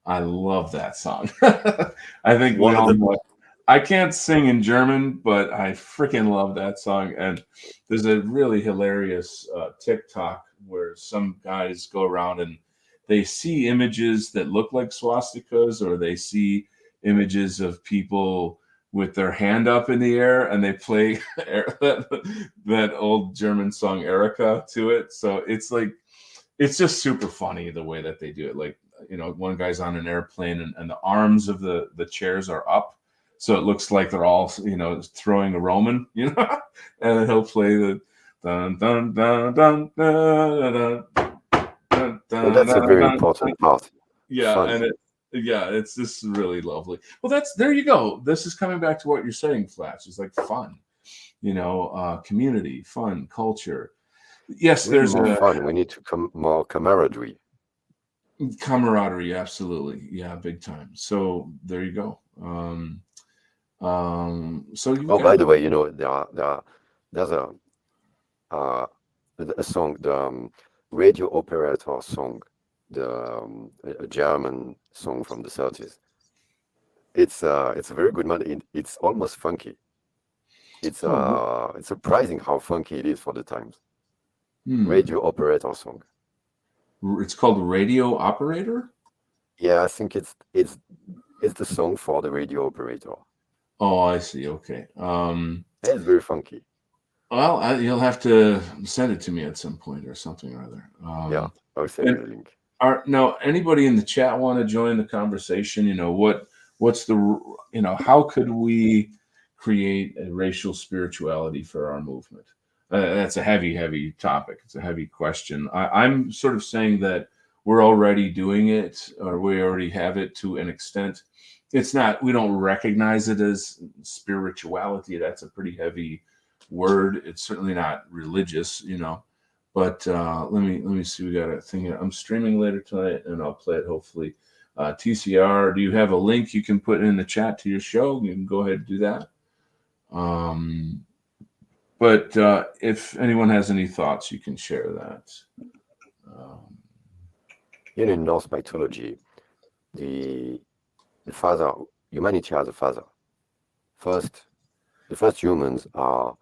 I love that song. I think we all know it. I can't sing in German, but I freaking love that song. And there's a really hilarious TikTok where some guys go around and they see images that look like swastikas, or they see images of people with their hand up in the air, and they play that old German song Erica to it. So it's just super funny the way that they do it. Like, one guy's on an airplane, and the arms of the chairs are up. So it looks like they're all, throwing a Roman, and then he'll play the dun dun dun dun dun dun dun. And that's a very important part. Yeah, Fun. and it's just really lovely. Well, there you go. This is coming back to what you're saying, Flash. It's like fun, community, fun, culture. Yes, We need there's more a fun. We need to more camaraderie. camaraderie. Absolutely, yeah, big time. So there you go. So you. Oh, by the way, there's a song, the radio operator song, a German song from the 30s. It's a very good one. It's almost funky. It's surprising how funky it is for the times. Radio operator song. It's called Radio Operator. Yeah, I think it's the song for the radio operator. Oh, I see. Okay. It's very funky. Well, you'll have to send it to me at some point or something or other. Yeah, I'll send you the link. Now, anybody in the chat want to join the conversation? What's the, how could we create a racial spirituality for our movement? That's a heavy topic. It's a heavy question. I'm sort of saying that we're already doing it, or we already have it to an extent. It's not, we don't recognize it as spirituality. That's a pretty heavy word. It's certainly not religious, but let me see. We got a thing here. I'm streaming later tonight, and I'll play it hopefully. TCR, do you have a link you can put in the chat to your show? You can go ahead and do that. But if anyone has any thoughts, you can share that. In Norse mythology, the father, humanity has a father. The first humans are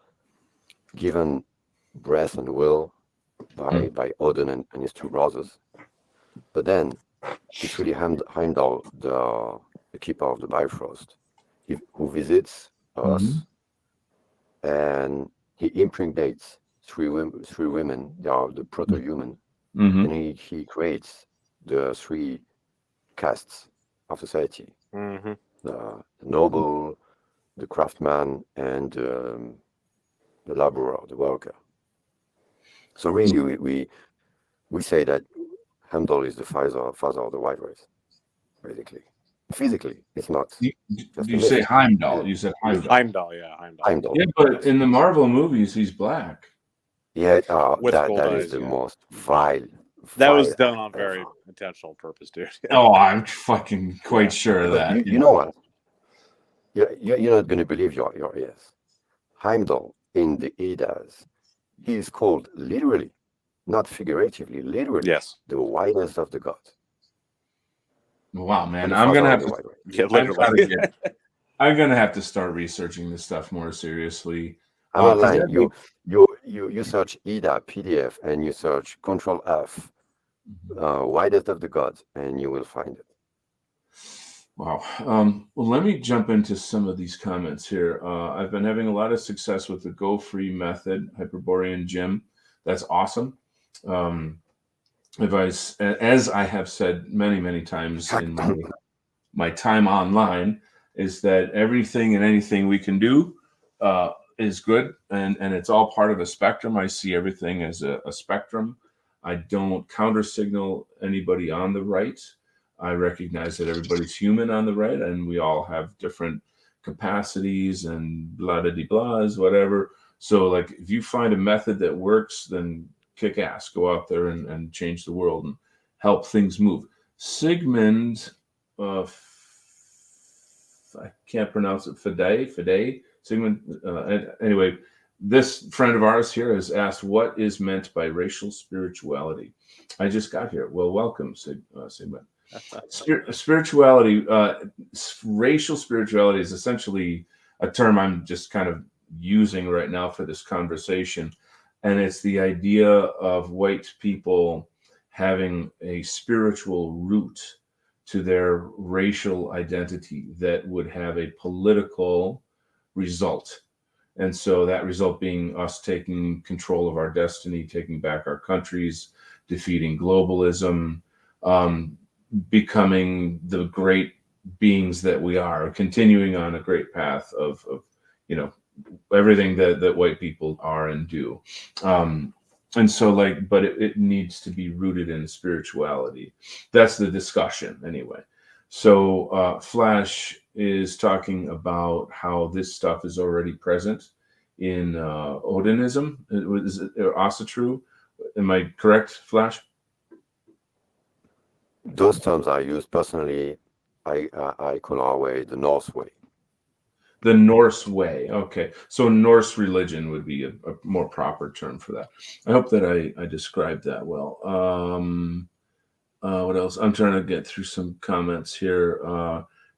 given breath and will by Odin and his two brothers. But then it's really Heimdall, the keeper of the Bifrost, who visits us, and he impregnates three women. They are the proto-human, and he creates the three castes of society. the noble, the craftsman, and the laborer, the worker. So really, we say that Heimdall is the father of the white race, basically. Physically, it's not You, just a you say myth. Heimdall. You said Heimdall. Heimdall, yeah, Heimdall. Heimdall. Yeah, but Yes. in the Marvel movies, he's black. Yeah, With gold that eyes, is the yeah. most vile. That was vile done act on very ever. intentional purpose, dude. Oh, I'm fucking quite Yeah. sure of But that. you know what? You're not going to believe your ears. Heimdall in the Eddas, he is called literally, not figuratively, literally, Yes. the whitest of the gods. Wow, And man, the I'm father gonna of have the to. white race. Yeah, I've got to literally. get. I'm gonna have to start researching this stuff more seriously. I'm not 'Cause lying. that makes- You search Edda PDF and you search Control F, whitest of the gods, and you will find it. Wow. Well, let me jump into some of these comments here. I've been having a lot of success with the Go Free method, Hyperborean Gym. That's awesome. Um, as I have said many, many times in my time online, is that everything and anything we can do is good, and it's all part of a spectrum. I see everything as a spectrum. I don't counter signal anybody on the right. I recognize that everybody's human on the right, and we all have different capacities and blah de blahs, whatever. So, like, if you find a method that works, then kick ass. Go out there and change the world and help things move. Sigmund, I can't pronounce it. Fide, Sigmund. Anyway, this friend of ours here has asked, "What is meant by racial spirituality?" I just got here. Well, welcome, Sigmund. Spirituality, racial spirituality is essentially a term I'm just kind of using right now for this conversation. And it's the idea of white people having a spiritual root to their racial identity that would have a political result. And so that result being us taking control of our destiny, taking back our countries, defeating globalism, um, becoming the great beings that we are, continuing on a great path of you know, everything that white people are and do. And so, like, but it needs to be rooted in spirituality. That's the discussion anyway. So Flash is talking about how this stuff is already present in Odinism. Is it also true? Am I correct, Flash? Those terms I use personally. I call our way the North way. The Norse way. Okay. So Norse religion would be a more proper term for that. I hope that I described that well. What else? I'm trying to get through some comments here.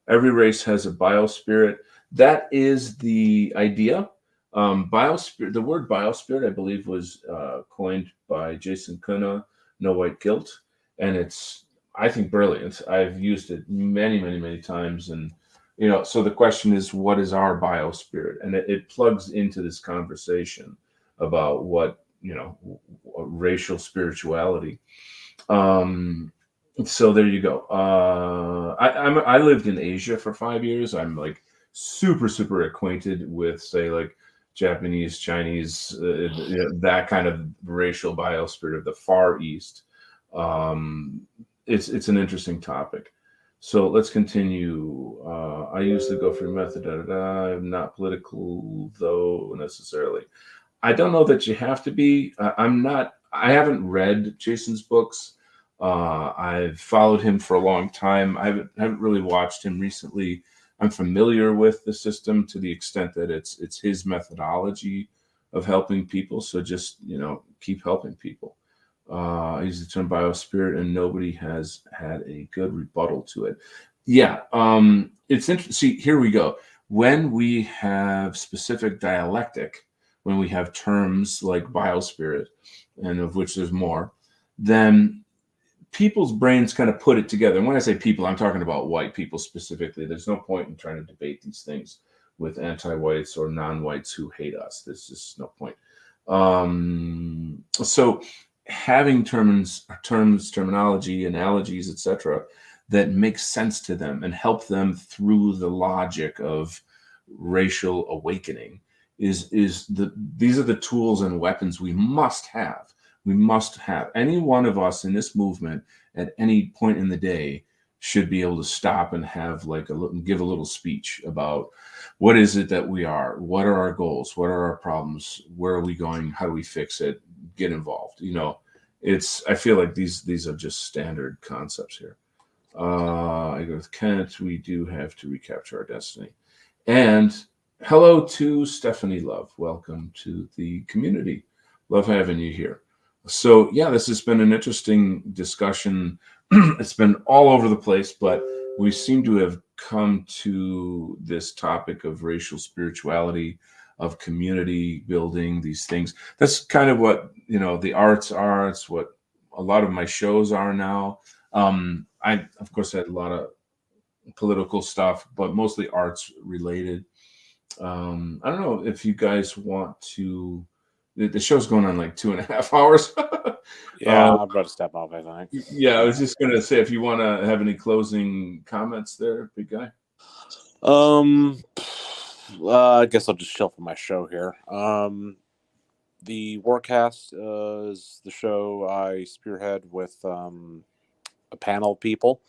Every race has a biospirit. That is the idea. Biospirit. The word biospirit, I believe, was coined by Jason Kuna, No White Guilt, and it's, I think, brilliant. I've used it many, many, many times, and so the question is, what is our biospirit? And it plugs into this conversation about what racial spirituality. So there you go. I lived in Asia for 5 years. I'm like super, super acquainted with, say, like Japanese, Chinese, that kind of racial biospirit of the Far East. It's an interesting topic. So let's continue. I use the Go Free method. I'm not political, though, necessarily. I don't know that you have to be. I'm not. I haven't read Jason's books. I've followed him for a long time. I haven't really watched him recently. I'm familiar with the system to the extent that it's his methodology of helping people. So just keep helping people. I use the term biospirit, and nobody has had a good rebuttal to it. Yeah, it's interesting. See, here we go. When we have specific dialectic, when we have terms like biospirit, and of which there's more, then people's brains kind of put it together. And when I say people, I'm talking about white people specifically. There's no point in trying to debate these things with anti-whites or non-whites who hate us. There's just no point. So having terminology, analogies, etc., that makes sense to them and help them through the logic of racial awakening. These are the tools and weapons we must have. We must have. Any one of us in this movement at any point in the day should be able to stop and have give a little speech about what is it that we are, what are our goals, what are our problems, where are we going, how do we fix it, get involved. I feel like these are just standard concepts here. I go with Kent. We do have to recapture our destiny. And hello to Stephanie Love. Welcome to the community. Love having you here. So yeah, this has been an interesting discussion. It's been all over the place, but we seem to have come to this topic of racial spirituality, of community building, these things. That's kind of what, the arts are. It's what a lot of my shows are now. I, of course, had a lot of political stuff, but mostly arts related. I don't know if you guys want to. The show's going on like 2.5 hours. Yeah, I'm about to step off, I think. Yeah, I was just going to say, if you want to have any closing comments there, big guy. I guess I'll just chill for my show here. The Warcast is the show I spearhead with a panel of people.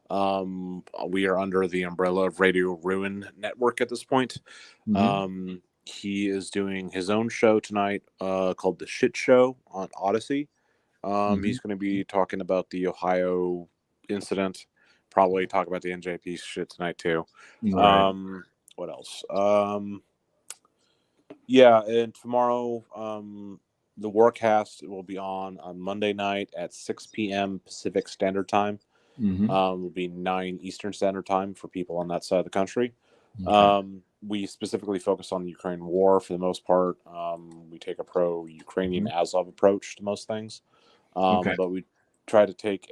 We are under the umbrella of Radio Ruin Network at this point. Mm-hmm. He is doing his own show tonight called The Shit Show on Odyssey. He's going to be talking about the Ohio incident, probably talk about the NJP shit tonight too. Right. What else? Yeah, and tomorrow the Warcast will be on Monday night at 6 p.m. Pacific Standard Time. Mm-hmm. Will be 9 Eastern Standard Time for people on that side of the country. Okay. We specifically focus on the Ukraine war for the most part. We take a pro-Ukrainian Azov approach to most things. But we try to take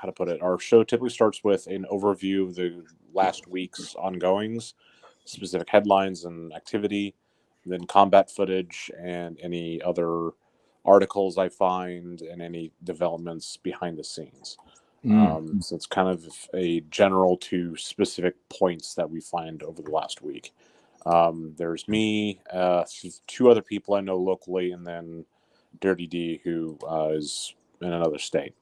our show typically starts with an overview of the last week's ongoings, specific headlines and activity, then combat footage and any other articles I find and any developments behind the scenes. So it's kind of a general to specific points that we find over the last week. There's me, 2 other people I know locally, and then Dirty D, who is in another state.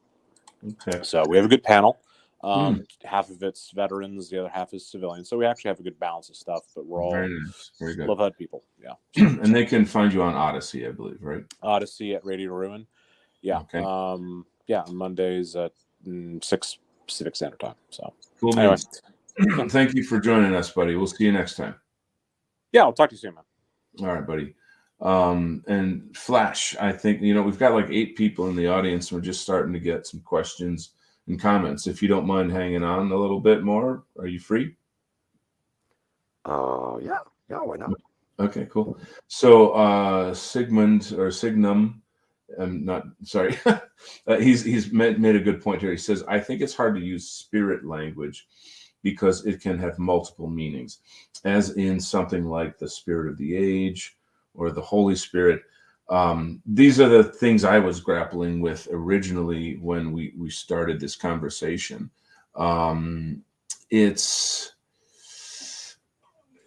Okay. So we have a good panel. Half of it's veterans, the other half is civilians. So we actually have a good balance of stuff, but we're all very nice. Very good. love-head people. Yeah. And they can find you on Odyssey, I believe, right? Odyssey at Radio Ruin. Yeah. Okay. Yeah, on Mondays at 6 Pacific Standard Time. So Cool. Anyway. Thank you for joining us, buddy. We'll see you next time. Yeah, I'll talk to you soon, man. All right, buddy. And Flash, I think, we've got like 8 people in the audience. And we're just starting to get some questions and comments. If you don't mind hanging on a little bit more, are you free? Yeah, why not? Okay, cool. So Sigmund or Signum, I'm not sorry. He's made a good point here. He says, I think it's hard to use spirit language because it can have multiple meanings, as in something like the spirit of the age or the Holy Spirit. These are the things I was grappling with originally when we started this conversation. It's,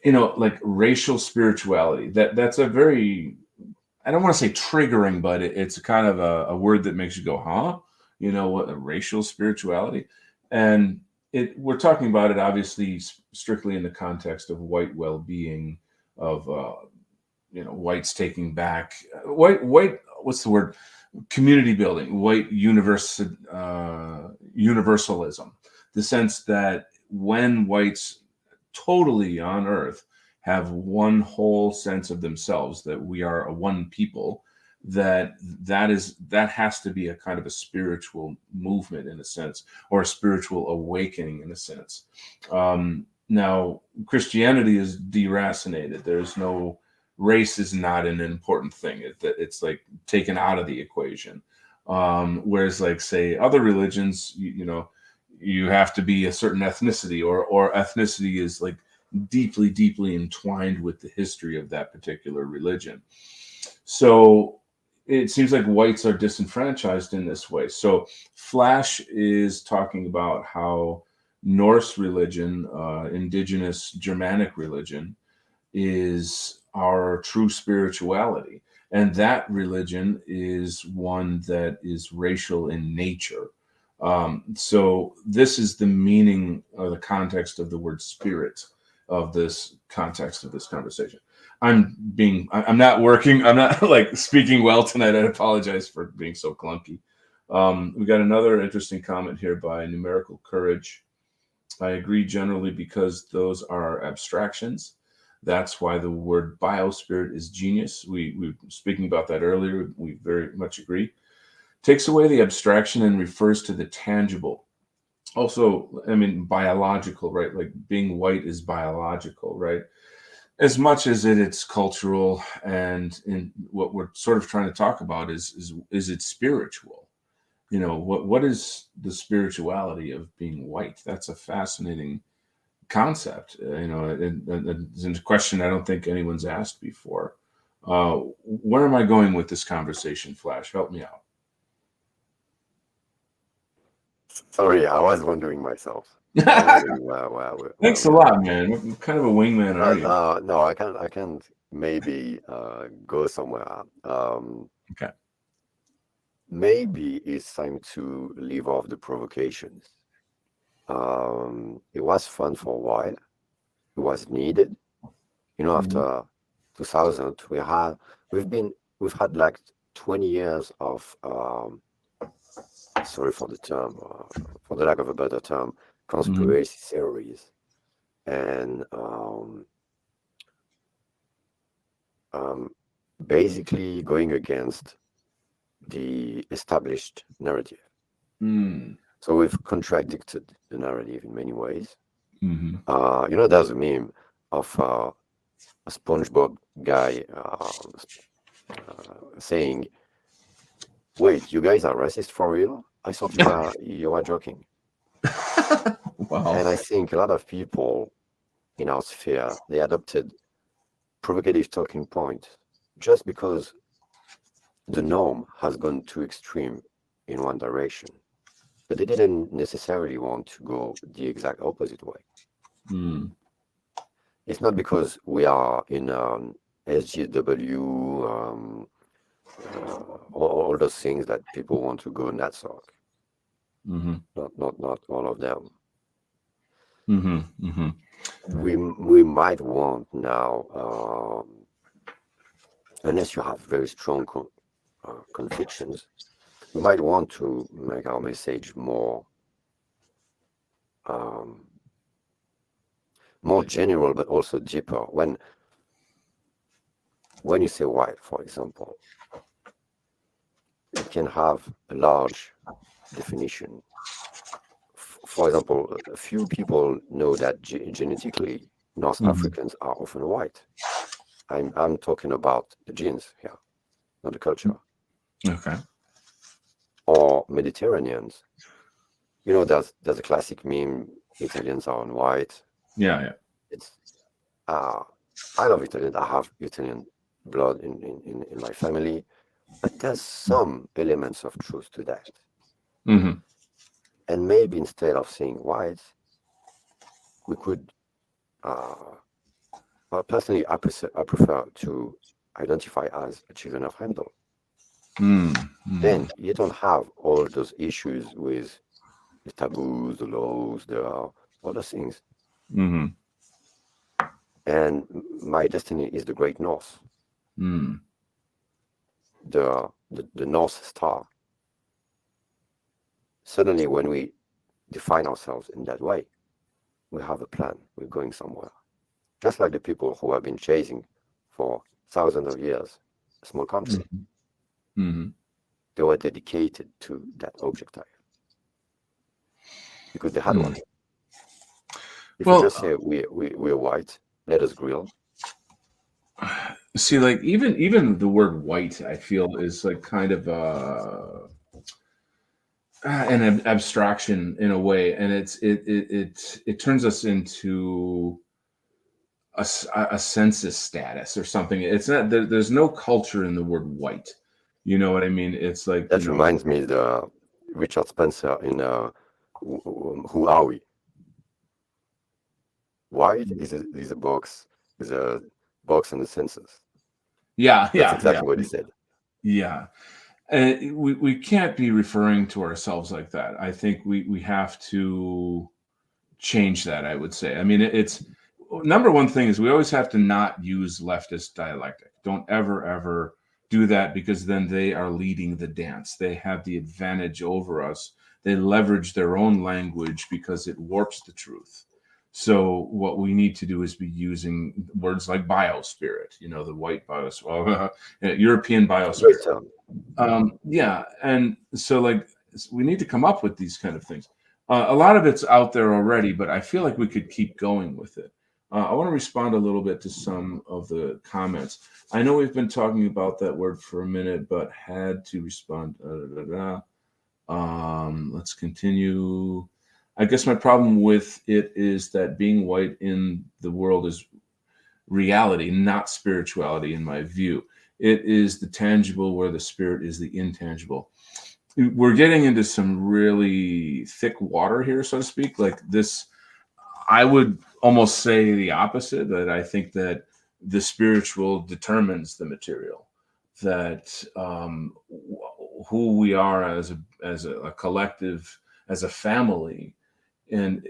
like racial spirituality. That's a very, I don't want to say triggering, but it's kind of a word that makes you go, huh? What a racial spirituality. And we're talking about it obviously strictly in the context of white well-being, of whites taking back white what's the word, community building, white universalism, the sense that when whites totally on earth have one whole sense of themselves, that we are a one people, that has to be a kind of a spiritual movement in a sense, or a spiritual awakening in a sense. Now Christianity is deracinated. There's no, race is not an important thing. It's like taken out of the equation. Whereas like say other religions, you have to be a certain ethnicity, or ethnicity is like deeply, deeply entwined with the history of that particular religion. So, it seems like whites are disenfranchised in this way. So Flash is talking about how Norse religion, indigenous Germanic religion, is our true spirituality. And that religion is one that is racial in nature. So this is the meaning or the context of the word spirit of this context of this conversation. I'm not working. I'm not like speaking well tonight. I apologize for being so clunky. We got another interesting comment here by Numerical Courage. I agree generally because those are abstractions. That's why the word biospirit is genius. We were speaking about that earlier. We very much agree. Takes away the abstraction and refers to the tangible. Also, I mean, biological, right? Like being white is biological, right? As much as it's cultural, and in what we're sort of trying to talk about is it spiritual? You know, what is the spirituality of being white? That's a fascinating concept. You know, it's a question I don't think anyone's asked before. Where am I going with this conversation, Flash? Help me out. Sorry, I was wondering myself. I was wondering Thanks a where lot, man. What kind of a wingman are you? no, I can maybe go somewhere. Okay. Maybe it's time to leave off the provocations. It was fun for a while. It was needed. You know, after 2000, we've had like 20 years of sorry for the term, for the lack of a better term, conspiracy theories, and basically going against the established narrative. So we've contradicted the narrative in many ways. You know, there's a meme of a SpongeBob guy saying, "Wait, you guys are racist for real? I thought you were joking." Wow. And I think a lot of people in our sphere, they adopted provocative talking points just because the norm has gone too extreme in one direction. But they didn't necessarily want to go the exact opposite way. It's not because we are in SGW, all those things that people want to go NatSoc. Not all of them. We might want now, unless you have very strong convictions, we might want to make our message more general, but also deeper. When you say white, for example, it can have a large definition. For example, a few people know that genetically North Africans are often white. I'm talking about the genes here, not the culture. Okay. Or Mediterraneans. You know, there's a classic meme: Italians are white. Yeah. It's I love Italian. I have Italian blood in my family, but there's some elements of truth to that. And maybe instead of saying white, we could. Well, personally, I prefer to identify as a children of Handel. Then you don't have all those issues with the taboos, the laws, all those things. And my destiny is the Great North, the North Star. Suddenly, when we define ourselves in that way, we have a plan. We're going somewhere. Just like the people who have been chasing for thousands of years a small country. They were dedicated to that objective because they had one. If you just say we're white, let us grill. See, like even the word white, I feel is like kind of an abstraction in a way, and it turns us into a census status or something. It's not there's no culture in the word white. You know what I mean? It's like, That reminds me the Richard Spencer in Who Are We? White is a box, is a box in the census. yeah, That's yeah, yeah, exactly what he said. yeah. And we can't be referring to ourselves like that. I think we have to change that, I would say. I mean, it's number one thing is we always have to not use leftist dialectic. Don't ever do that, because then they are leading the dance. They have the advantage over us. They leverage their own language because it warps the truth. So what we need to do is be using words like biospirit, the white biospirit, European Great biospirit. term. Yeah, and so like we need to come up with these kind of things. A lot of it's out there already, but I feel like we could keep going with it. I want to respond a little bit to some of the comments. I know we've been talking about that word for a minute, but had to respond. Let's continue. I guess my problem with it is that being white in the world is reality, not spirituality, in my view. It is the tangible where the spirit is the intangible. We're getting into some really thick water here, so to speak. Like this, I would almost say the opposite, that I think that the spiritual determines the material, that who we are as a collective, as a family. And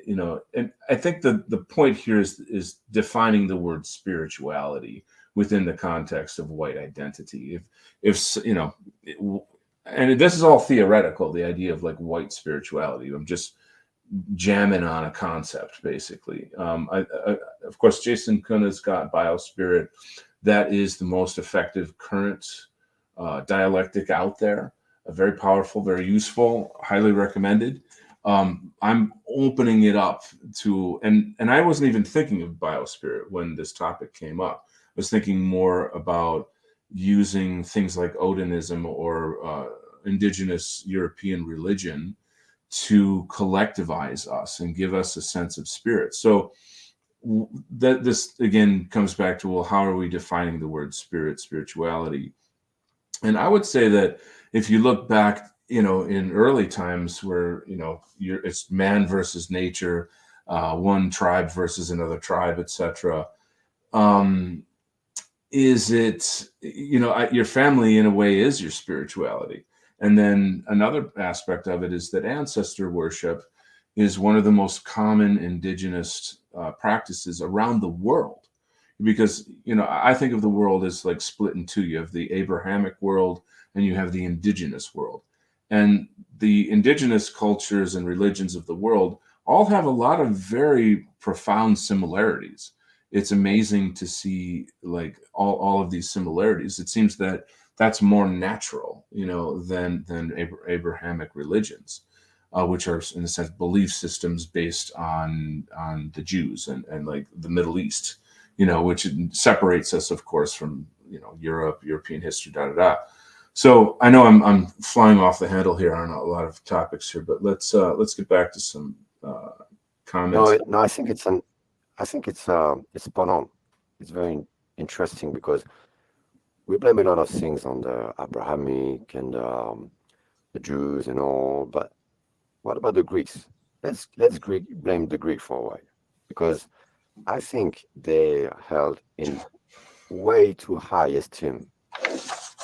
and I think the point here is defining the word spirituality within the context of white identity. If and this is all theoretical, the idea of like white spirituality. I'm just jamming on a concept, basically. Of course, Jason Kuna's got Biospirit. That is the most effective current dialectic out there. Very powerful, very useful, highly recommended. I'm opening it up to, and I wasn't even thinking of Biospirit when this topic came up. I was thinking more about using things like Odinism or indigenous European religion to collectivize us and give us a sense of spirit. So that this again comes back to, well, how are we defining the word spirit, spirituality? And I would say that if you look back, in early times where, it's man versus nature, one tribe versus another tribe, etc. Is it, your family in a way is your spirituality. And then another aspect of it is that ancestor worship is one of the most common indigenous practices around the world. Because, I think of the world as like split in two. You have the Abrahamic world and you have the indigenous world. And the indigenous cultures and religions of the world all have a lot of very profound similarities. It's amazing to see like all of these similarities. It seems that that's more natural, than Abrahamic religions, which are in a sense belief systems based on the Jews and like the Middle East, which separates us, of course, from Europe, European history, da da da. So I know I'm flying off the handle here on a lot of topics here, but let's get back to some comments. No, I think it's spot on. It's very interesting because we blame a lot of things on the Abrahamic and the Jews and all, but what about the Greeks? Let's blame the Greek for a while, because I think they are held in way too high esteem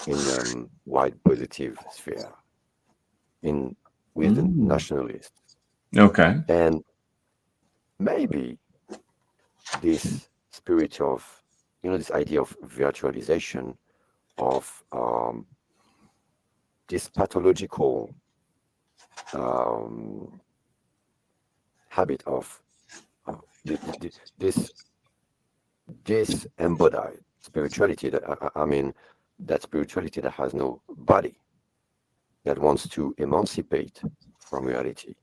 in white positive sphere, with the nationalists. Okay. And maybe this spirit of, this idea of virtualization of this pathological habit of this embodied spirituality, that spirituality that has no body, that wants to emancipate from reality.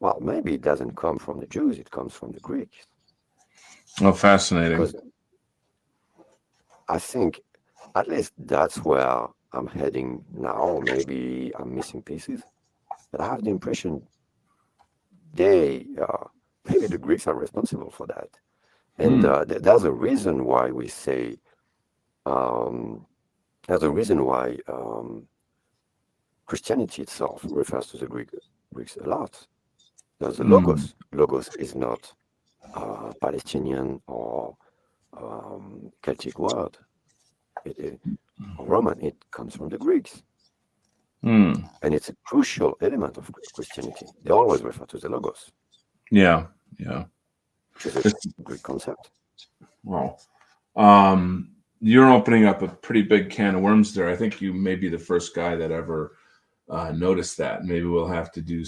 Well, maybe it doesn't come from the Jews, it comes from the Greeks. Oh, fascinating. Because I think at least that's where I'm heading now. Maybe I'm missing pieces, but I have the impression maybe the Greeks are responsible for that. And there's a reason why we say There's a reason why Christianity itself refers to the Greeks a lot. There's the logos. Logos is not Palestinian or Celtic word. Or Roman. It comes from the Greeks. And it's a crucial element of Christianity. They always refer to the logos. Yeah. Which is a Greek concept. Well, you're opening up a pretty big can of worms there. I think you may be the first guy that ever noticed that. Maybe we'll have to do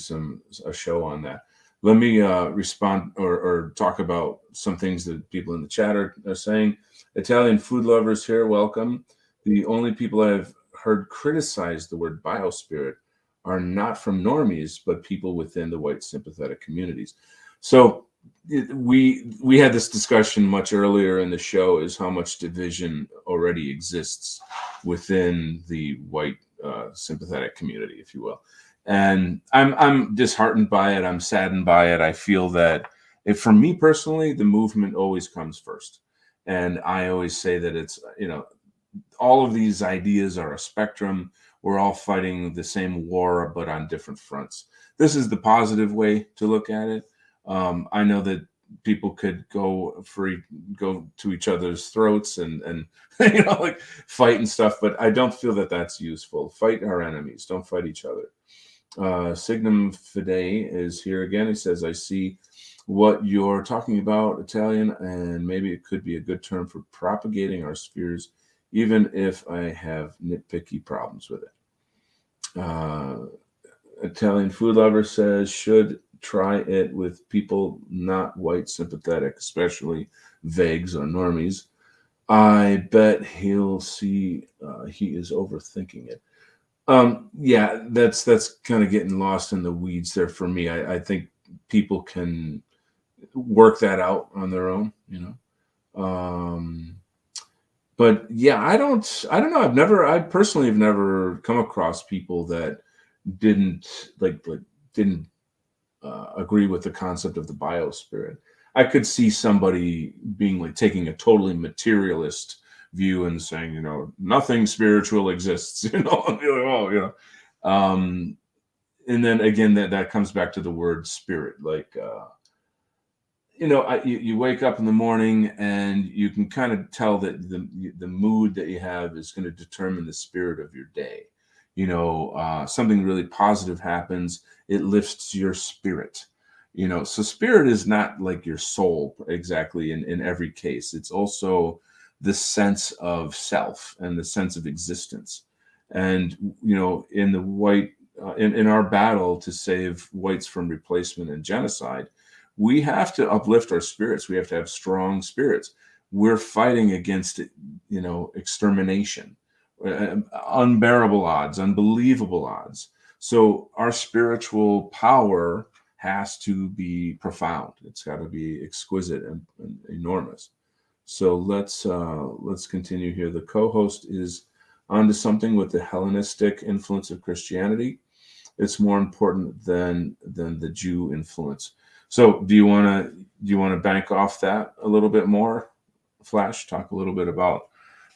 a show on that. Let me respond or talk about some things that people in the chat are saying. Italian food lovers here, welcome. The only people I've heard criticize the word biospirit are not from normies, but people within the white sympathetic communities. So we had this discussion much earlier in the show, is how much division already exists within the white sympathetic community, if you will. And I'm disheartened by it. I'm saddened by it. I feel that for me personally, the movement always comes first. And I always say that it's, all of these ideas are a spectrum. We're all fighting the same war, but on different fronts. This is the positive way to look at it. I know that people could go to each other's throats and like fight and stuff, but I don't feel that that's useful. Fight our enemies. Don't fight each other. Signum Fidei is here again. He says, I see what you're talking about, Italian, and maybe it could be a good term for propagating our spheres, even if I have nitpicky problems with it. Italian food lover says, should try it with people not white sympathetic, especially vagues or normies. I bet he'll see he is overthinking it. Yeah, that's kind of getting lost in the weeds there for me. I think people can work that out on their own, but yeah, I don't know. I personally have never come across people that didn't agree with the concept of the biospirit. I could see somebody being taking a totally materialist view and saying, nothing spiritual exists, and be like, oh, and then again, that comes back to the word spirit. You wake up in the morning and you can kind of tell that the mood that you have is going to determine the spirit of your day. Something really positive happens, it lifts your spirit. So spirit is not like your soul exactly in every case. It's also the sense of self and the sense of existence. And, in the white, in our battle to save whites from replacement and genocide, we have to uplift our spirits. We have to have strong spirits. We're fighting against, extermination, unbearable odds, unbelievable odds. So our spiritual power has to be profound. It's got to be exquisite and enormous. So let's continue here. The co-host is onto something with the Hellenistic influence of Christianity. It's more important than the Jew influence. So do you want to bank off that a little bit more, Flash? Talk a little bit about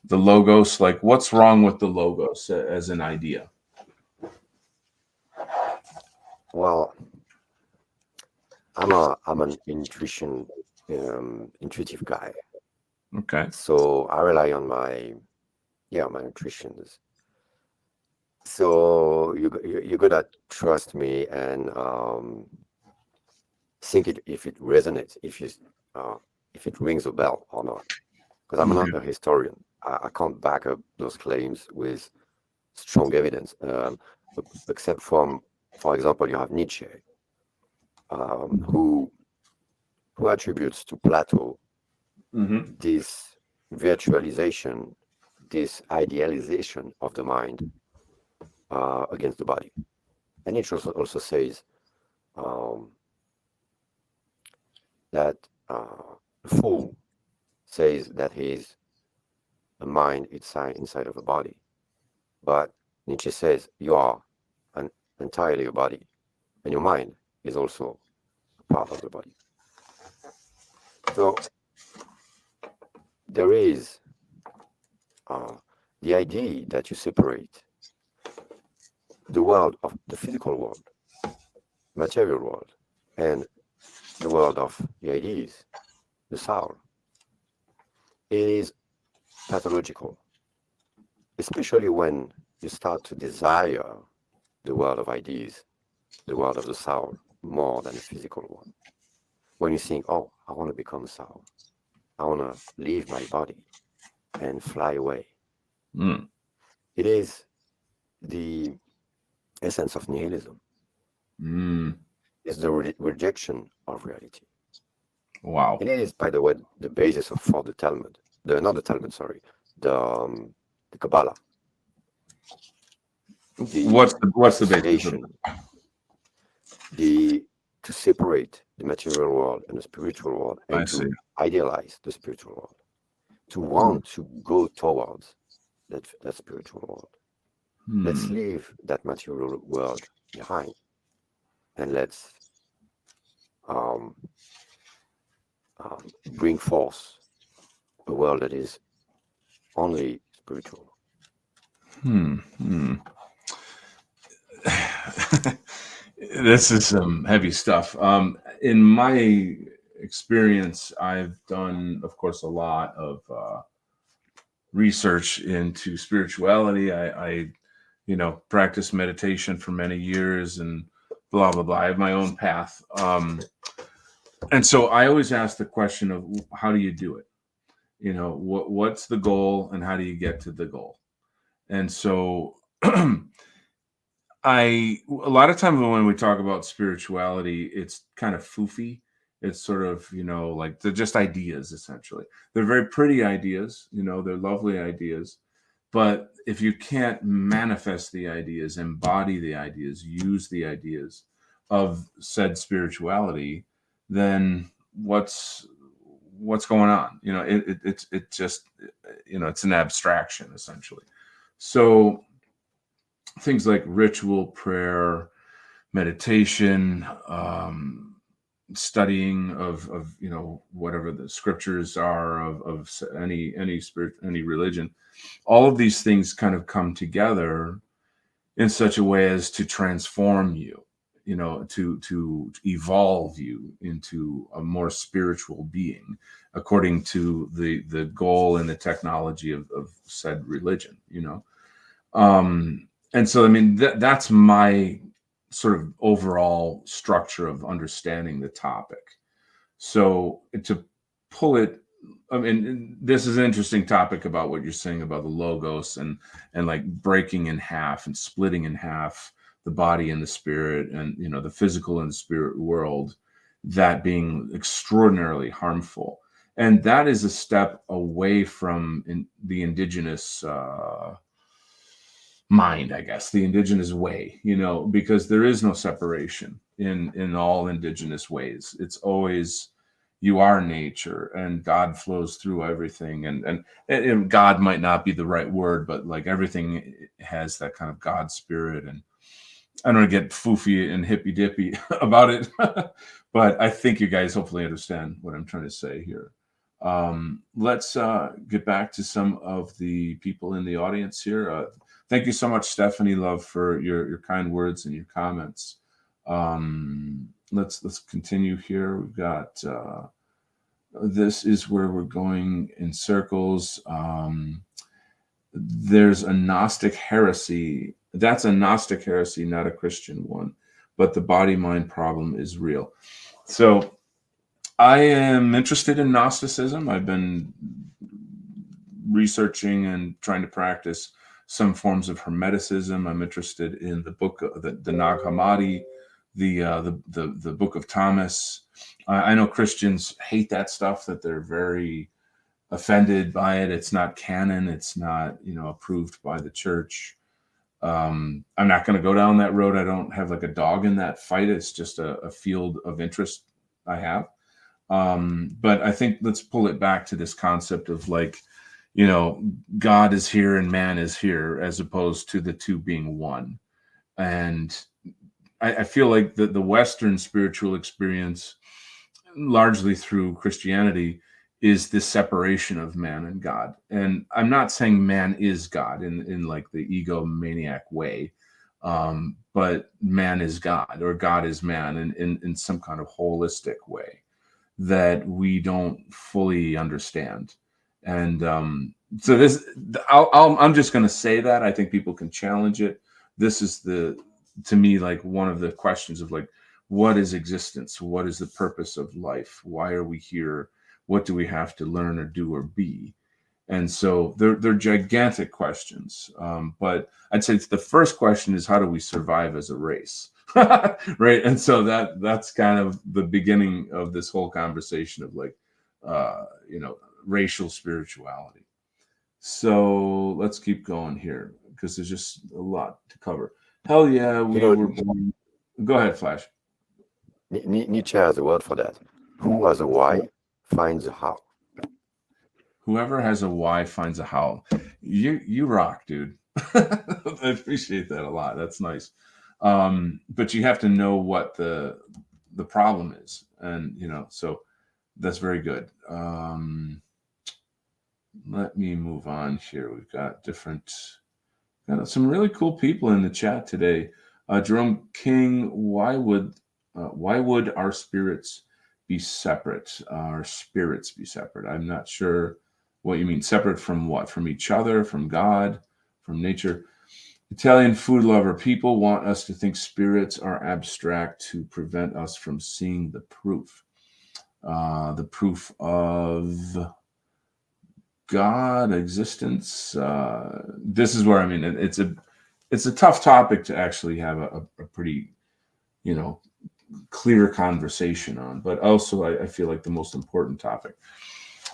the logos, like what's wrong with the logos as an idea? Well, I'm an intuitive guy. Okay. So I rely on my intuition. So you're gonna trust me and think if it resonates, if it rings a bell or not. Because I'm not a historian. I can't back up those claims with strong evidence, except for example, you have Nietzsche, who attributes to Plato this virtualization, this idealization of the mind against the body. And Nietzsche also says that the fool says that he's a mind inside of a body. But Nietzsche says you are entirely a body, and your mind is also a part of the body. So there is the idea that you separate the world of the physical world, material world, and the world of the ideas, the soul, it is pathological, especially when you start to desire the world of ideas, the world of the soul, more than the physical one. When you think, oh, I want to become soul, I want to leave my body and fly away. Mm. It is the essence of nihilism. Mm. It's the rejection of reality. Wow. And it is, by the way, the basis of for the Talmud. Not the Talmud, sorry, the Kabbalah. What's the basis of association, it? to separate the material world and the spiritual world, I and see. to idealize the spiritual world, to want to go towards that spiritual world. Let's leave that material world behind, and let's bring forth a world that is only spiritual. This is some heavy stuff. In my experience, I've done, of course, a lot of research into spirituality. I practiced meditation for many years and blah, blah, blah. I have my own path. And so I always ask the question of how do you do it? What's the goal and how do you get to the goal? And so a lot of times when we talk about spirituality, it's kind of foofy. It's sort of, like they're just ideas, essentially. They're very pretty ideas, they're lovely ideas. But if you can't manifest the ideas, embody the ideas, use the ideas of said spirituality, then what's going on? It just, it's an abstraction, essentially. So things like ritual, prayer, meditation, studying of whatever the scriptures are of any spirit, any religion, all of these things kind of come together in such a way as to transform you, to evolve you into a more spiritual being according to the goal and the technology of said religion. And so, I mean, that's my sort of overall structure of understanding the topic. So to pull it, I mean, this is an interesting topic about what you're saying about the logos and like breaking in half and splitting in half the body and the spirit, and the physical and the spirit world, that being extraordinarily harmful. And that is a step away from the indigenous mind, I guess, the indigenous way, because there is no separation in all indigenous ways. It's always, you are nature and God flows through everything. And God might not be the right word, but like everything has that kind of God spirit. And I don't want to get foofy and hippy dippy about it, but I think you guys hopefully understand what I'm trying to say here. Let's get back to some of the people in the audience here. Thank you so much, Stephanie Love, for your kind words and your comments. Let's continue here. We've got this is where we're going in circles. There's a Gnostic heresy. That's a Gnostic heresy, not a Christian one. But the body-mind problem is real. So I am interested in Gnosticism. I've been researching and trying to practice some forms of Hermeticism. I'm interested in the book, the Nag Hammadi, the Book of Thomas. I know Christians hate that stuff, that they're very offended by it. It's not canon. It's not, approved by the church. I'm not going to go down that road. I don't have like a dog in that fight. It's just a field of interest I have. But I think let's pull it back to this concept of like, God is here and man is here, as opposed to the two being one. And I feel like the Western spiritual experience, largely through Christianity, is this separation of man and God. And I'm not saying man is God in like the egomaniac way, but man is God, or God is man in some kind of holistic way that we don't fully understand. And so this, I'm just going to say that I think people can challenge it. This is to me, like one of the questions of like, what is existence? What is the purpose of life? Why are we here? What do we have to learn or do or be? And so they're gigantic questions. But I'd say the first question is, how do we survive as a race? Right. And so that's kind of the beginning of this whole conversation of like, racial spirituality. So let's keep going here because there's just a lot to cover. Hell yeah, we were born. Go ahead, Flash. Nietzsche has a word for that. Who has a why finds a how. Whoever has a why finds a how. You rock, dude. I appreciate that a lot. That's nice. But you have to know what the problem is, and so that's very good. Let me move on here. We've got some really cool people in the chat today. Jerome King, why would our spirits be separate? Our spirits be separate? I'm not sure what you mean. Separate from what? From each other, from God, from nature? Italian food lover, people want us to think spirits are abstract to prevent us from seeing the proof. The proof of God, existence. This is where, I mean, it's a tough topic to actually have a pretty, clear conversation on, but also I feel like the most important topic.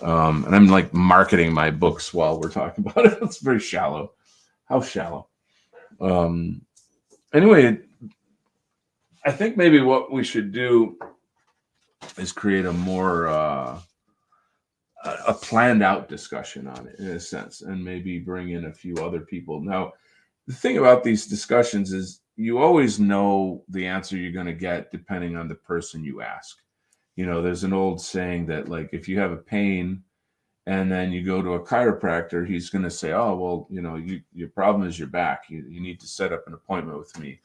And I'm like marketing my books while we're talking about it. It's very shallow. How shallow? Anyway, I think maybe what we should do is create a more a planned out discussion on it, in a sense, and maybe bring in a few other people. Now, the thing about these discussions is you always know the answer you're going to get depending on the person you ask. There's an old saying that, like, if you have a pain and then you go to a chiropractor, he's going to say, oh, well, your problem is your back. You need to set up an appointment with me.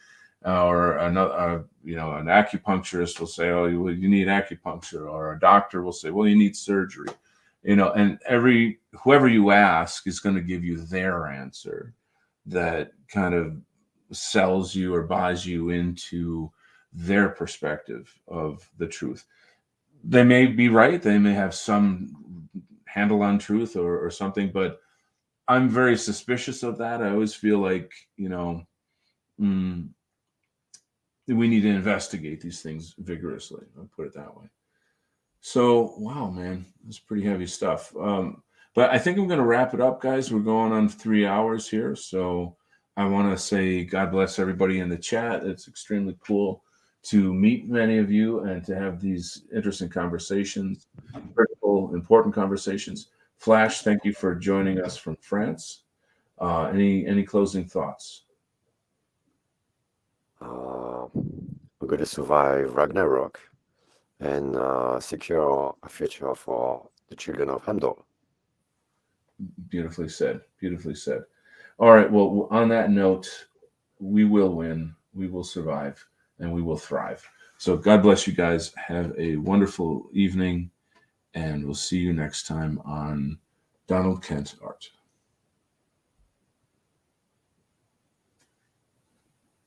Or another, an acupuncturist will say, oh, you need acupuncture. Or a doctor will say, well, you need surgery. And whoever you ask is going to give you their answer that kind of sells you or buys you into their perspective of the truth. They may be right. They may have some handle on truth or something, but I'm very suspicious of that. I always feel like, we need to investigate these things vigorously. I'll put it that way. So, wow, man, that's pretty heavy stuff. But I think I'm going to wrap it up, guys. We're going on 3 hours here. So I want to say God bless everybody in the chat. It's extremely cool to meet many of you and to have these interesting conversations, critical, important conversations. Flash, thank you for joining us from France. Any closing thoughts? We're going to survive Ragnarok and secure a future for the children of Handor. Beautifully said. Beautifully said. All right. Well, on that note, we will win, we will survive, and we will thrive. So God bless you guys. Have a wonderful evening, and we'll see you next time on Donald Kent Art.